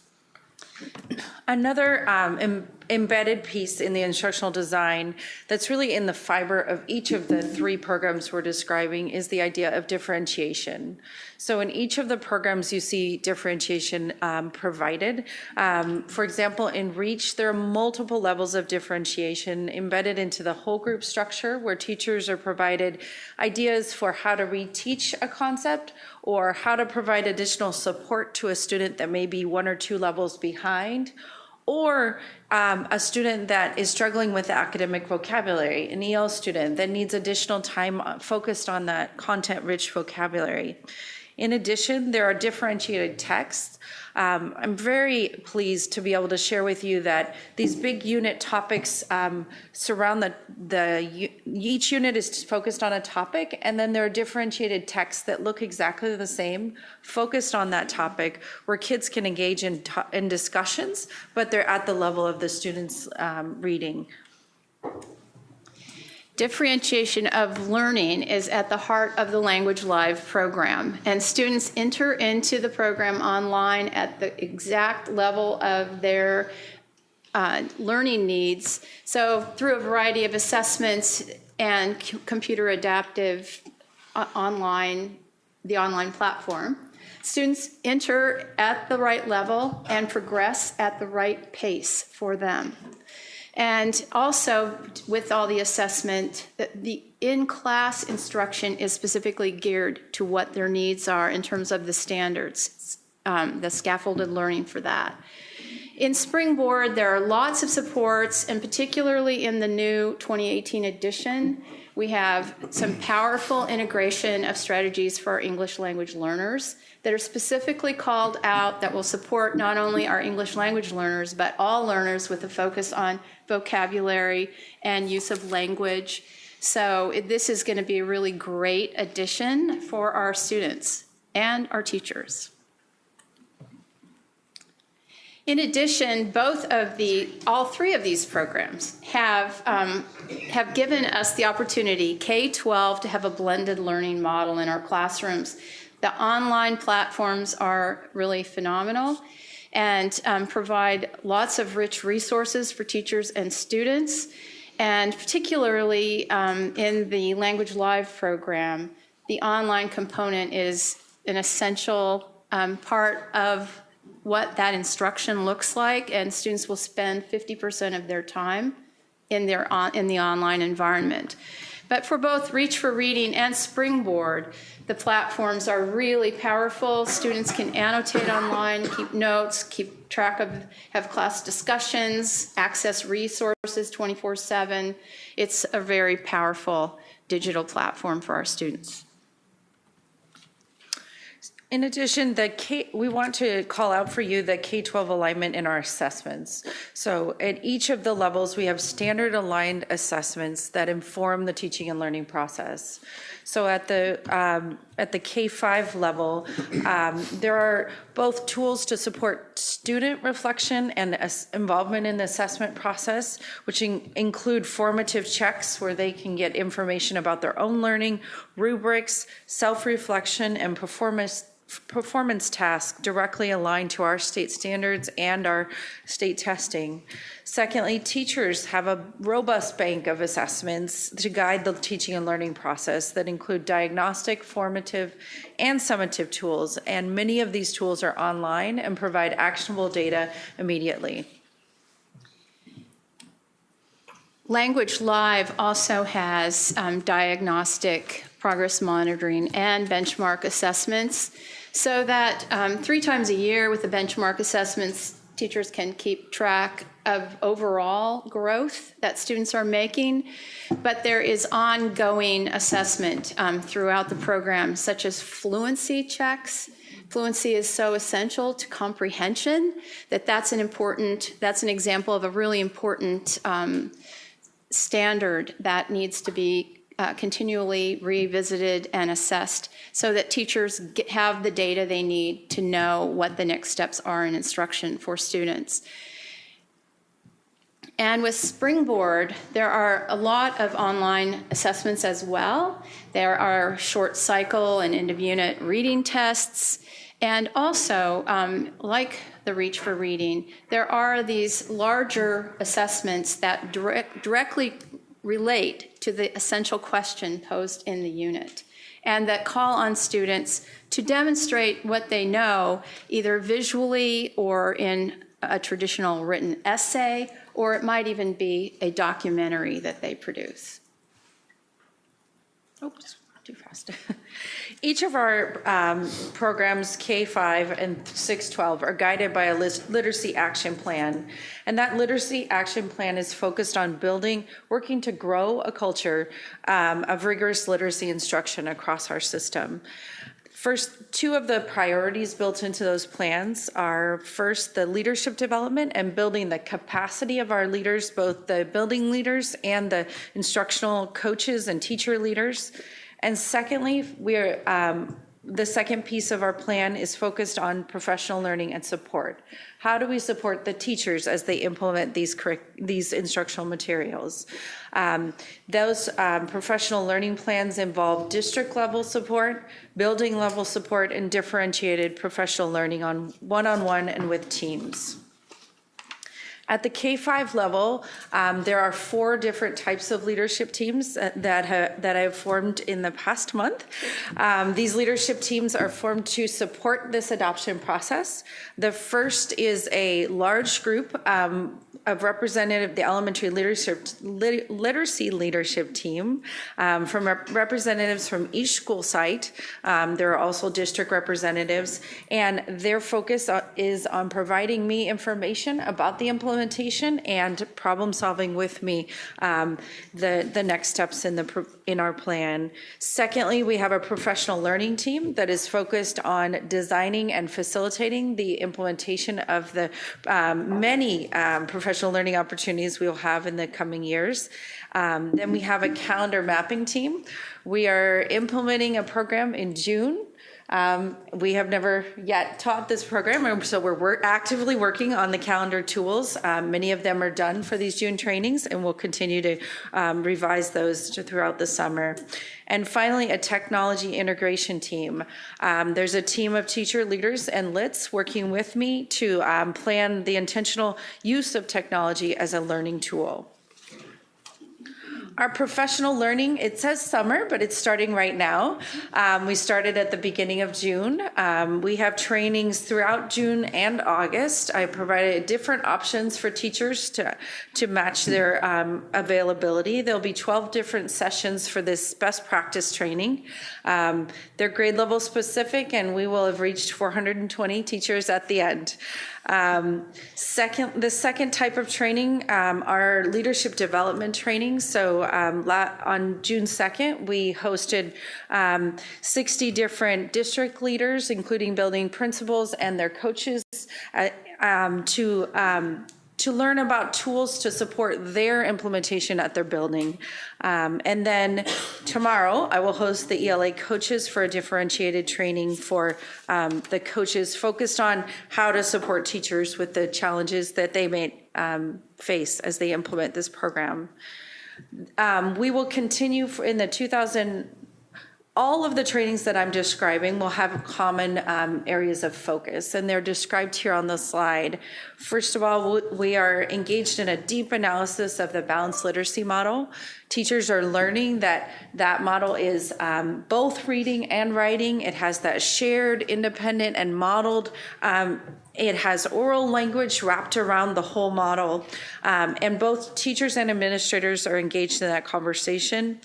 Another embedded piece in the instructional design that's really in the fiber of each of the three programs we're describing is the idea of differentiation. So in each of the programs you see differentiation provided. For example, in REACH, there are multiple levels of differentiation embedded into the whole group structure, where teachers are provided ideas for how to reteach a concept or how to provide additional support to a student that may be 1 or 2 levels behind, or a student that is struggling with academic vocabulary, an EL student that needs additional time focused on that content-rich vocabulary. In addition, there are differentiated texts. I'm very pleased to be able to share with you that these big unit topics surround each unit is focused on a topic, and then there are differentiated texts that look exactly the same, focused on that topic, where kids can engage in discussions, but they're at the level of the students' reading. Differentiation of learning is at the heart of the Language Live program, and students enter into the program online at the exact level of their learning needs. So through a variety of assessments and computer adaptive the online platform, students enter at the right level and progress at the right pace for them. And also, with all the assessment, the in-class instruction is specifically geared to what their needs are in terms of the standards, the scaffolded learning for that. In Springboard, there are lots of supports, and particularly in the new 2018 edition, we have some powerful integration of strategies for our English language learners that are specifically called out that will support not only our English language learners, but all learners with a focus on vocabulary and use of language. So this is going to be a really great addition for our students and our teachers. In addition, all three of these programs have given us the opportunity, K-12, to have a blended learning model in our classrooms. The online platforms are really phenomenal and provide lots of rich resources for teachers and students. And particularly in the Language Live program, the online component is an essential part of what that instruction looks like, and students will spend 50% of their time in the online environment. But for both Reach for Reading and Springboard, the platforms are really powerful. Students can annotate online, keep notes, keep track of, have class discussions, access resources 24/7. It's a very powerful digital platform for our students. In addition, we want to call out for you the K-12 alignment in our assessments. So at each of the levels, we have standard aligned assessments that inform the teaching and learning process. So at the K-5 level, there are both tools to support student reflection and involvement in the assessment process, which include formative checks where they can get information about their own learning, rubrics, self-reflection, and performance tasks directly aligned to our state standards and our state testing. Secondly, teachers have a robust bank of assessments to guide the teaching and learning process that include diagnostic, formative, and summative tools, and many of these tools are online and provide actionable data immediately. Language Live also has diagnostic progress monitoring and benchmark assessments, so that 3 times a year with the benchmark assessments, teachers can keep track of overall growth that students are making. But there is ongoing assessment throughout the program, such as fluency checks. Fluency is so essential to comprehension that's an example of a really important standard that needs to be continually revisited and assessed so that teachers have the data they need to know what the next steps are in instruction for students. And with Springboard, there are a lot of online assessments as well. There are short cycle and end of unit reading tests. And also, like the Reach for Reading, there are these larger assessments that directly relate to the essential question posed in the unit, and that call on students to demonstrate what they know, either visually or in a traditional written essay, or it might even be a documentary that they produce. Oops, too fast. Each of our programs, K-5 and 6-12, are guided by a literacy action plan. And that literacy action plan is focused on working to grow a culture of rigorous literacy instruction across our system. First, 2 of the priorities built into those plans are, first, the leadership development and building the capacity of our leaders, both the building leaders and the instructional coaches and teacher leaders. And secondly, the second piece of our plan is focused on professional learning and support. How do we support the teachers as they implement these instructional materials? Those professional learning plans involve district level support, building level support, and differentiated professional learning on one-on-one and with teams. At the K-5 level, there are 4 different types of leadership teams that I have formed in the past month. These leadership teams are formed to support this adoption process. The first is a large group of the elementary literacy leadership team from representatives from each school site. There are also district representatives, and their focus is on providing me information about the implementation and problem solving with me the next steps in our plan. Secondly, we have a professional learning team that is focused on designing and facilitating the implementation of the many professional learning opportunities we will have in the coming years. Then we have a calendar mapping team. We are implementing a program in June. We have never yet taught this program, so we're actively working on the calendar tools. Many of them are done for these June trainings, and we'll continue to revise those throughout the summer. And finally, a technology integration team. There's a team of teacher leaders and LITs working with me to plan the intentional use of technology as a learning tool. Our professional learning, it says summer, but it's starting right now. We started at the beginning of June. We have trainings throughout June and August. I provided different options for teachers to match their availability. There'll be 12 different sessions for this best practice training. They're grade level specific, and we will have reached 420 teachers at the end. The second type of training are leadership development training. So on June 2nd, we hosted 60 different district leaders, including building principals and their coaches, to learn about tools to support their implementation at their building. And then tomorrow, I will host the ELA coaches for a differentiated training for the coaches focused on how to support teachers with the challenges that they may face as they implement this program. We will continue in the all of the trainings that I'm describing will have common areas of focus, and they're described here on the slide. First of all, we are engaged in a deep analysis of the balanced literacy model. Teachers are learning that that model is both reading and writing. It has that shared, independent, and modeled. It has oral language wrapped around the whole model, and both teachers and administrators are engaged in that conversation.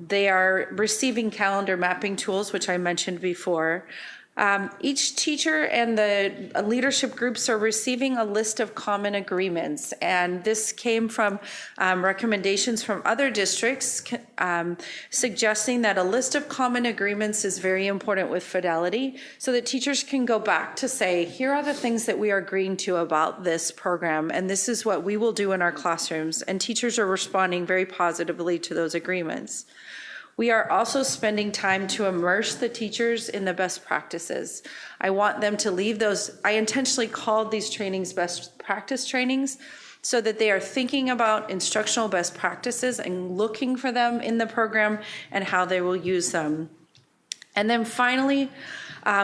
They are receiving calendar mapping tools, which I mentioned before. Each teacher and the leadership groups are receiving a list of common agreements, and this came from recommendations from other districts suggesting that a list of common agreements is very important with fidelity, so that teachers can go back to say, here are the things that we are agreeing to about this program, and this is what we will do in our classrooms, and teachers are responding very positively to those agreements. We are also spending time to immerse the teachers in the best practices. I want them to leave those. I intentionally called these trainings best practice trainings so that they are thinking about instructional best practices and looking for them in the program and how they will use them. And then finally,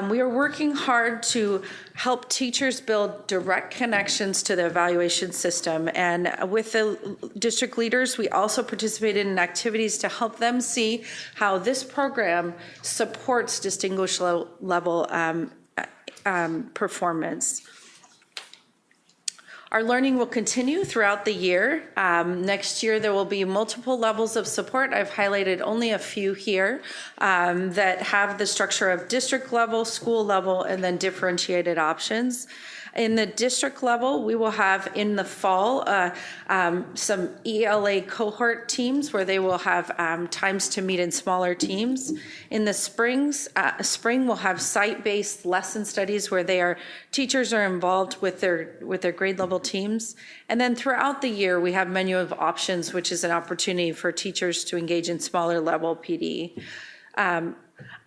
we are working hard to help teachers build direct connections to the evaluation system. And with the district leaders, we also participated in activities to help them see how this program supports distinguished level performance. Our learning will continue throughout the year. Next year, there will be multiple levels of support. I've highlighted only a few here that have the structure of district level, school level, and then differentiated options. In the district level, we will have in the fall some ELA cohort teams where they will have times to meet in smaller teams. In the spring, we'll have site-based lesson studies where teachers are involved with their grade level teams. And then throughout the year, we have menu of options, which is an opportunity for teachers to engage in smaller level PD.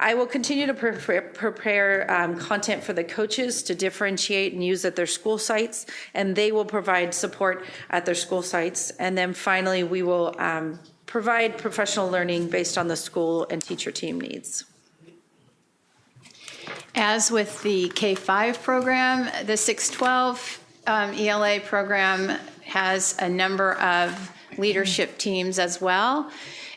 I will continue to prepare content for the coaches to differentiate and use at their school sites, and they will provide support at their school sites. And then finally, we will provide professional learning based on the school and teacher team needs. As with the K-5 program, the 6-12 ELA program has a number of leadership teams as well.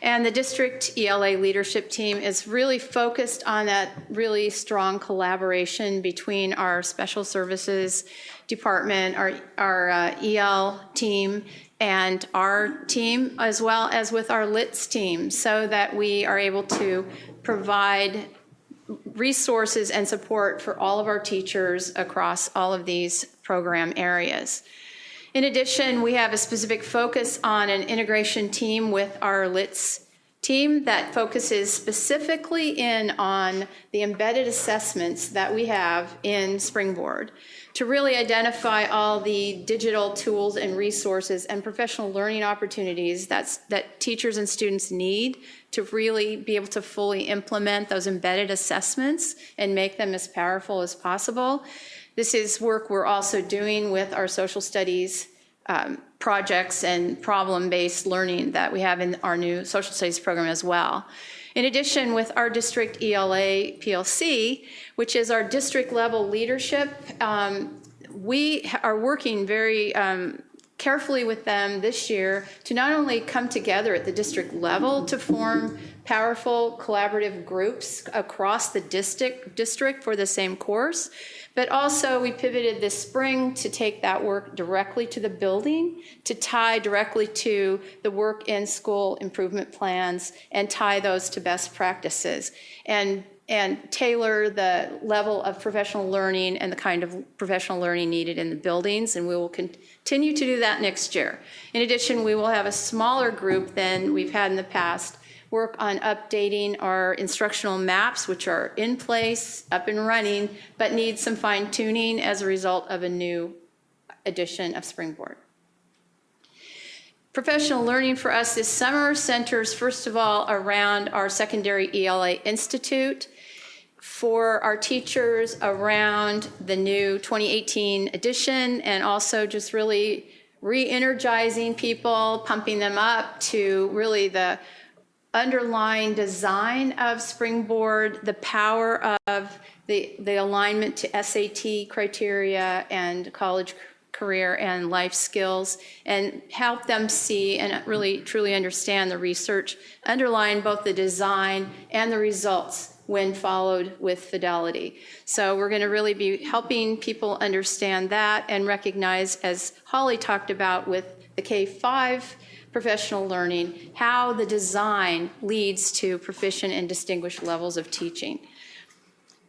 And the district ELA leadership team is really focused on that really strong collaboration between our special services department, our EL team, and our team, as well as with our LITS team, so that we are able to provide resources and support for all of our teachers across all of these program areas. In addition, we have a specific focus on an integration team with our LITS team that focuses specifically in on the embedded assessments that we have in Springboard to really identify all the digital tools and resources and professional learning opportunities that teachers and students need to really be able to fully implement those embedded assessments and make them as powerful as possible. This is work we're also doing with our social studies projects and problem-based learning that we have in our new social studies program as well. In addition, with our district ELA PLC, which is our district level leadership, we are working very carefully with them this year to not only come together at the district level to form powerful collaborative groups across the district for the same course, but also we pivoted this spring to take that work directly to the building, to tie directly to the work in school improvement plans and tie those to best practices. And and tailor the level of professional learning and the kind of professional learning needed in the buildings, and we will continue to do that next year. In addition, we will have a smaller group than we've had in the past work on updating our instructional maps, which are in place, up and running, but need some fine tuning as a result of a new edition of Springboard. Professional learning for us this summer centers, first of all, around our secondary ELA Institute. For our teachers, around the new 2018 edition, and also just really re-energizing people, pumping them up to really the underlying design of Springboard, the power of the alignment to SAT criteria and college career and life skills, and help them see and really truly understand the research underlying both the design and the results when followed with fidelity. So we're going to really be helping people understand that and recognize, as Holly talked about with the K-5 professional learning, how the design leads to proficient and distinguished levels of teaching.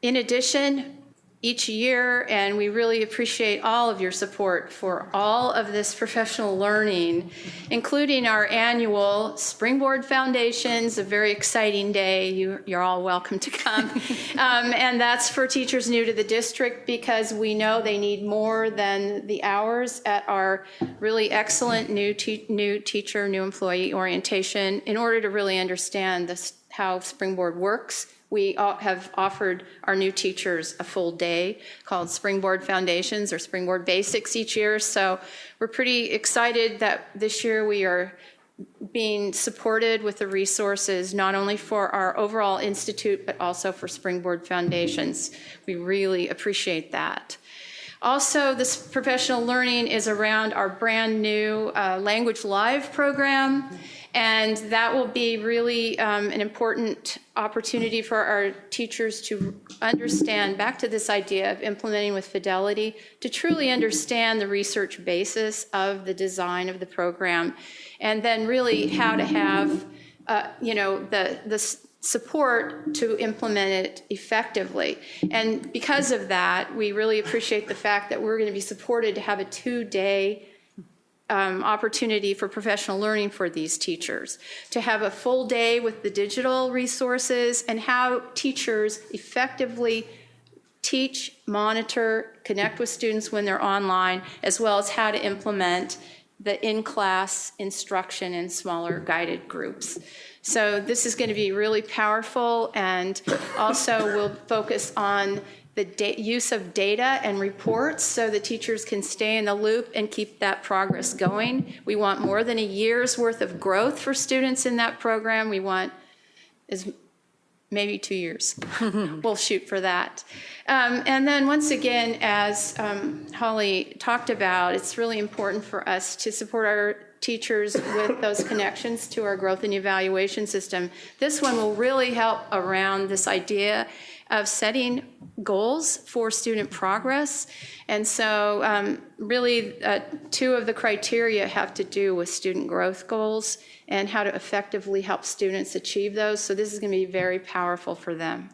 In addition, each year, and we really appreciate all of your support for all of this professional learning, including our annual Springboard Foundations, a very exciting day. You're all welcome to come. And that's for teachers new to the district, because we know they need more than the hours at our really excellent new teacher, new employee orientation in order to really understand how Springboard works. We have offered our new teachers a full day called Springboard Foundations or Springboard Basics each year. So we're pretty excited that this year we are being supported with the resources, not only for our overall institute, but also for Springboard Foundations. We really appreciate that. Also, this professional learning is around our brand new Language Live program. And that will be really an important opportunity for our teachers to understand, back to this idea of implementing with fidelity, to truly understand the research basis of the design of the program, and then really how to have, the support to implement it effectively. And because of that, we really appreciate the fact that we're going to be supported to have a 2-day opportunity for professional learning for these teachers, to have a full day with the digital resources and how teachers effectively teach, monitor, connect with students when they're online, as well as how to implement the in-class instruction in smaller guided groups. So this is going to be really powerful, and also we'll focus on the use of data and reports so the teachers can stay in the loop and keep that progress going. We want more than a year's worth of growth for students in that program. We want maybe 2 years. We'll shoot for that. And then once again, as Holly talked about, it's really important for us to support our teachers with those connections to our growth and evaluation system. This one will really help around this idea of setting goals for student progress. And so really 2 of the criteria have to do with student growth goals and how to effectively help students achieve those. So this is going to be very powerful for them.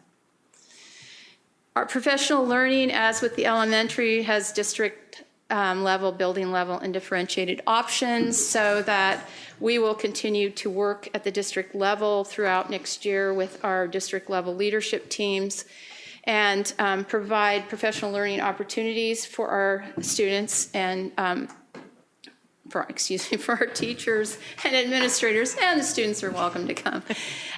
Our professional learning, as with the elementary, has district level, building level, and differentiated options, so that we will continue to work at the district level throughout next year with our district level leadership teams and provide professional learning opportunities for our students and for our teachers and administrators, and the students are welcome to come.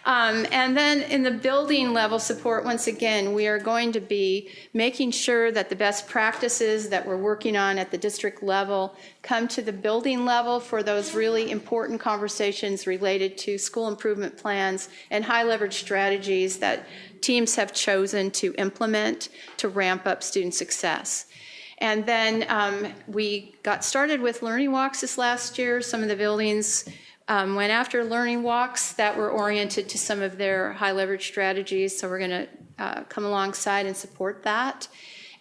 And then in the building level support, once again, we are going to be making sure that the best practices that we're working on at the district level come to the building level for those really important conversations related to school improvement plans and high leverage strategies that teams have chosen to implement to ramp up student success. And then we got started with learning walks this last year. Some of the buildings went after learning walks that were oriented to some of their high leverage strategies. So we're going to come alongside and support that.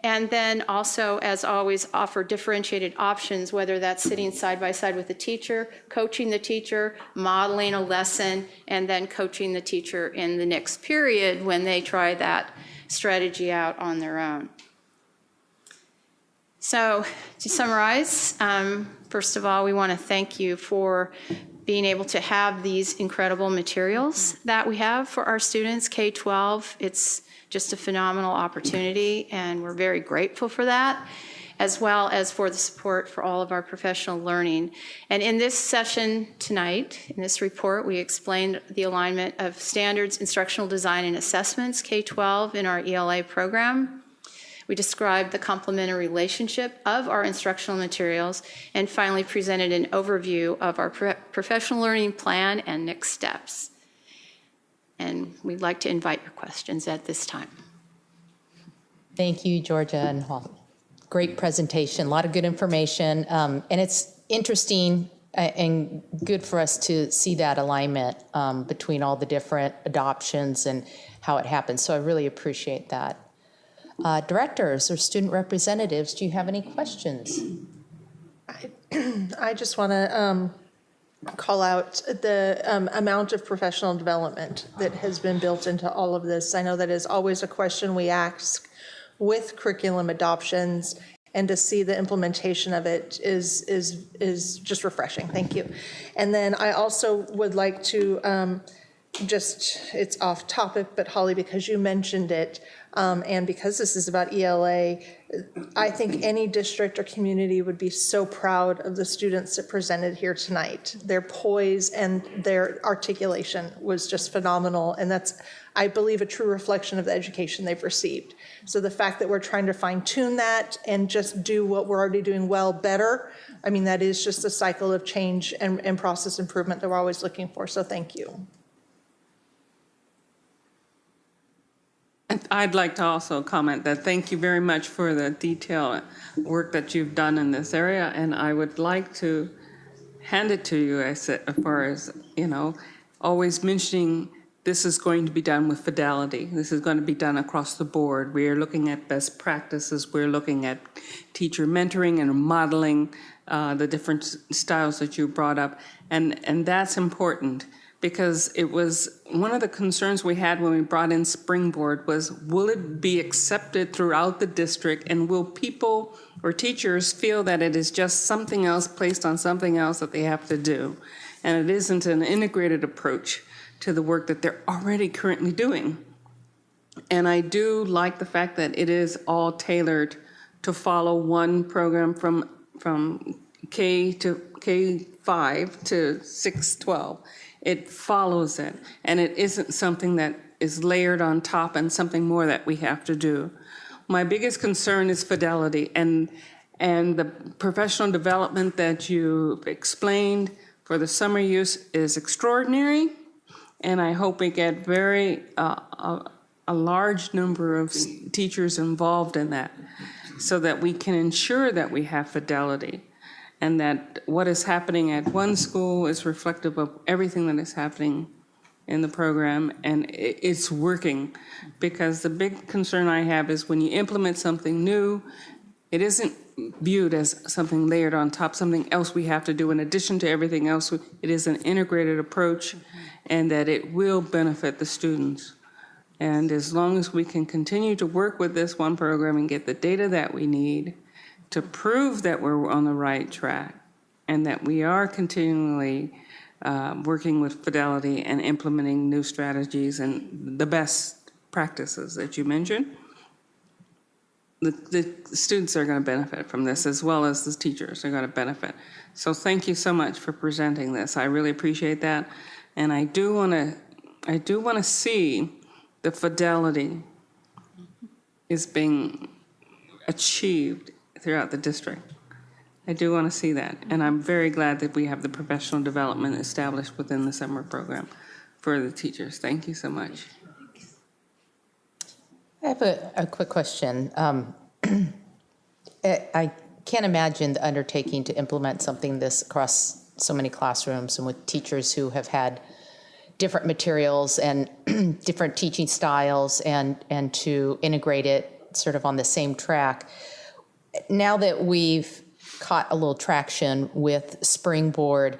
And then also, as always, offer differentiated options, whether that's sitting side by side with the teacher, coaching the teacher, modeling a lesson, and then coaching the teacher in the next period when they try that strategy out on their own. So to summarize, first of all, we want to thank you for being able to have these incredible materials that we have for our students, K-12. It's just a phenomenal opportunity, and we're very grateful for that, as well as for the support for all of our professional learning. And in this session tonight, in this report, we explained the alignment of standards, instructional design, and assessments, K-12, in our ELA program. We described the complementary relationship of our instructional materials, and finally presented an overview of our professional learning plan and next steps. And we'd like to invite your questions at this time. Thank you, Georgia and Holly. Great presentation, a lot of good information, and it's interesting and good for us to see that alignment between all the different adoptions and how it happens. So I really appreciate that. Directors or student representatives, do you have any questions? I just want to call out the amount of professional development that has been built into all of this. I know that is always a question we ask with curriculum adoptions, and to see the implementation of it is just refreshing. Thank you. And then I also would like to it's off topic, but Holly, because you mentioned it, and because this is about ELA, I think any district or community would be so proud of the students that presented here tonight. Their poise and their articulation was just phenomenal, and that's, I believe, a true reflection of the education they've received. So the fact that we're trying to fine-tune that and just do what we're already doing well better, I mean, that is just a cycle of change and process improvement that we're always looking for, so thank you. I'd like to also comment that thank you very much for the detailed work that you've done in this area, and I would like to hand it to you as far as, always mentioning this is going to be done with fidelity. This is going to be done across the board. We are looking at best practices. We're looking at teacher mentoring and modeling the different styles that you brought up, and that's important. Because it was one of the concerns we had when we brought in Springboard was, will it be accepted throughout the district, and will people or teachers feel that it is just something else placed on something else that they have to do, and it isn't an integrated approach to the work that they're already currently doing. And I do like the fact that it is all tailored to follow one program from K to K5 to 6-12. It follows it, and it isn't something that is layered on top and something more that we have to do. My biggest concern is fidelity, and the professional development that you explained for the summer use is extraordinary, and I hope we get a large number of teachers involved in that so that we can ensure that we have fidelity, and that what is happening at one school is reflective of everything that is happening in the program, and it's working. Because the big concern I have is when you implement something new, it isn't viewed as something layered on top, something else we have to do in addition to everything else. It is an integrated approach, and that it will benefit the students. And as long as we can continue to work with this one program and get the data that we need to prove that we're on the right track, and that we are continually working with fidelity and implementing new strategies and the best practices that you mentioned, the students are going to benefit from this, as well as the teachers are going to benefit. So thank you so much for presenting this. I really appreciate that, and I do want to see the fidelity is being achieved throughout the district. I do want to see that, and I'm very glad that we have the professional development established within the summer program for the teachers. Thank you so much. I have a quick question. I can't imagine the undertaking to implement something this across so many classrooms and with teachers who have had different materials and different teaching styles, and to integrate it sort of on the same track. Now that we've caught a little traction with Springboard,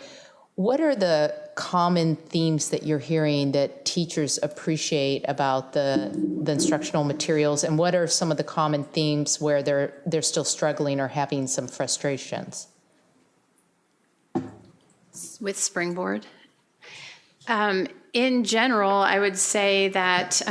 what are the common themes that you're hearing that teachers appreciate about the instructional materials, and what are some of the common themes where they're still struggling or having some frustrations? With Springboard? In general, I would say that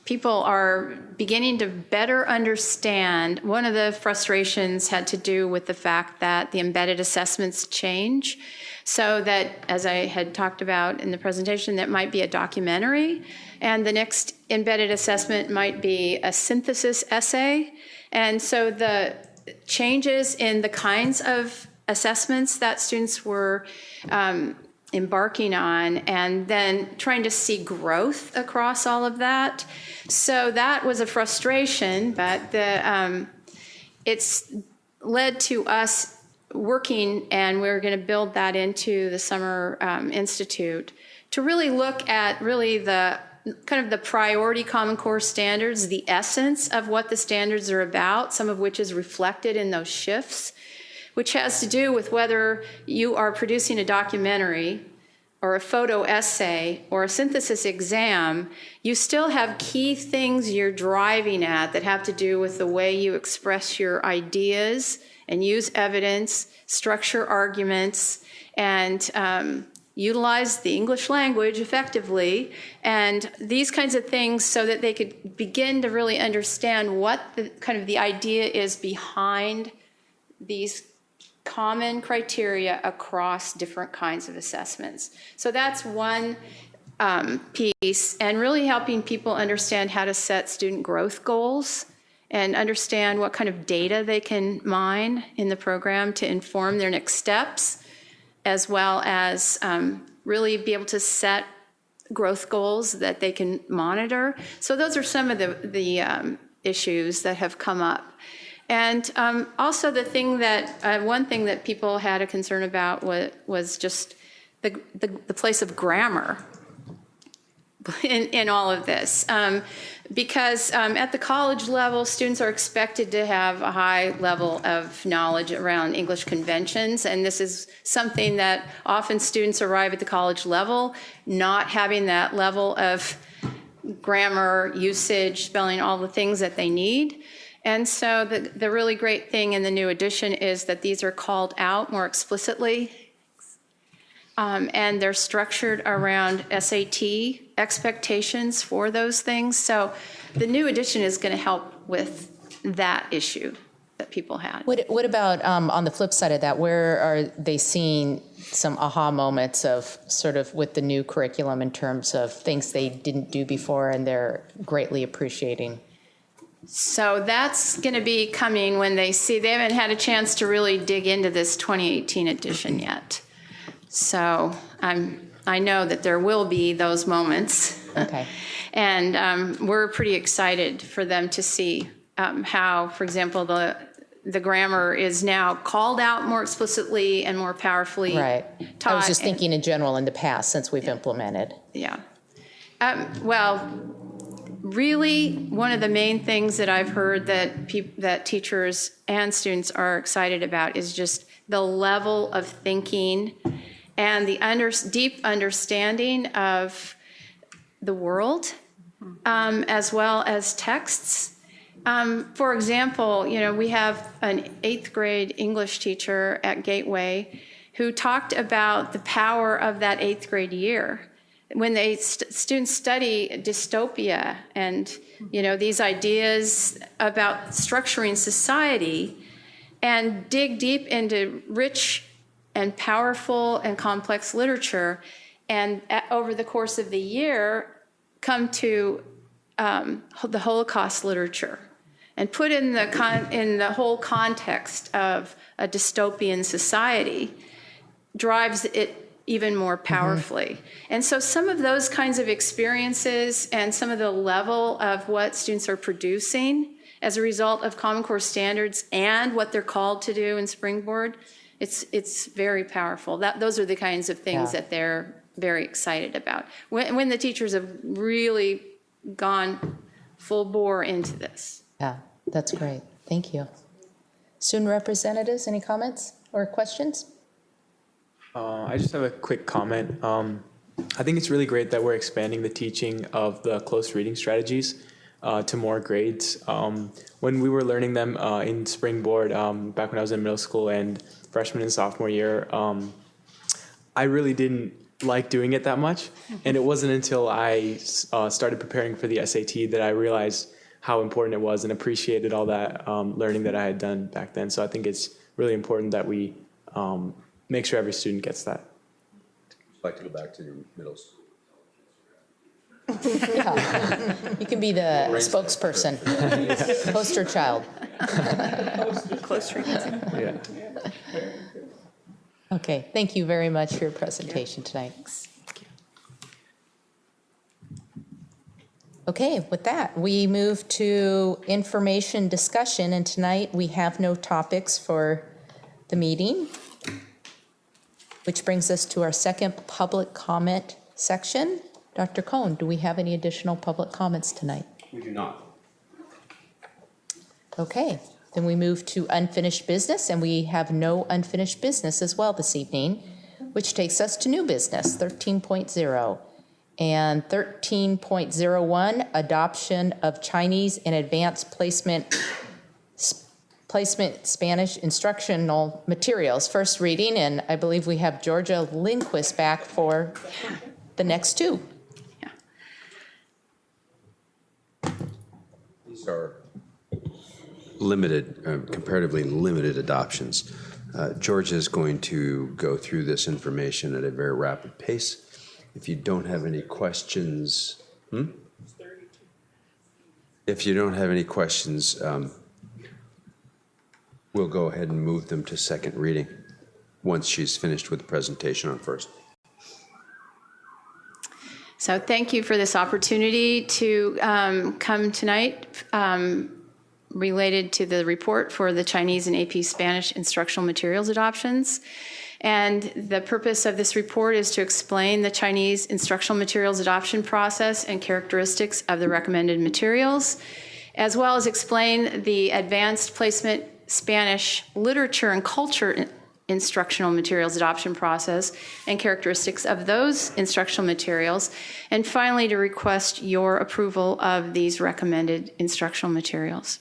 people are beginning to better understand. One of the frustrations had to do with the fact that the embedded assessments change, so that, as I had talked about in the presentation, that might be a documentary, and the next embedded assessment might be a synthesis essay. And so the changes in the kinds of assessments that students were embarking on, and then trying to see growth across all of that. So that was a frustration, but it's led to us working, and we're going to build that into the Summer Institute, to really look at really the kind of the priority Common Core standards, the essence of what the standards are about, some of which is reflected in those shifts, which has to do with whether you are producing a documentary or a photo essay or a synthesis exam. You still have key things you're driving at that have to do with the way you express your ideas and use evidence, structure arguments, and utilize the English language effectively, and these kinds of things, so that they could begin to really understand what the kind of the idea is behind these common criteria across different kinds of assessments. So that's one piece, and really helping people understand how to set student growth goals and understand what kind of data they can mine in the program to inform their next steps, as well as really be able to set growth goals that they can monitor. So those are some of the issues that have come up. And also the thing that, one thing that people had a concern about was just the place of grammar in all of this. Because at the college level, students are expected to have a high level of knowledge around English conventions, and this is something that often students arrive at the college level not having that level of grammar, usage, spelling, all the things that they need. And so the really great thing in the new edition is that these are called out more explicitly, and they're structured around SAT expectations for those things. So the new edition is going to help with that issue that people had. What about on the flip side of that, where are they seeing some aha moments of sort of with the new curriculum in terms of things they didn't do before and they're greatly appreciating? So that's going to be coming when they haven't had a chance to really dig into this 2018 edition yet. So I know that there will be those moments. Okay. And we're pretty excited for them to see how, for example, the grammar is now called out more explicitly and more powerfully right. taught. I was just thinking in general in the past since we've implemented. Yeah. Well, really, one of the main things that I've heard that teachers and students are excited about is just the level of thinking and the deep understanding of the world, as well as texts. For example, we have an 8th grade English teacher at Gateway who talked about the power of that 8th grade year. When students study dystopia and these ideas about structuring society and dig deep into rich and powerful and complex literature, and over the course of the year come to the Holocaust literature and put in the whole context of a dystopian society, drives it even more powerfully. Mm-hmm. And so some of those kinds of experiences and some of the level of what students are producing as a result of Common Core standards and what they're called to do in Springboard, it's very powerful. Those are the kinds of things that they're very excited about. When the teachers have really gone full bore into this. Yeah, that's great. Thank you. Student representatives, any comments or questions? I just have a quick comment. I think it's really great that we're expanding the teaching of the close reading strategies to more grades. When we were learning them in spring board, back when I was in middle school and freshman and sophomore year, I really didn't like doing it that much. And it wasn't until I started preparing for the SAT that I realized how important it was and appreciated all that learning that I had done back then. So I think it's really important that we make sure every student gets that. I'd like to go back to your middle school. Yeah. You can be the spokesperson, poster child. Close reading. Yeah. Okay, thank you very much for your presentation tonight. Okay, with that, we move to information discussion, and tonight we have no topics for the meeting, which brings us to our second public comment section. Dr. Cohn, do we have any additional public comments tonight? We do not. Okay, then we move to unfinished business, and we have no unfinished business as well this evening, which takes us to new business, 13.0. And 13.01, adoption of Chinese and advanced placement Spanish instructional materials. First reading, and I believe we have Georgia Lindquist back for the next two. These are limited, comparatively limited adoptions. Georgia is going to go through this information at a very rapid pace. If you don't have any questions, if you don't have any questions, we'll go ahead and move them to second reading once she's finished with the presentation on first. So thank you for this opportunity to come tonight related to the report for the Chinese and AP Spanish instructional materials adoptions. And the purpose of this report is to explain the Chinese instructional materials adoption process and characteristics of the recommended materials, as well as explain the advanced placement Spanish literature and culture instructional materials adoption process and characteristics of those instructional materials, and finally to request your approval of these recommended instructional materials.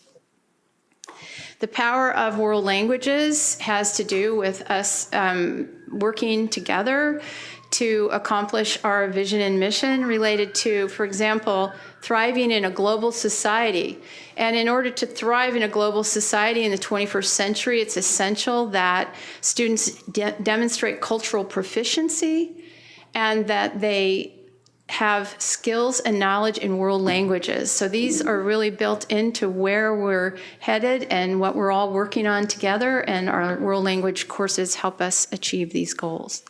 The power of world languages has to do with us working together to accomplish our vision and mission related to, for example, thriving in a global society. And in order to thrive in a global society in the 21st century, it's essential that students demonstrate cultural proficiency and that they have skills and knowledge in world languages. So these are really built into where we're headed and what we're all working on together, and our world language courses help us achieve these goals.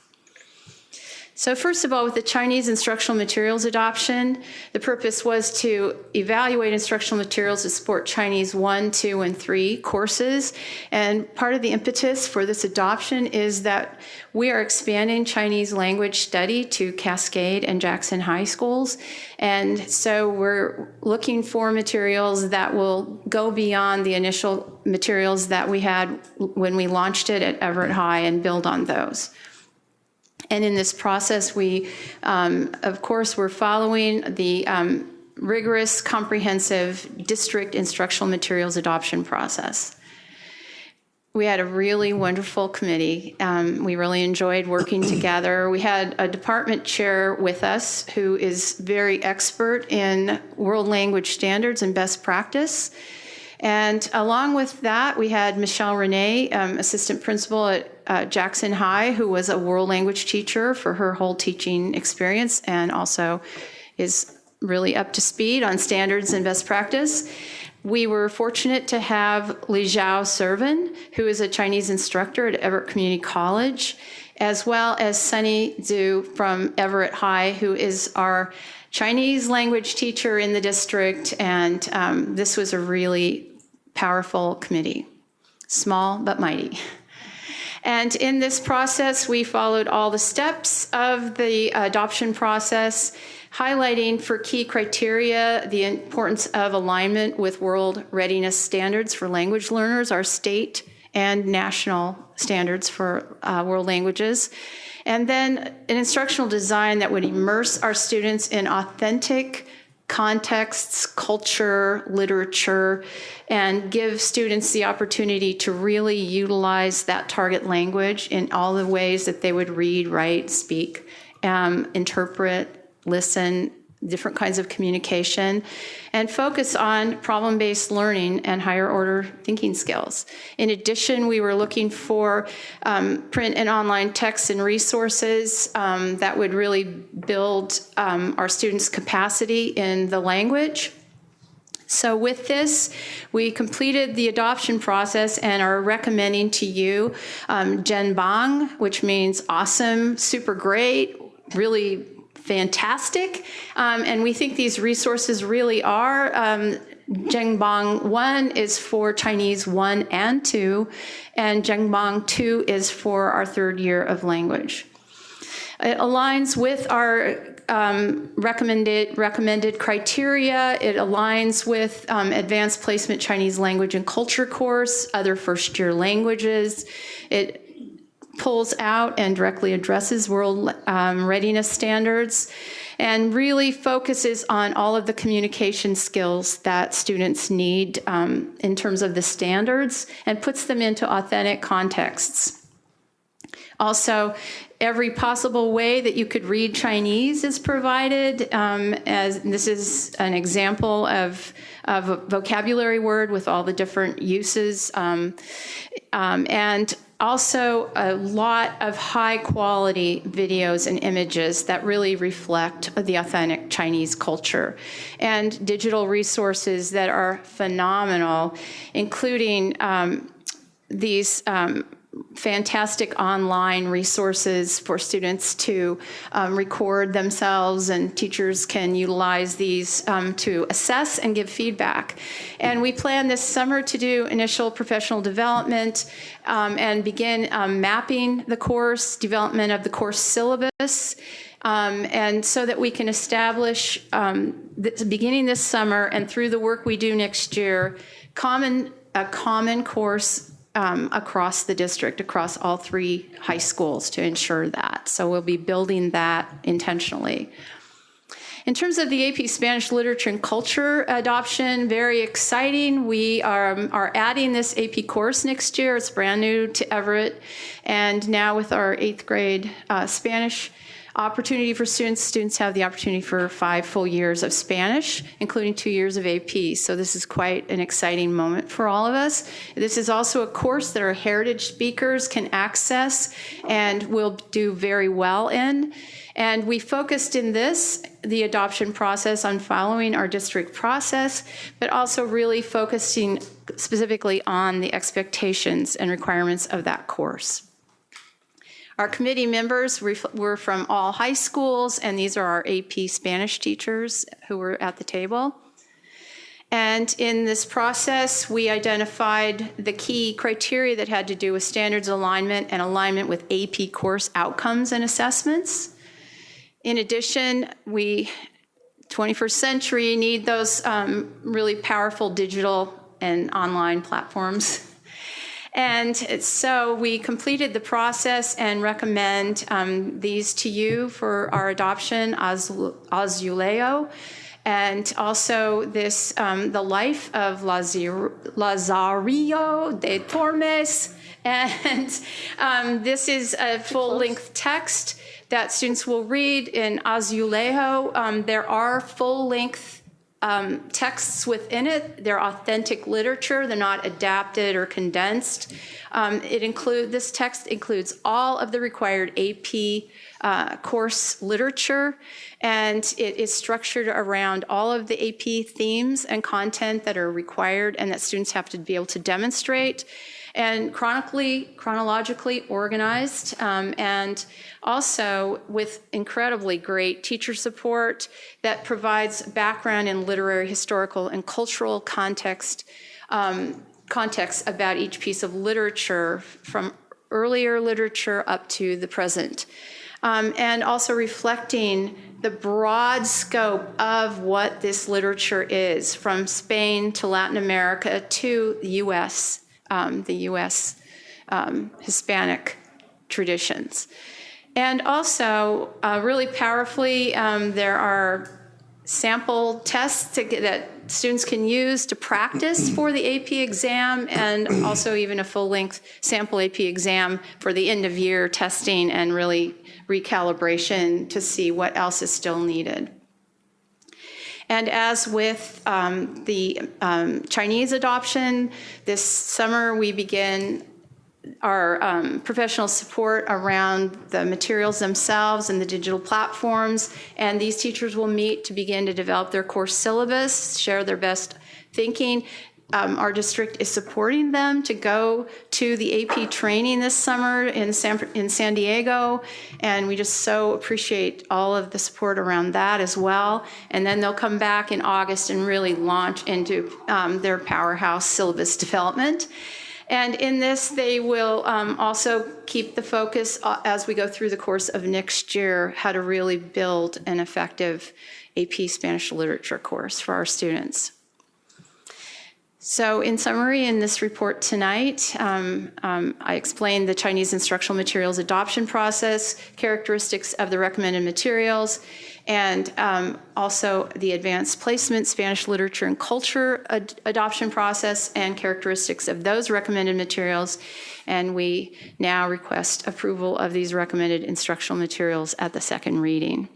So first of all, with the Chinese instructional materials adoption, the purpose was to evaluate instructional materials to support Chinese 1, 2, and 3 courses. And part of the impetus for this adoption is that we are expanding Chinese language study to Cascade and Jackson High schools. And so we're looking for materials that will go beyond the initial materials that we had when we launched it at Everett High and build on those. And in this process, we, of course, we're following the rigorous, comprehensive district instructional materials adoption process. We had a really wonderful committee. We really enjoyed working together. We had a department chair with us who is very expert in world language standards and best practice. And along with that, we had Michelle Renee, assistant principal at Jackson High, who was a world language teacher for her whole teaching experience and also is really up to speed on standards and best practice. We were fortunate to have Li Zhao Servin, who is a Chinese instructor at Everett Community College, as well as Sunny Zhu from Everett High, who is our Chinese language teacher in the district, and this was a really powerful committee, small but mighty. And in this process, we followed all the steps of the adoption process, highlighting for key criteria the importance of alignment with world readiness standards for language learners, our state and national standards for world languages. And then an instructional design that would immerse our students in authentic contexts, culture, literature, and give students the opportunity to really utilize that target language in all the ways that they would read, write, speak, interpret, listen, different kinds of communication, and focus on problem-based learning and higher order thinking skills. In addition, we were looking for print and online texts and resources that would really build our students' capacity in the language. So with this, we completed the adoption process and are recommending to you Zhenbang, which means awesome, super great, really fantastic, and we think these resources really are. Zhenbang 1 is for Chinese 1 and 2, and Zhenbang 2 is for our third year of language. It aligns with our recommended criteria. It aligns with Advanced Placement Chinese Language and Culture course, other first-year languages. It pulls out and directly addresses world readiness standards and really focuses on all of the communication skills that students need in terms of the standards and puts them into authentic contexts. Also, every possible way that you could read Chinese is provided, as this is an example of a vocabulary word with all the different uses, and also a lot of high quality videos and images that really reflect the authentic Chinese culture, and digital resources that are phenomenal, including these fantastic online resources for students to record themselves, and teachers can utilize these to assess and give feedback. And we plan this summer to do initial professional development and begin mapping the course, development of the course syllabus, and so that we can establish, beginning this summer and through the work we do next year, a common course across the district, across all 3 high schools to ensure that. So we'll be building that intentionally. In terms of the AP Spanish Literature and Culture adoption, very exciting. We are adding this AP course next year. It's brand new to Everett. And now with our 8th grade Spanish opportunity for students have the opportunity for 5 full years of Spanish, including 2 years of AP. So this is quite an exciting moment for all of us. This is also a course that our heritage speakers can access and will do very well in. And we focused in the adoption process, on following our district process, but also really focusing specifically on the expectations and requirements of that course. Our committee members were from all high schools, and these are our AP Spanish teachers who were at the table. And in this process, we identified the key criteria that had to do with standards alignment and alignment with AP course outcomes and assessments. In addition, 21st century, need those really powerful digital and online platforms. And so we completed the process and recommend these to you for our adoption, Azuleo, and also this, the life of Lazarillo de Tormes. And this is a full-length text that students will read in Azuleo. There are full-length texts within it. They're authentic literature. They're not adapted or condensed. This text includes all of the required AP course literature, and it is structured around all of the AP themes and content that are required and that students have to be able to demonstrate, and chronologically organized, and also with incredibly great teacher support that provides background in literary, historical, and cultural context about each piece of literature from earlier literature up to the present. And also reflecting the broad scope of what this literature is, from Spain to Latin America to the U.S., Hispanic traditions. And also, really powerfully, there are sample tests that students can use to practice for the AP exam, and also even a full-length sample AP exam for the end-of-year testing and really recalibration to see what else is still needed. And as with the Chinese adoption, this summer we begin our professional support around the materials themselves and the digital platforms, and these teachers will meet to begin to develop their course syllabus, share their best thinking. Our district is supporting them to go to the AP training this summer in San Diego, and we just so appreciate all of the support around that as well. And then they'll come back in August and really launch into their powerhouse syllabus development. And in this, they will also keep the focus as we go through the course of next year, how to really build an effective AP Spanish literature course for our students. So in summary, in this report tonight, I explained the Chinese instructional materials adoption process, characteristics of the recommended materials, and also the advanced placement, Spanish literature and culture adoption process, and characteristics of those recommended materials. And we now request approval of these recommended instructional materials at the second reading.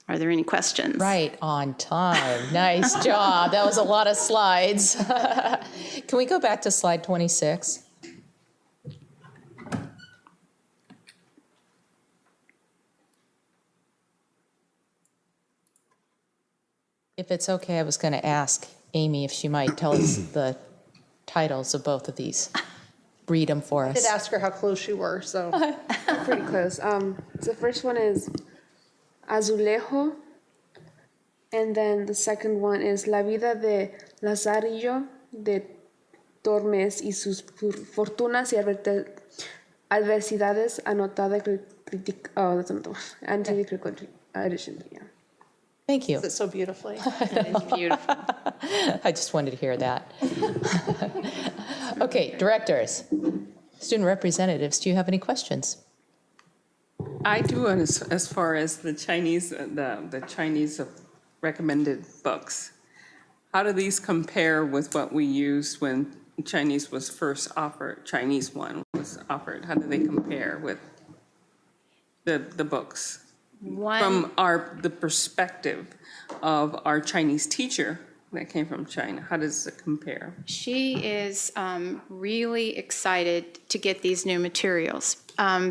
Are there any questions? Right on time. Nice job. That was a lot of slides. Can we go back to slide 26? If it's okay, I was going to ask Amy if she might tell us the titles of both of these. Read them for us. I did ask her how close you were, so. Pretty close. So the first one is Azulejo, and then the second one is La vida de Lazarillo de Tormes y sus fortunas y adversidades anotada anti-critical edition. Yeah. Thank you. It's so beautifully. It's beautiful. I just wanted to hear that. Okay, directors, student representatives, do you have any questions? I do, as far as the Chinese recommended books. How do these compare with what we used when Chinese was first offered? Chinese one was offered. How do they compare with the books from the perspective of our Chinese teacher that came from China? How does it compare? She is really excited to get these new materials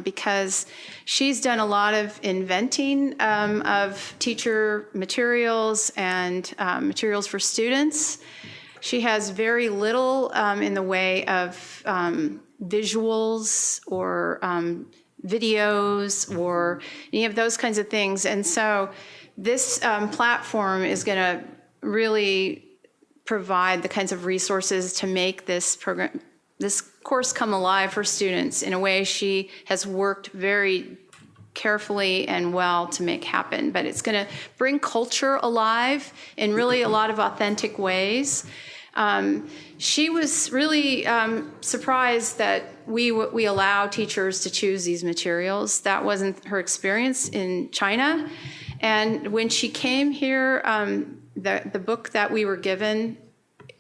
because she's done a lot of inventing of teacher materials and materials for students. She has very little in the way of visuals or videos or any of those kinds of things. And so this platform is going to really provide the kinds of resources to make this program, this course come alive for students in a way she has worked very carefully and well to make happen. But it's going to bring culture alive in really a lot of authentic ways. She was really surprised that we allow teachers to choose these materials. That wasn't her experience in China. And when she came here, the book that we were given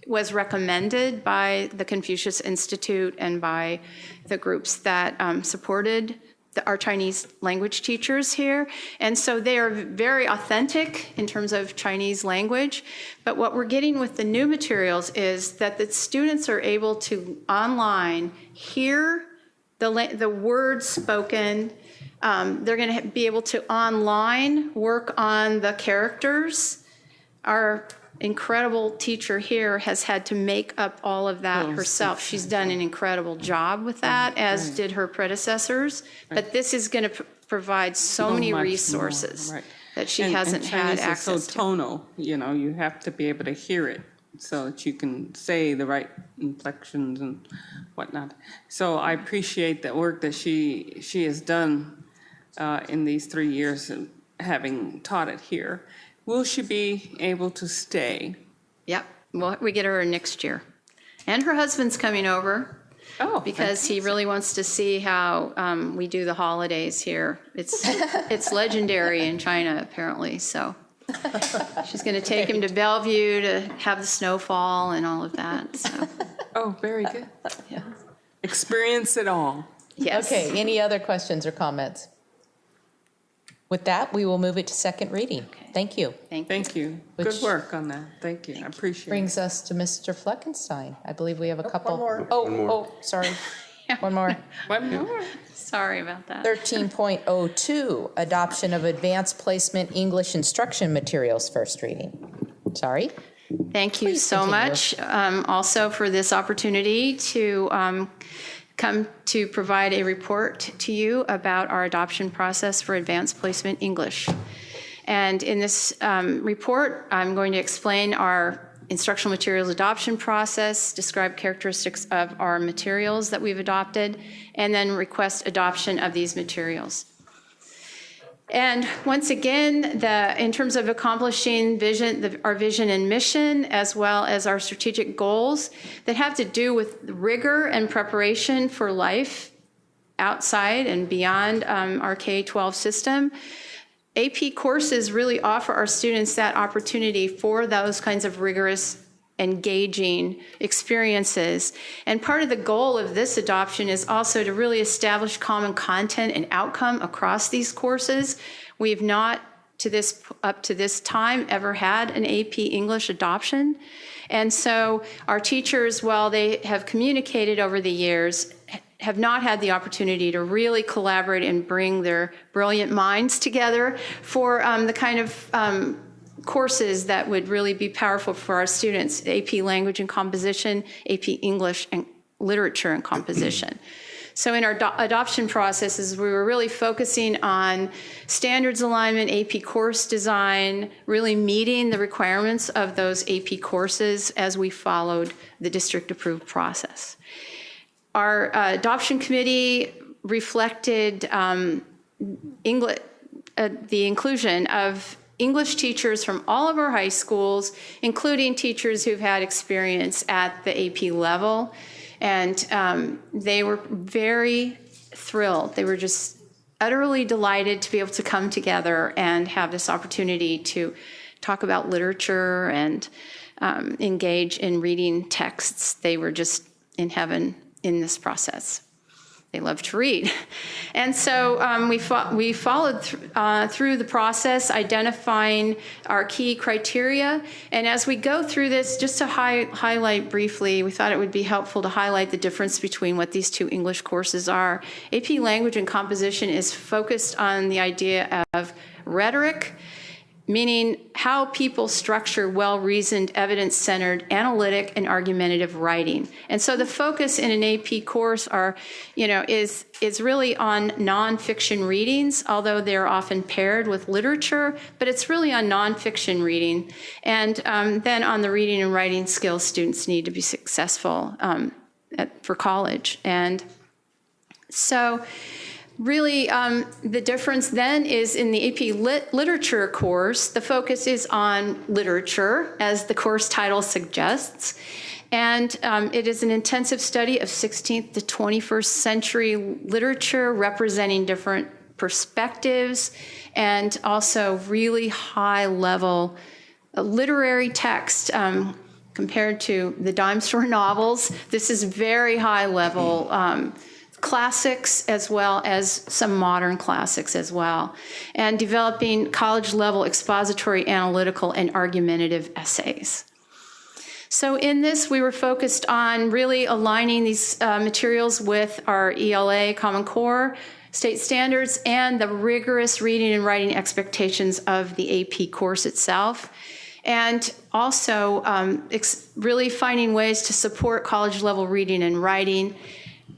was recommended by the Confucius Institute and by the groups that supported our Chinese language teachers here. And so they are very authentic in terms of Chinese language. But what we're getting with the new materials is that the students are able to online hear the words spoken. They're going to be able to online work on the characters. Our incredible teacher here has had to make up all of that herself. She's done an incredible job with that, as did her predecessors. But this is going to provide so many resources that she hasn't had access to. It's so tonal, you know, you have to be able to hear it so that you can say the right inflections and whatnot. So I appreciate the work that she has done in these 3 years, having taught it here. Will she be able to stay? Yep, well, we get her next year. And her husband's coming over. Oh, because he really wants to see how we do the holidays here. It's legendary in China, apparently, so. She's going to take him to Bellevue to have the snowfall and all of that, so. Oh, very good. Yeah. Experience it all. Yes. Okay, any other questions or comments? With that, we will move it to second reading. Thank you. Thank you. Which Good work on that. Thank you. I appreciate it. brings us to Mr. Fleckenstein. I believe we have a couple. one more. Oh, One more. oh, sorry. One more. One more. Sorry about that. 13.02, adoption of advanced placement English instruction materials, first reading. Sorry. Thank you Please so continue. much also for this opportunity to come to provide a report to you about our adoption process for advanced placement English. And in this report, I'm going to explain our instructional materials adoption process, describe characteristics of our materials that we've adopted, and then request adoption of these materials. And once again, in terms of accomplishing our vision and mission, as well as our strategic goals that have to do with rigor and preparation for life outside and beyond our K-12 system, AP courses really offer our students that opportunity for those kinds of rigorous, engaging experiences. And part of the goal of this adoption is also to really establish common content and outcome across these courses. We have not, up to this time, ever had an AP English adoption. And so our teachers, while they have communicated over the years, have not had the opportunity to really collaborate and bring their brilliant minds together for the kind of courses that would really be powerful for our students: AP Language and Composition, AP English and Literature and Composition. So in our adoption processes, we were really focusing on standards alignment, AP course design, really meeting the requirements of those AP courses as we followed the district-approved process. Our adoption committee reflected the inclusion of English teachers from all of our high schools, including teachers who've had experience at the AP level. And they were very thrilled. They were just utterly delighted to be able to come together and have this opportunity to talk about literature and engage in reading texts. They were just in heaven in this process. They love to read. And so we followed through the process, identifying our key criteria. And as we go through this, just to highlight briefly, we thought it would be helpful to highlight the difference between what these two English courses are. AP Language and Composition is focused on the idea of rhetoric, meaning how people structure well-reasoned, evidence-centered, analytic, and argumentative writing. And so the focus in an AP course is really on nonfiction readings, although they're often paired with literature, but it's really on nonfiction reading. And then on the reading and writing skills students need to be successful for college. And so really, the difference then is in the AP Literature course, the focus is on literature, as the course title suggests. And it is an intensive study of 16th to 21st century literature representing different perspectives and also really high-level literary text. Compared to the dime store novels, this is very high-level classics as well as some modern classics as well, and developing college-level expository, analytical, and argumentative essays. So in this, we were focused on really aligning these materials with our ELA Common Core state standards and the rigorous reading and writing expectations of the AP course itself. And also really finding ways to support college-level reading and writing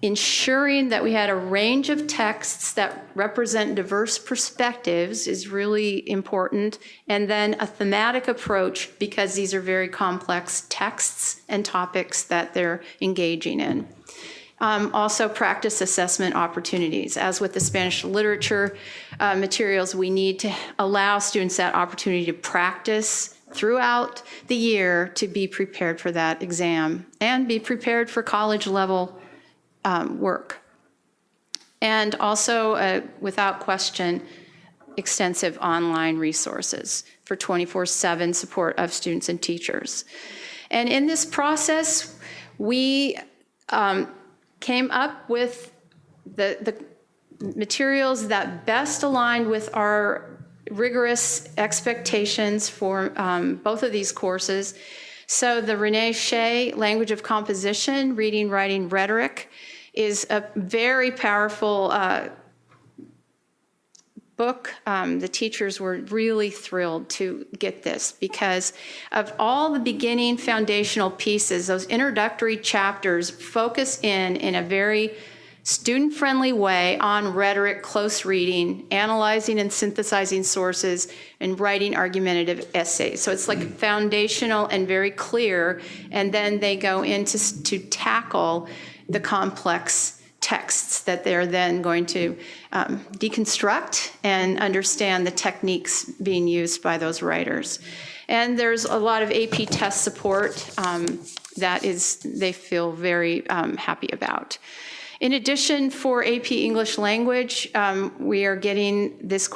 ensuring that we had a range of texts that represent diverse perspectives is really important, and then a thematic approach because these are very complex texts and topics that they're engaging in. Also, practice assessment opportunities. As with the Spanish literature materials, we need to allow students that opportunity to practice throughout the year to be prepared for that exam and be prepared for college level work. And also, without question, extensive online resources for 24/7 support of students and teachers. And in this process, we came up with the materials that best aligned with our rigorous expectations for both of these courses. So the Renee Shea Language of Composition, Reading, Writing, Rhetoric is a very powerful book. The teachers were really thrilled to get this because of all the beginning foundational pieces. Those introductory chapters focus in a very student-friendly way on rhetoric, close reading, analyzing and synthesizing sources, and writing argumentative essays. So it's like foundational and very clear, and then they go into to tackle the complex texts that they're then going to deconstruct and understand the techniques being used by those writers. And there's a lot of AP test support that they feel very happy about. In addition, for AP English Language, we are getting this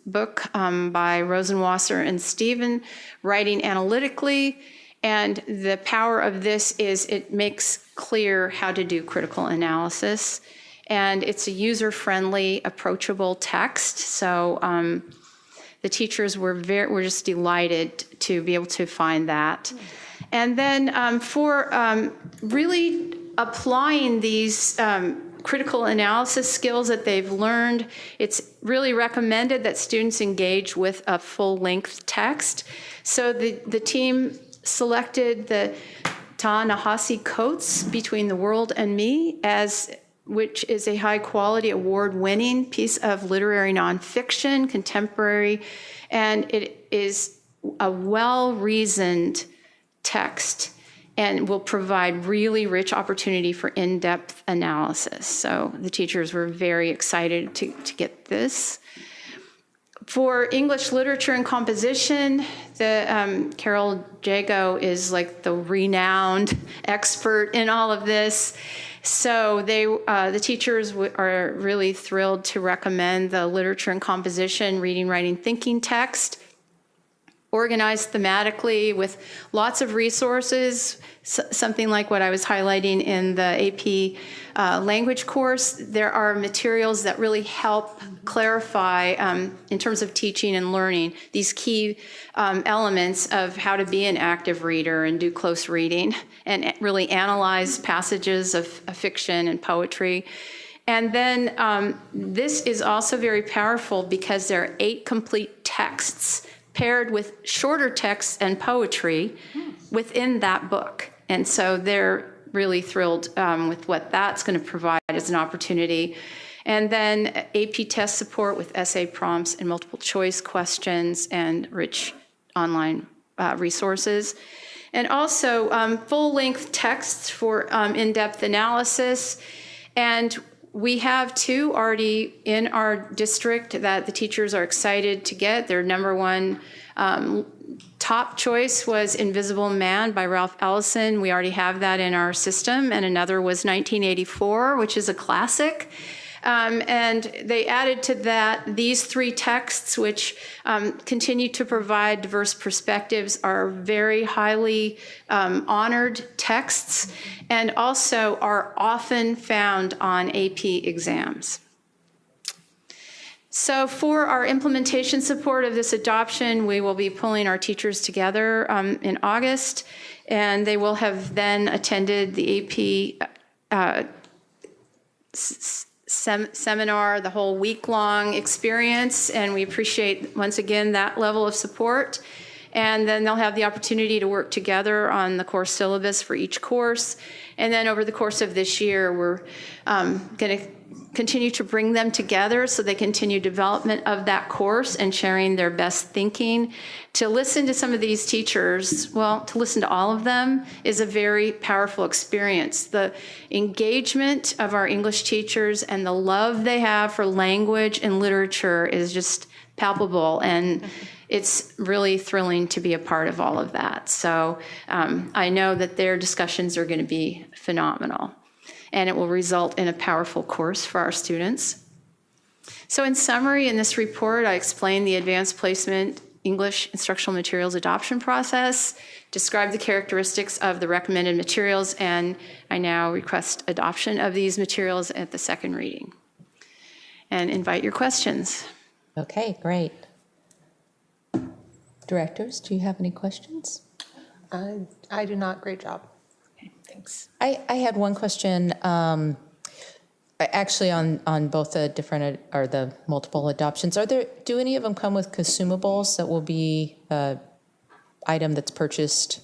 book by Rosenwasser and Stephen, Writing Analytically. And the power of this is it makes clear how to do critical analysis. And it's a user-friendly, approachable text. So the teachers were just delighted to be able to find that. And then for really applying these critical analysis skills that they've learned, it's really recommended that students engage with a full-length text. So the team selected the Ta-Nehisi Coates, Between the World and Me, which is a high-quality, award-winning piece of literary nonfiction, contemporary, and it is a well-reasoned text and will provide really rich opportunity for in-depth analysis. So the teachers were very excited to get this. For English literature and composition, Carol Jago is like the renowned expert in all of this. So the teachers are really thrilled to recommend the literature and composition, reading, writing, thinking text, organized thematically with lots of resources, something like what I was highlighting in the AP language course. There are materials that really help clarify, in terms of teaching and learning, these key elements of how to be an active reader and do close reading and really analyze passages of fiction and poetry. And then this is also very powerful because there are 8 complete texts paired with shorter texts and poetry within that book. And so they're really thrilled with what that's going to provide as an opportunity. And then AP test support with essay prompts and multiple choice questions and rich online resources. And also full-length texts for in-depth analysis. And we have 2 already in our district that the teachers are excited to get. Their number one top choice was Invisible Man by Ralph Ellison. We already have that in our system. And another was 1984, which is a classic. And they added to that these 3 texts, which continue to provide diverse perspectives, are very highly honored texts and also are often found on AP exams. So for our implementation support of this adoption, we will be pulling our teachers together in August, and they will have then attended the AP seminar, the whole week-long experience, and we appreciate, once again, that level of support. And then they'll have the opportunity to work together on the course syllabus for each course. And then over the course of this year, we're going to continue to bring them together so they continue development of that course and sharing their best thinking. To listen to some of these teachers, well, to listen to all of them is a very powerful experience. The engagement of our English teachers and the love they have for language and literature is just palpable, and it's really thrilling to be a part of all of that. So I know that their discussions are going to be phenomenal, and it will result in a powerful course for our students. So in summary, in this report, I explained the advanced placement English instructional materials adoption process, describe the characteristics of the recommended materials, and I now request adoption of these materials at the second reading. And invite your questions. Okay, great. Directors, do you have any questions? I do not. Great job. Okay, thanks. I had one question, actually on both the different or the multiple adoptions. Do any of them come with consumables that will be an item that's purchased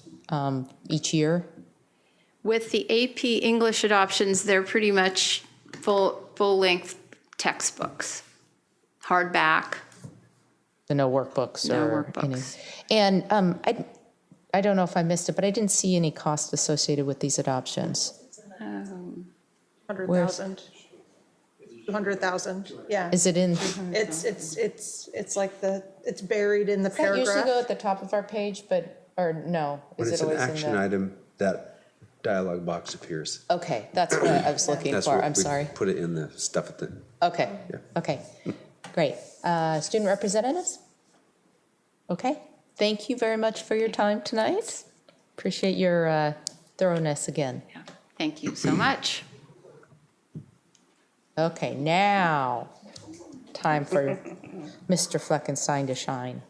each year? With the AP English adoptions, they're pretty much full-length textbooks, hardback. So no workbooks No or workbooks. any. And I don't know if I missed it, but I didn't see any cost associated with these adoptions. 100,000. 200,000. Yeah. Is it in? It's like it's buried in the Does that usually paragraph. go at the top of our page, or no? When Is it's it an always action in the? item, that dialogue box appears. Okay, that's what I was looking That's for. what I'm we sorry. Put it in the stuff at the. Okay. Yeah. Okay. Great. Student representatives? Okay. Thank you very much for your time tonight. Appreciate your thoroughness again. Thank you so much. Okay, now time for Mr. Fleckenstein to shine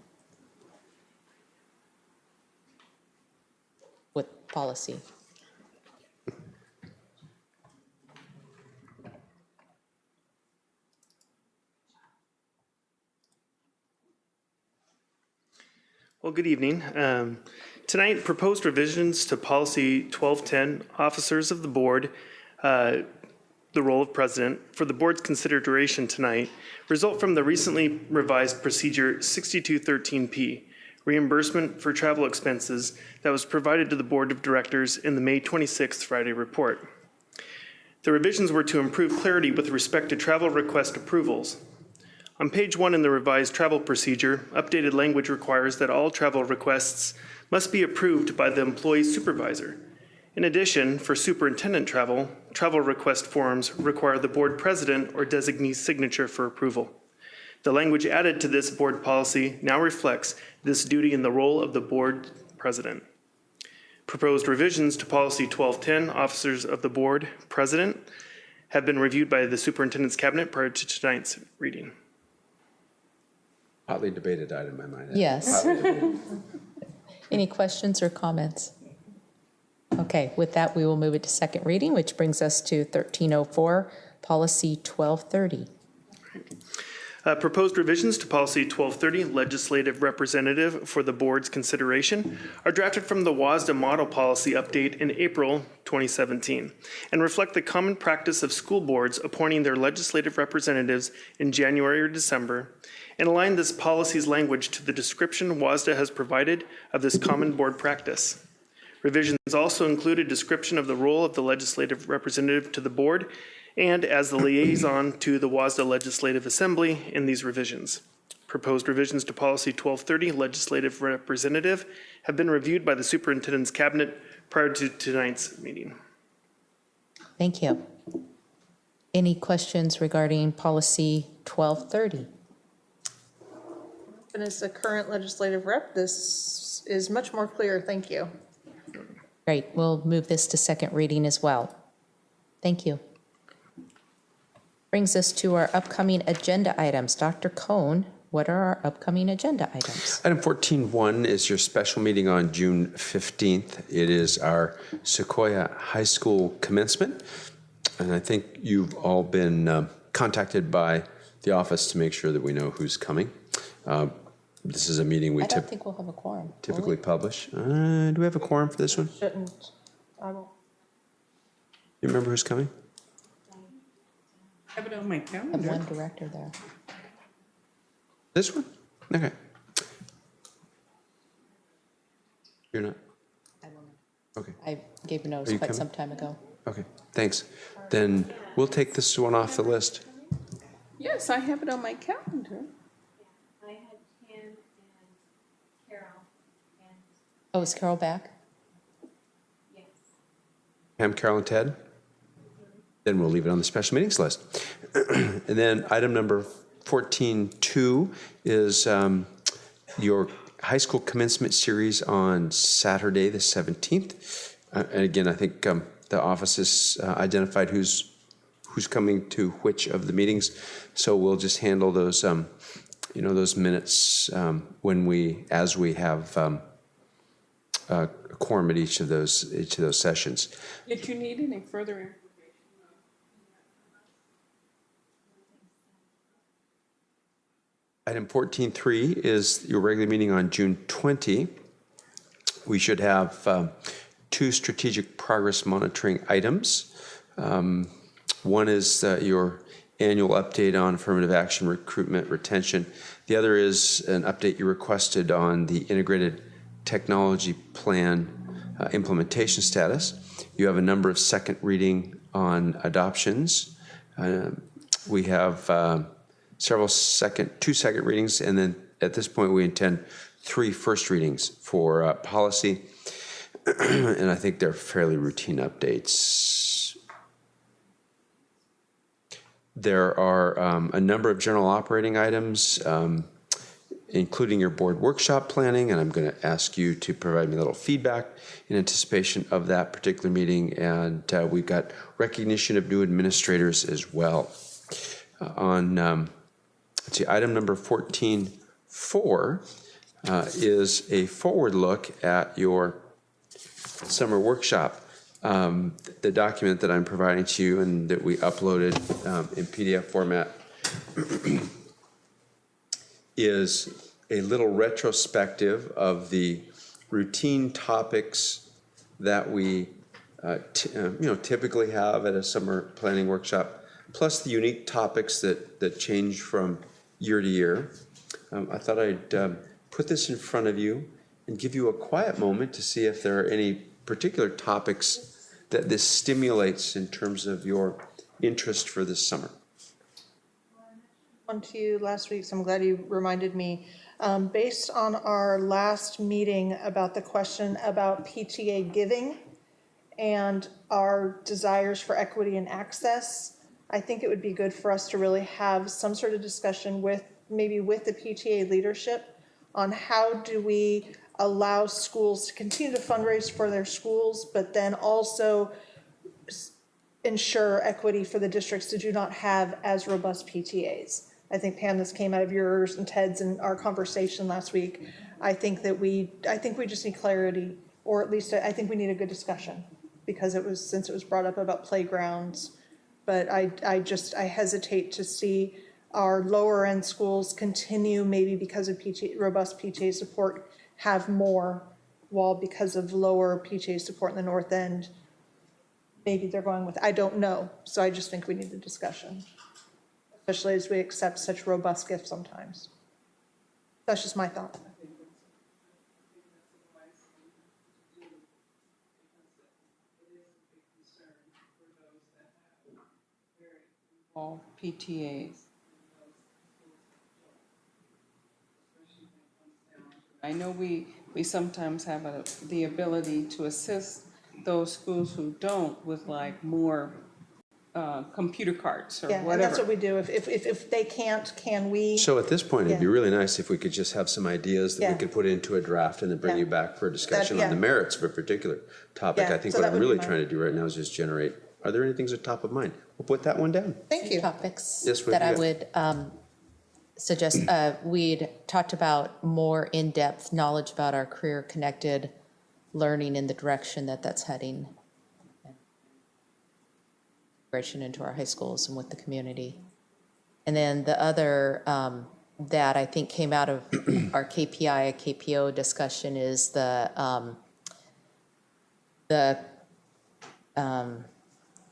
with policy. Well, good evening. Tonight, proposed revisions to Policy 1210, Officers of the Board, the role of President, for the Board's consideration tonight, result from the recently revised Procedure 6213P, reimbursement for travel expenses, that was provided to the Board of Directors in the May 26th Friday report. The revisions were to improve clarity with respect to travel request approvals. On page 1 in the revised travel procedure, updated language requires that all travel requests must be approved by the employee supervisor. In addition, for superintendent travel, travel request forms require the board president or designee's signature for approval. The language added to this board policy now reflects this duty in the role of the board president. Proposed revisions to Policy 1210, Officers of the Board President, have been reviewed by the Superintendent's Cabinet prior to tonight's reading. Hotly debated item, I might add. Yes. Hotly debated. Any questions or comments? Okay, with that, we will move it to second reading, which brings us to 1304, Policy 1230. Proposed revisions to Policy 1230, Legislative Representative for the Board's consideration, are drafted from the WASDA Model Policy Update in April 2017 and reflect the common practice of school boards appointing their legislative representatives in January or December, and align this policy's language to the description WASDA has provided of this common board practice. Revisions also include a description of the role of the legislative representative to the board and as the liaison to the WASDA Legislative Assembly in these revisions. Proposed revisions to Policy 1230, Legislative Representative, have been reviewed by the Superintendent's Cabinet prior to tonight's meeting. Thank you. Any questions regarding Policy 1230? And as the current legislative rep, this is much more clear. Thank you. Great, we'll move this to second reading as well. Thank you. Brings us to our upcoming agenda items. Dr. Cohn, what are our upcoming agenda items? Item 14.1 is your special meeting on June 15th. It is our Sequoia High School commencement. And I think you've all been contacted by the office to make sure that we know who's coming. This is a meeting we I don't think we'll have a quorum. typically publish. Do we have a quorum for this one? Shouldn't, I won't. You remember who's coming? I have it on my I have calendar. one director there. This one? Okay. You're not? Okay. I gave a notice Are you quite coming? some time ago. Okay, thanks. Then we'll take this one off the list. Yes, I have it on my calendar. I had Pam and Carol. Oh, is Carol back? Yes. Pam, Carol, and Ted? Then we'll leave it on the special meetings list. And then item number 14.2 is your high school commencement series on Saturday, the 17th. And again, I think the office has identified who's coming to which of the meetings. So we'll just handle those, those minutes as we have a quorum at each of those sessions. Did you need any further information? Item 14.3 is your regular meeting on June 20. We should have 2 strategic progress monitoring items. One is your annual update on affirmative action, recruitment, retention. The other is an update you requested on the integrated technology plan implementation status. You have a number of second reading on adoptions. We have two second readings, and then at this point we intend 3 first readings for policy, and I think they're fairly routine updates. There are a number of general operating items, including your board workshop planning, and I'm going to ask you to provide me a little feedback in anticipation of that particular meeting, and we've got recognition of new administrators as well. Item number 14.4 is a forward look at your summer workshop. The document that I'm providing to you and that we uploaded in PDF format is a little retrospective of the routine topics that we typically have at a summer planning workshop, plus the unique topics that change from year to year. I thought I'd put this in front of you and give you a quiet moment to see if there are any particular topics that this stimulates in terms of your interest for this summer. One to you last week, so I'm glad you reminded me. Based on our last meeting about the question about PTA giving and our desires for equity and access, I think it would be good for us to really have some sort of discussion with the PTA leadership on how do we allow schools to continue to fundraise for their schools, but then also ensure equity for the districts that do not have as robust PTAs. I think, Pam, this came out of yours and Ted's and our conversation last week. I think we just need clarity, or at least I think we need a good discussion, because since it was brought up about playgrounds. But I hesitate to see our lower end schools continue, maybe because of robust PTA support, have more, while because of lower PTA support in the north end, maybe they're going with, I don't know. So I just think we need a discussion, especially as we accept such robust gifts sometimes. That's just my thought. All PTAs. I know we sometimes have the ability to assist those schools who don't with like more computer carts or whatever. And that's what we do. If they can't, can we? So at this point, it'd be really nice if we could just have some ideas that we could put into a draft and then bring you back for a discussion on the merits of a particular topic. I think what I'm really trying to do right now is just generate, are there any things that are top of mind? We'll put that one down. Thank you. Topics Yes, that I would suggest. We'd talked about more in-depth knowledge about our career-connected learning in the direction that's heading. Integration into our high schools and with the community. And then the other that I think came out of our KPI, KPO discussion is the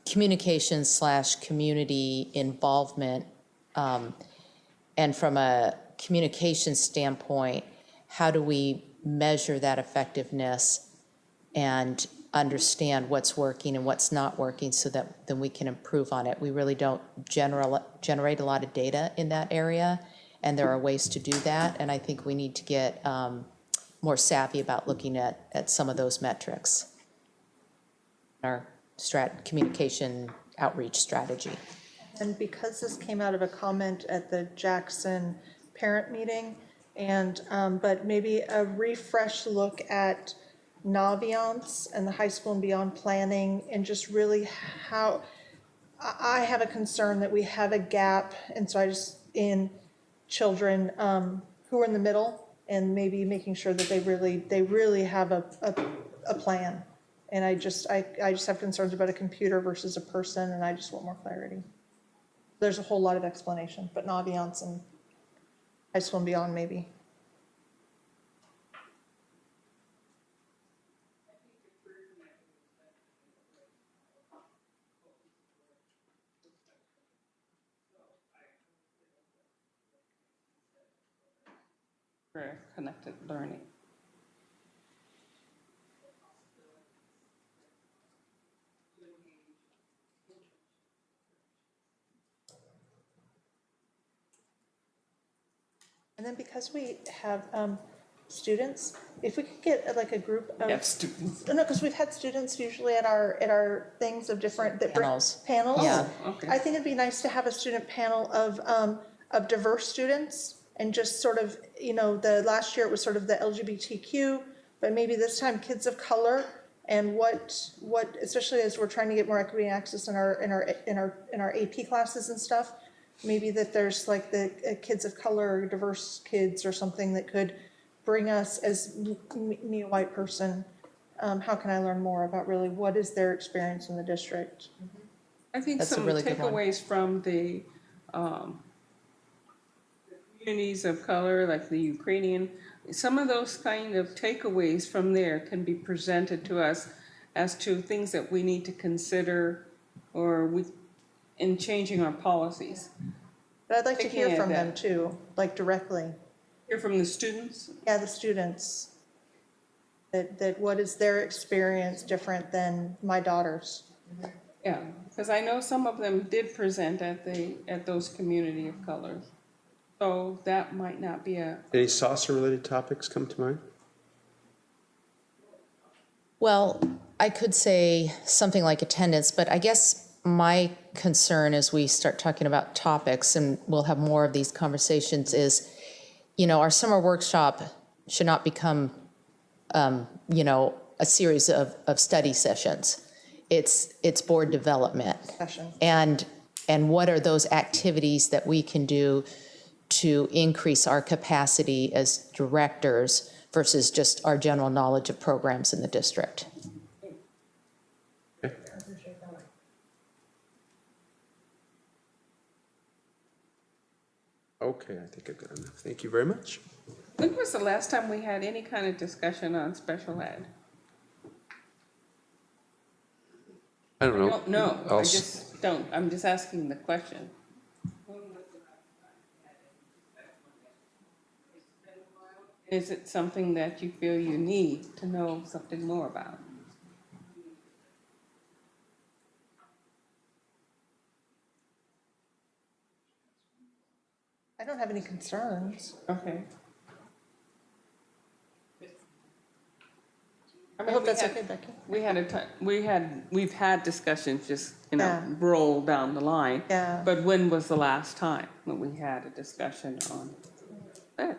communication/community involvement. And from a communication standpoint, how do we measure that effectiveness and understand what's working and what's not working so that then we can improve on it? We really don't generate a lot of data in that area, and there are ways to do that. And I think we need to get more savvy about looking at some of those metrics. Our communication outreach strategy. And because this came out of a comment at the Jackson parent meeting, and but maybe a refresh look at Naviance and the high school and beyond planning, and just really how I have a concern that we have a gap, and so I just in children who are in the middle, and maybe making sure that they really have a plan. And I just have concerns about a computer versus a person, and I just want more clarity. There's a whole lot of explanation, but Naviance and high school and beyond, maybe. For connected learning. And then because we have students, if we could get like a group of students. No, because we've had students usually at our things of different panels. Yeah. Okay. I think it'd be nice to have a student panel of diverse students, and just sort of, the last year it was sort of the LGBTQ, but maybe this time kids of color, and what especially as we're trying to get more equity and access in our AP classes and stuff. Maybe that there's like the kids of color or diverse kids or something that could bring us, as me, a white person, how can I learn more about really what is their experience in the district? I think That's a some really good one. takeaways from the communities of color, like the Ukrainian, some of those kind of takeaways from there can be presented to us as to things that we need to consider in changing our policies. But I'd like to Taking hear at from that. them too, like directly. Hear from the students? Yeah, the students. That what is their experience different than my daughter's? Yeah, because I know some of them did present at those community of colors. So that might not be Any saucer-related topics come to mind? Well, I could say something like attendance, but I guess my concern as we start talking about topics, and we'll have more of these conversations, is, our summer workshop should not become, a series of study sessions. It's board development. Session. And what are those activities that we can do to increase our capacity as directors versus just our general knowledge of programs in the district? Okay, I think I've got enough. Thank you very much. When was the last time we had any kind of discussion on special ed? I don't know. I don't know. I'll I just don't. I'm just asking the question. Is it something that you feel you need to know something more about? I don't have any concerns. Okay. I hope that's okay, Becky. We've had discussions just, Yeah. roll down the line. Yeah. But when was the last time that we had a discussion on that?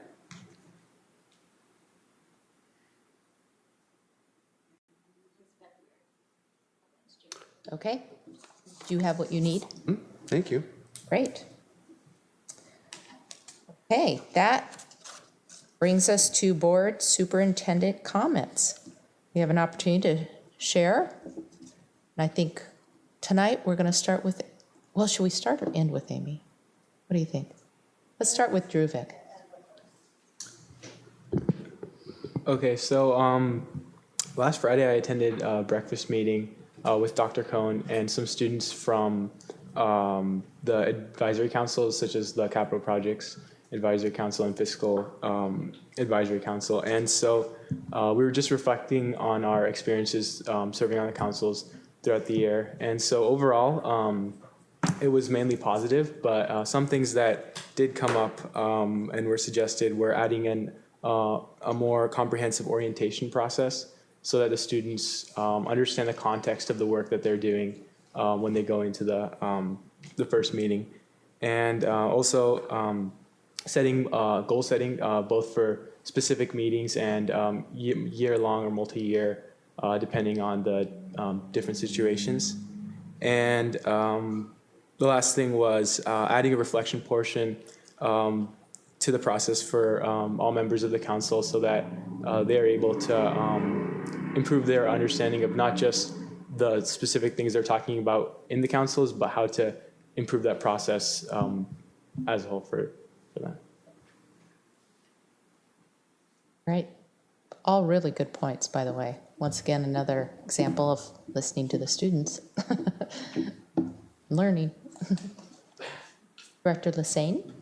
Okay? Do you have what you need? Thank you. Great. Okay, that brings us to board superintendent comments. We have an opportunity to share. And I think tonight we're going to start with, well, should we start or end with Amy? What do you think? Let's start with Druvik. Okay, so last Friday I attended a breakfast meeting with Dr. Cohn and some students from the advisory councils, such as the Capital Projects Advisory Council and Fiscal Advisory Council. And so we were just reflecting on our experiences serving on the councils throughout the year. And so overall, it was mainly positive, but some things that did come up and were suggested were adding in a more comprehensive orientation process so that the students understand the context of the work that they're doing when they go into the first meeting. And also setting goal setting both for specific meetings and year-long or multi-year, depending on the different situations. And the last thing was adding a reflection portion to the process for all members of the council so that they're able to improve their understanding of not just the specific things they're talking about in the councils, but how to improve that process as a whole for that. Right. All really good points, by the way. Once again, another example of listening to the students. Learning. Director Lassane?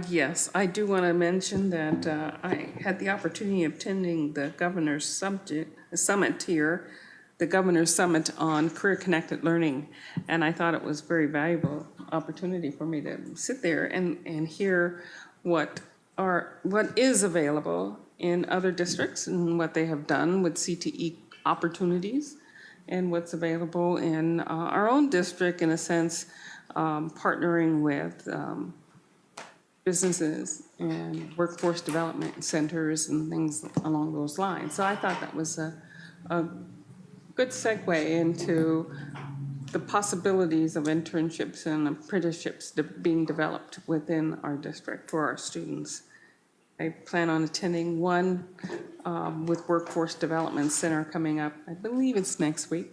Yes, I do want to mention that I had the opportunity of attending the governor's summit here, the governor's summit on career-connected learning, and I thought it was a very valuable opportunity for me to sit there and hear what is available in other districts and what they have done with CTE opportunities and what's available in our own district, in a sense, partnering with businesses and workforce development centers and things along those lines. So I thought that was a good segue into the possibilities of internships and apprenticeships being developed within our district for our students. I plan on attending one with Workforce Development Center coming up. I believe it's next week.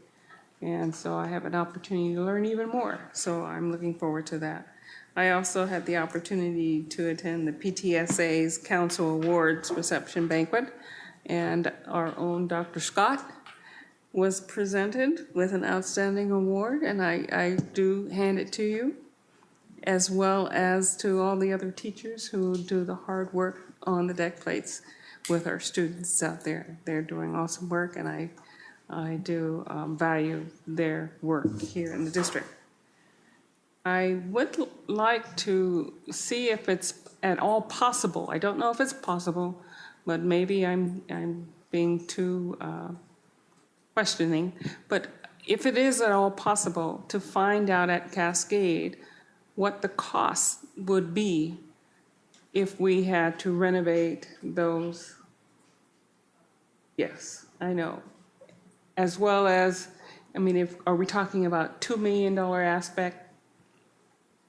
And so I have an opportunity to learn even more. So I'm looking forward to that. I also had the opportunity to attend the PTSA's Council Awards reception banquet, and our own Dr. Scott was presented with an outstanding award, and I do hand it to you, as well as to all the other teachers who do the hard work on the deck plates with our students out there. They're doing awesome work, and I do value their work here in the district. I would like to see if it's at all possible. I don't know if it's possible, but maybe I'm being too questioning. But if it is at all possible to find out at Cascade what the cost would be if we had to renovate those. Yes, I know. As well as, I mean, are we talking about $2 million aspect?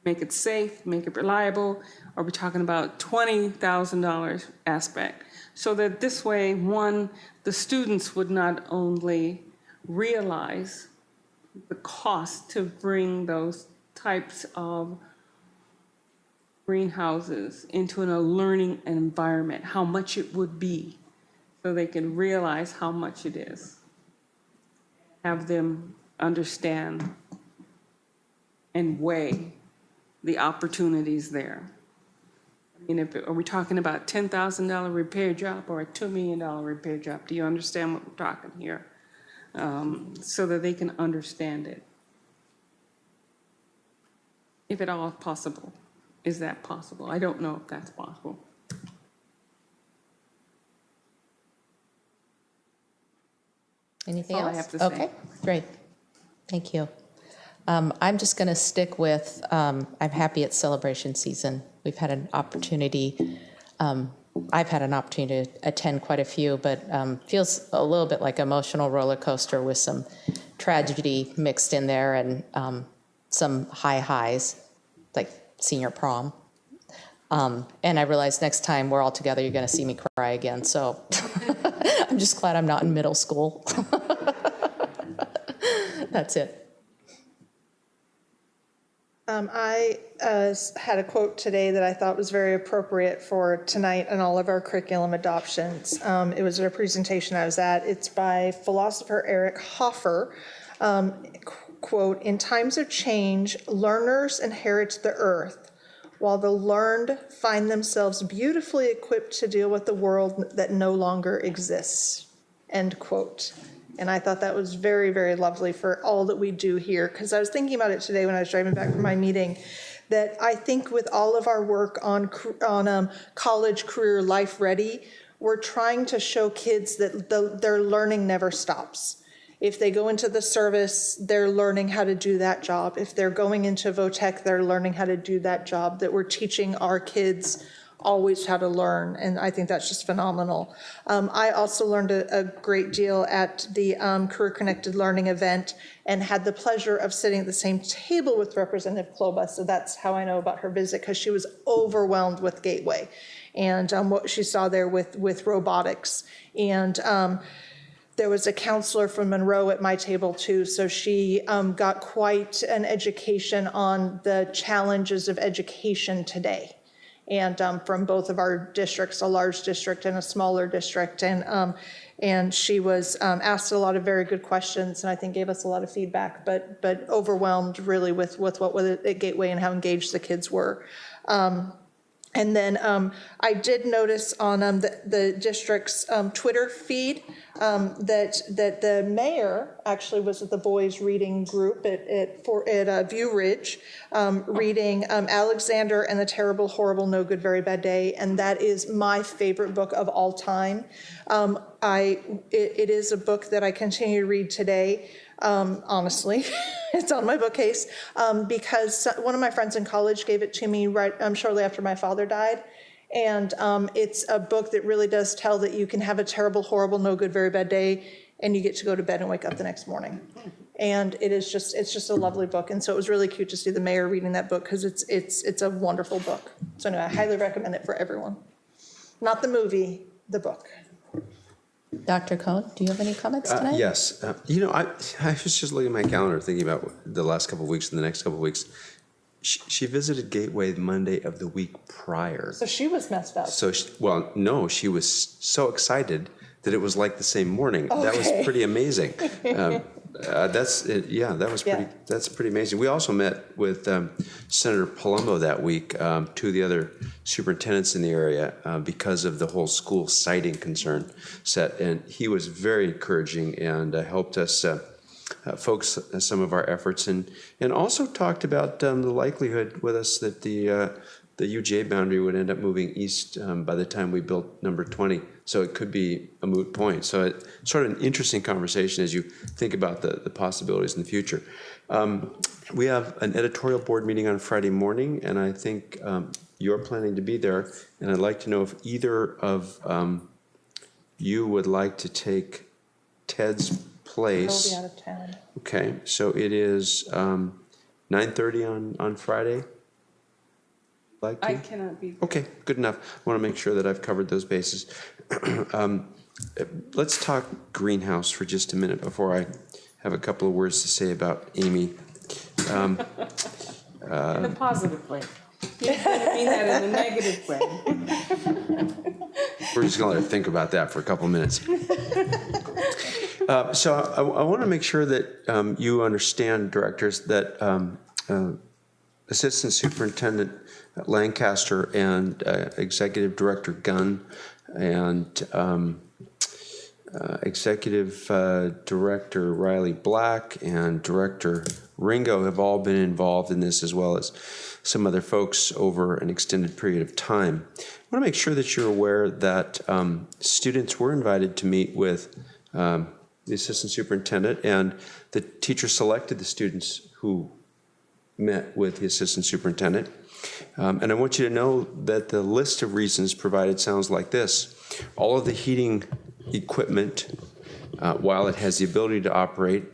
Make it safe, make it reliable? Are we talking about $20,000 aspect? So that this way, one, the students would not only realize the cost to bring those types of greenhouses into a learning environment, how much it would be, so they can realize how much it is. Have them understand and weigh the opportunities there. I mean, are we talking about $10,000 repair job or a $2 million repair job? Do you understand what we're talking here? So that they can understand it. If at all possible. Is that possible? I don't know if that's possible. Anything That's all else? I have to say. Okay, great. Thank you. I'm just going to stick with, I'm happy it's celebration season. We've had an opportunity, I've had an opportunity to attend quite a few, but feels a little bit like emotional roller coaster with some tragedy mixed in there and some high highs, like senior prom. And I realize next time we're all together, you're going to see me cry again. So I'm just glad I'm not in middle school. That's it. I had a quote today that I thought was very appropriate for tonight and all of our curriculum adoptions. It was at a presentation I was at. It's by philosopher Eric Hoffer. Quote, "In times of change, learners inherit the earth, while the learned find themselves beautifully equipped to deal with the world that no longer exists." End quote. And I thought that was very, very lovely for all that we do here. Because I was thinking about it today when I was driving back from my meeting, that I think with all of our work on college, career, life ready, we're trying to show kids that their learning never stops. If they go into the service, they're learning how to do that job. If they're going into VOTEC, they're learning how to do that job, that we're teaching our kids always how to learn, and I think that's just phenomenal. I also learned a great deal at the Career Connected Learning event and had the pleasure of sitting at the same table with Representative Kloba, so that's how I know about her visit, because she was overwhelmed with Gateway and what she saw there with robotics. And there was a counselor from Monroe at my table too, so she got quite an education on the challenges of education today. And from both of our districts, a large district and a smaller district. And she was asked a lot of very good questions, and I think gave us a lot of feedback, but overwhelmed really with what was at Gateway and how engaged the kids were. And then I did notice on the district's Twitter feed that the mayor actually was at the boys' reading group at View Ridge, reading Alexander and the Terrible, Horrible, No Good, Very Bad Day, and that is my favorite book of all time. It is a book that I continue to read today. Honestly, it's on my bookcase because one of my friends in college gave it to me shortly after my father died. And it's a book that really does tell that you can have a terrible, horrible, no good, very bad day, and you get to go to bed and wake up the next morning. And it's just a lovely book. And so it was really cute to see the mayor reading that book because it's a wonderful book. So anyway, I highly recommend it for everyone. Not the movie, the book. Dr. Cohn, do you have any comments tonight? Yes. I was just looking at my calendar thinking about the last couple of weeks and the next couple of weeks. She visited Gateway Monday of the week prior. So she was messed up. No, she was so excited that it was like the same morning. Okay. That was pretty amazing. That's pretty amazing. We also met with Senator Palumbo that week, two of the other superintendents in the area, because of the whole school siting concern set, and he was very encouraging and helped us focus some of our efforts, and also talked about the likelihood with us that the UGA boundary would end up moving east by the time we built number 20. So it could be a moot point. So it's sort of an interesting conversation as you think about the possibilities in the future. We have an editorial board meeting on Friday morning, and I think you're planning to be there. And I'd like to know if either of you would like to take Ted's place. He'll be out of town. Okay, so it is 9:30 on Friday. I cannot be. Okay, good enough. I want to make sure that I've covered those bases. Let's talk greenhouse for just a minute before I have a couple of words to say about Amy. In a positive way. You didn't mean that in a negative way. We're just going to let her think about that for a couple of minutes. So I want to make sure that you understand, directors, that Assistant Superintendent Lancaster and Executive Director Gunn and Executive Director Riley Black and Director Ringo have all been involved in this, as well as some other folks over an extended period of time. I want to make sure that you're aware that students were invited to meet with the Assistant Superintendent, and the teacher selected the students who met with the Assistant Superintendent. And I want you to know that the list of reasons provided sounds like this. All of the heating equipment, while it has the ability to operate,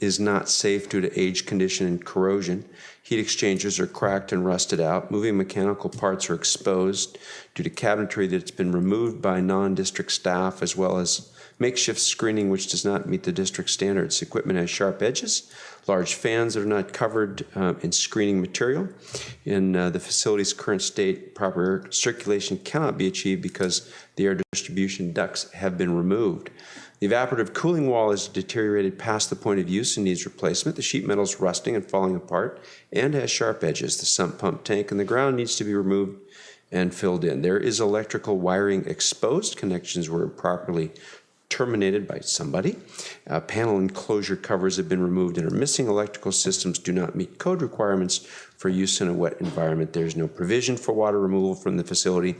is not safe due to age, condition, and corrosion. Heat exchangers are cracked and rusted out. Moving mechanical parts are exposed due to cabinetry that's been removed by non-district staff, as well as makeshift screening which does not meet the district standards. Equipment has sharp edges, large fans that are not covered in screening material. In the facility's current state, proper air circulation cannot be achieved because the air distribution ducts have been removed. The evaporative cooling wall is deteriorated past the point of use and needs replacement. The sheet metal is rusting and falling apart and has sharp edges. The sump pump tank in the ground needs to be removed and filled in. There is electrical wiring exposed. Connections were improperly terminated by somebody. Panel enclosure covers have been removed and are missing. Electrical systems do not meet code requirements for use in a wet environment. There's no provision for water removal from the facility.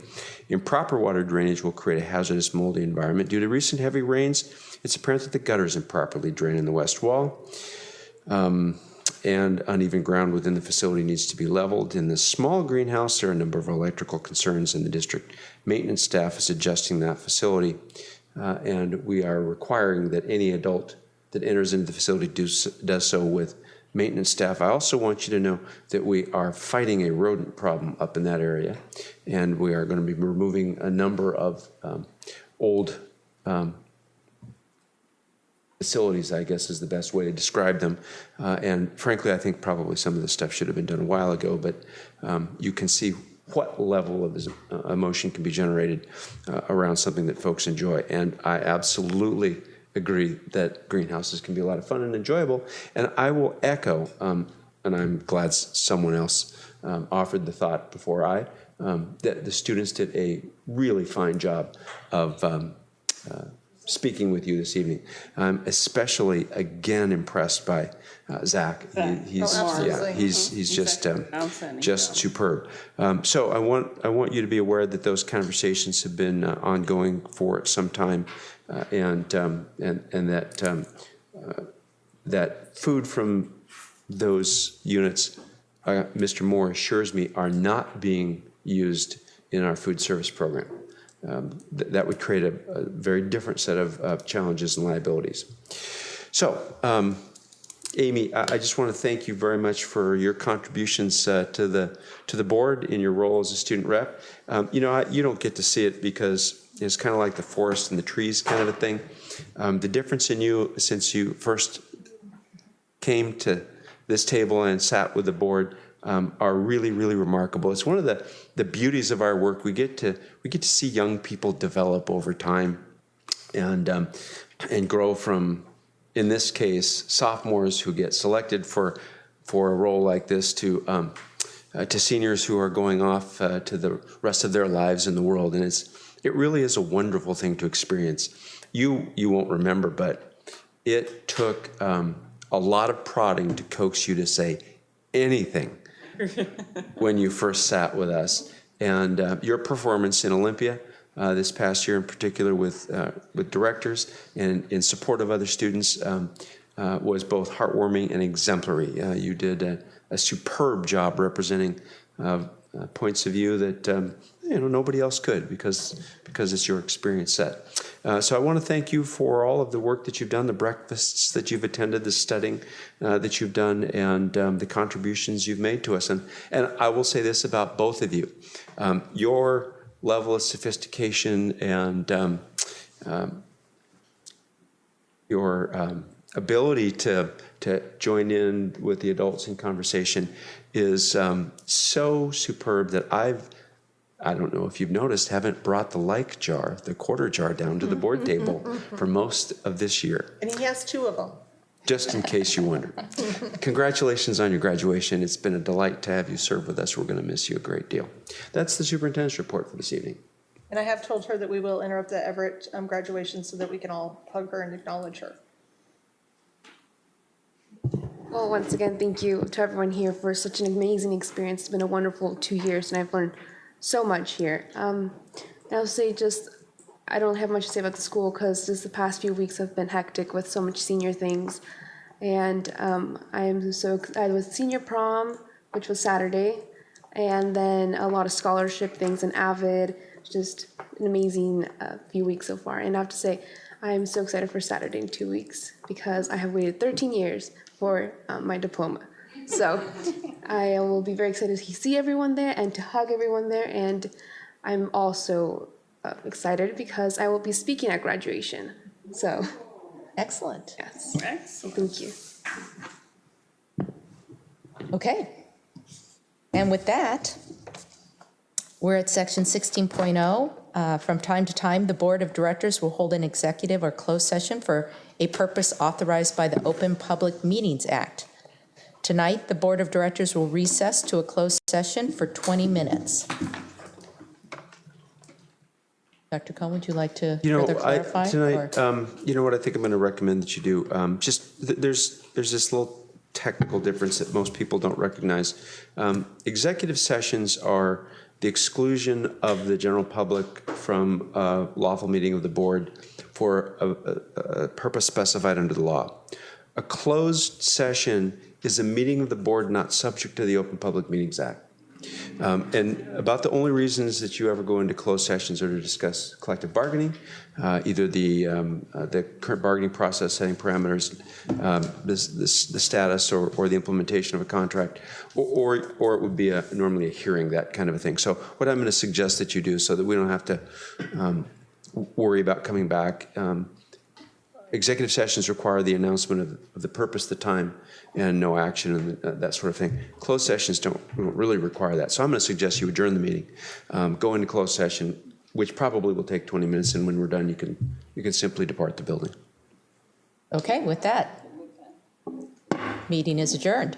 Improper water drainage will create a hazardous, moldy environment. Due to recent heavy rains, it's apparent that the gutters improperly drain in the west wall. And uneven ground within the facility needs to be leveled. In the small greenhouse, there are a number of electrical concerns, and the district maintenance staff is adjusting that facility. And we are requiring that any adult that enters into the facility does so with maintenance staff. I also want you to know that we are fighting a rodent problem up in that area, and we are going to be removing a number of old facilities, I guess is the best way to describe them. And frankly, I think probably some of this stuff should have been done a while ago, but you can see what level of emotion can be generated around something that folks enjoy. And I absolutely agree that greenhouses can be a lot of fun and enjoyable. And I will echo, and I'm glad someone else offered the thought before I, that the students did a really fine job of speaking with you this evening. I'm especially, again, impressed by Zach. He's just superb. So I want you to be aware that those conversations have been ongoing for some time, and that food from those units, Mr. Moore assures me, are not being used in our food service program. That would create a very different set of challenges and liabilities. So, Amy, I just want to thank you very much for your contributions to the board in your role as a student rep. You don't get to see it because it's kind of like the forest and the trees kind of a thing. The difference in you since you first came to this table and sat with the board are really, really remarkable. It's one of the beauties of our work. We get to see young people develop over time and grow from, in this case, sophomores who get selected for a role like this to seniors who are going off to the rest of their lives in the world. And it really is a wonderful thing to experience. You won't remember, but it took a lot of prodding to coax you to say anything when you first sat with us. And your performance in Olympia this past year in particular with directors and in support of other students was both heartwarming and exemplary. You did a superb job representing points of view that nobody else could because it's your experience set. So I want to thank you for all of the work that you've done, the breakfasts that you've attended, the studying that you've done, and the contributions you've made to us. And I will say this about both of you. Your level of sophistication and your ability to join in with the adults in conversation is so superb that I don't know if you've noticed, haven't brought the quarter jar down to the board table for most of this year. And he has 2 of them. Just in case you wondered. Congratulations on your graduation. It's been a delight to have you serve with us. We're going to miss you a great deal. That's the superintendent's report for this evening. And I have told her that we will interrupt the Everett graduation so that we can all hug her and acknowledge her. Well, once again, thank you to everyone here for such an amazing experience. It's been a wonderful 2 years, and I've learned so much here. I'll say I don't have much to say about the school because just the past few weeks have been hectic with so much senior things. And I was senior prom, which was Saturday, and then a lot of scholarship things in Avid, just an amazing few weeks so far. And I have to say, I'm so excited for Saturday in 2 weeks because I have waited 13 years for my diploma. So I will be very excited to see everyone there and to hug everyone there. And I'm also excited because I will be speaking at graduation. So excellent. Yes. Excellent. Thank you. Okay. And with that, we're at section 16.0. From time to time, the Board of Directors will hold an executive or closed session for a purpose authorized by the Open Public Meetings Act. Tonight, the Board of Directors will recess to a closed session for 20 minutes. Dr. Cohn, would you like to further clarify? Tonight, you know what I think I'm going to recommend that you do? There's this little technical difference that most people don't recognize. Executive sessions are the exclusion of the general public from a lawful meeting of the board for a purpose specified under the law. A closed session is a meeting of the board not subject to the Open Public Meetings Act. And about the only reasons that you ever go into closed sessions are to discuss collective bargaining, either the current bargaining process, setting parameters, the status or the implementation of a contract, or it would be normally a hearing, that kind of a thing. So what I'm going to suggest that you do so that we don't have to worry about coming back, executive sessions require the announcement of the purpose, the time, and no action and that sort of thing. Closed sessions don't really require that. So I'm going to suggest you adjourn the meeting, go into closed session, which probably will take 20 minutes, and when we're done, you can simply depart the building. Okay, with that, meeting is adjourned.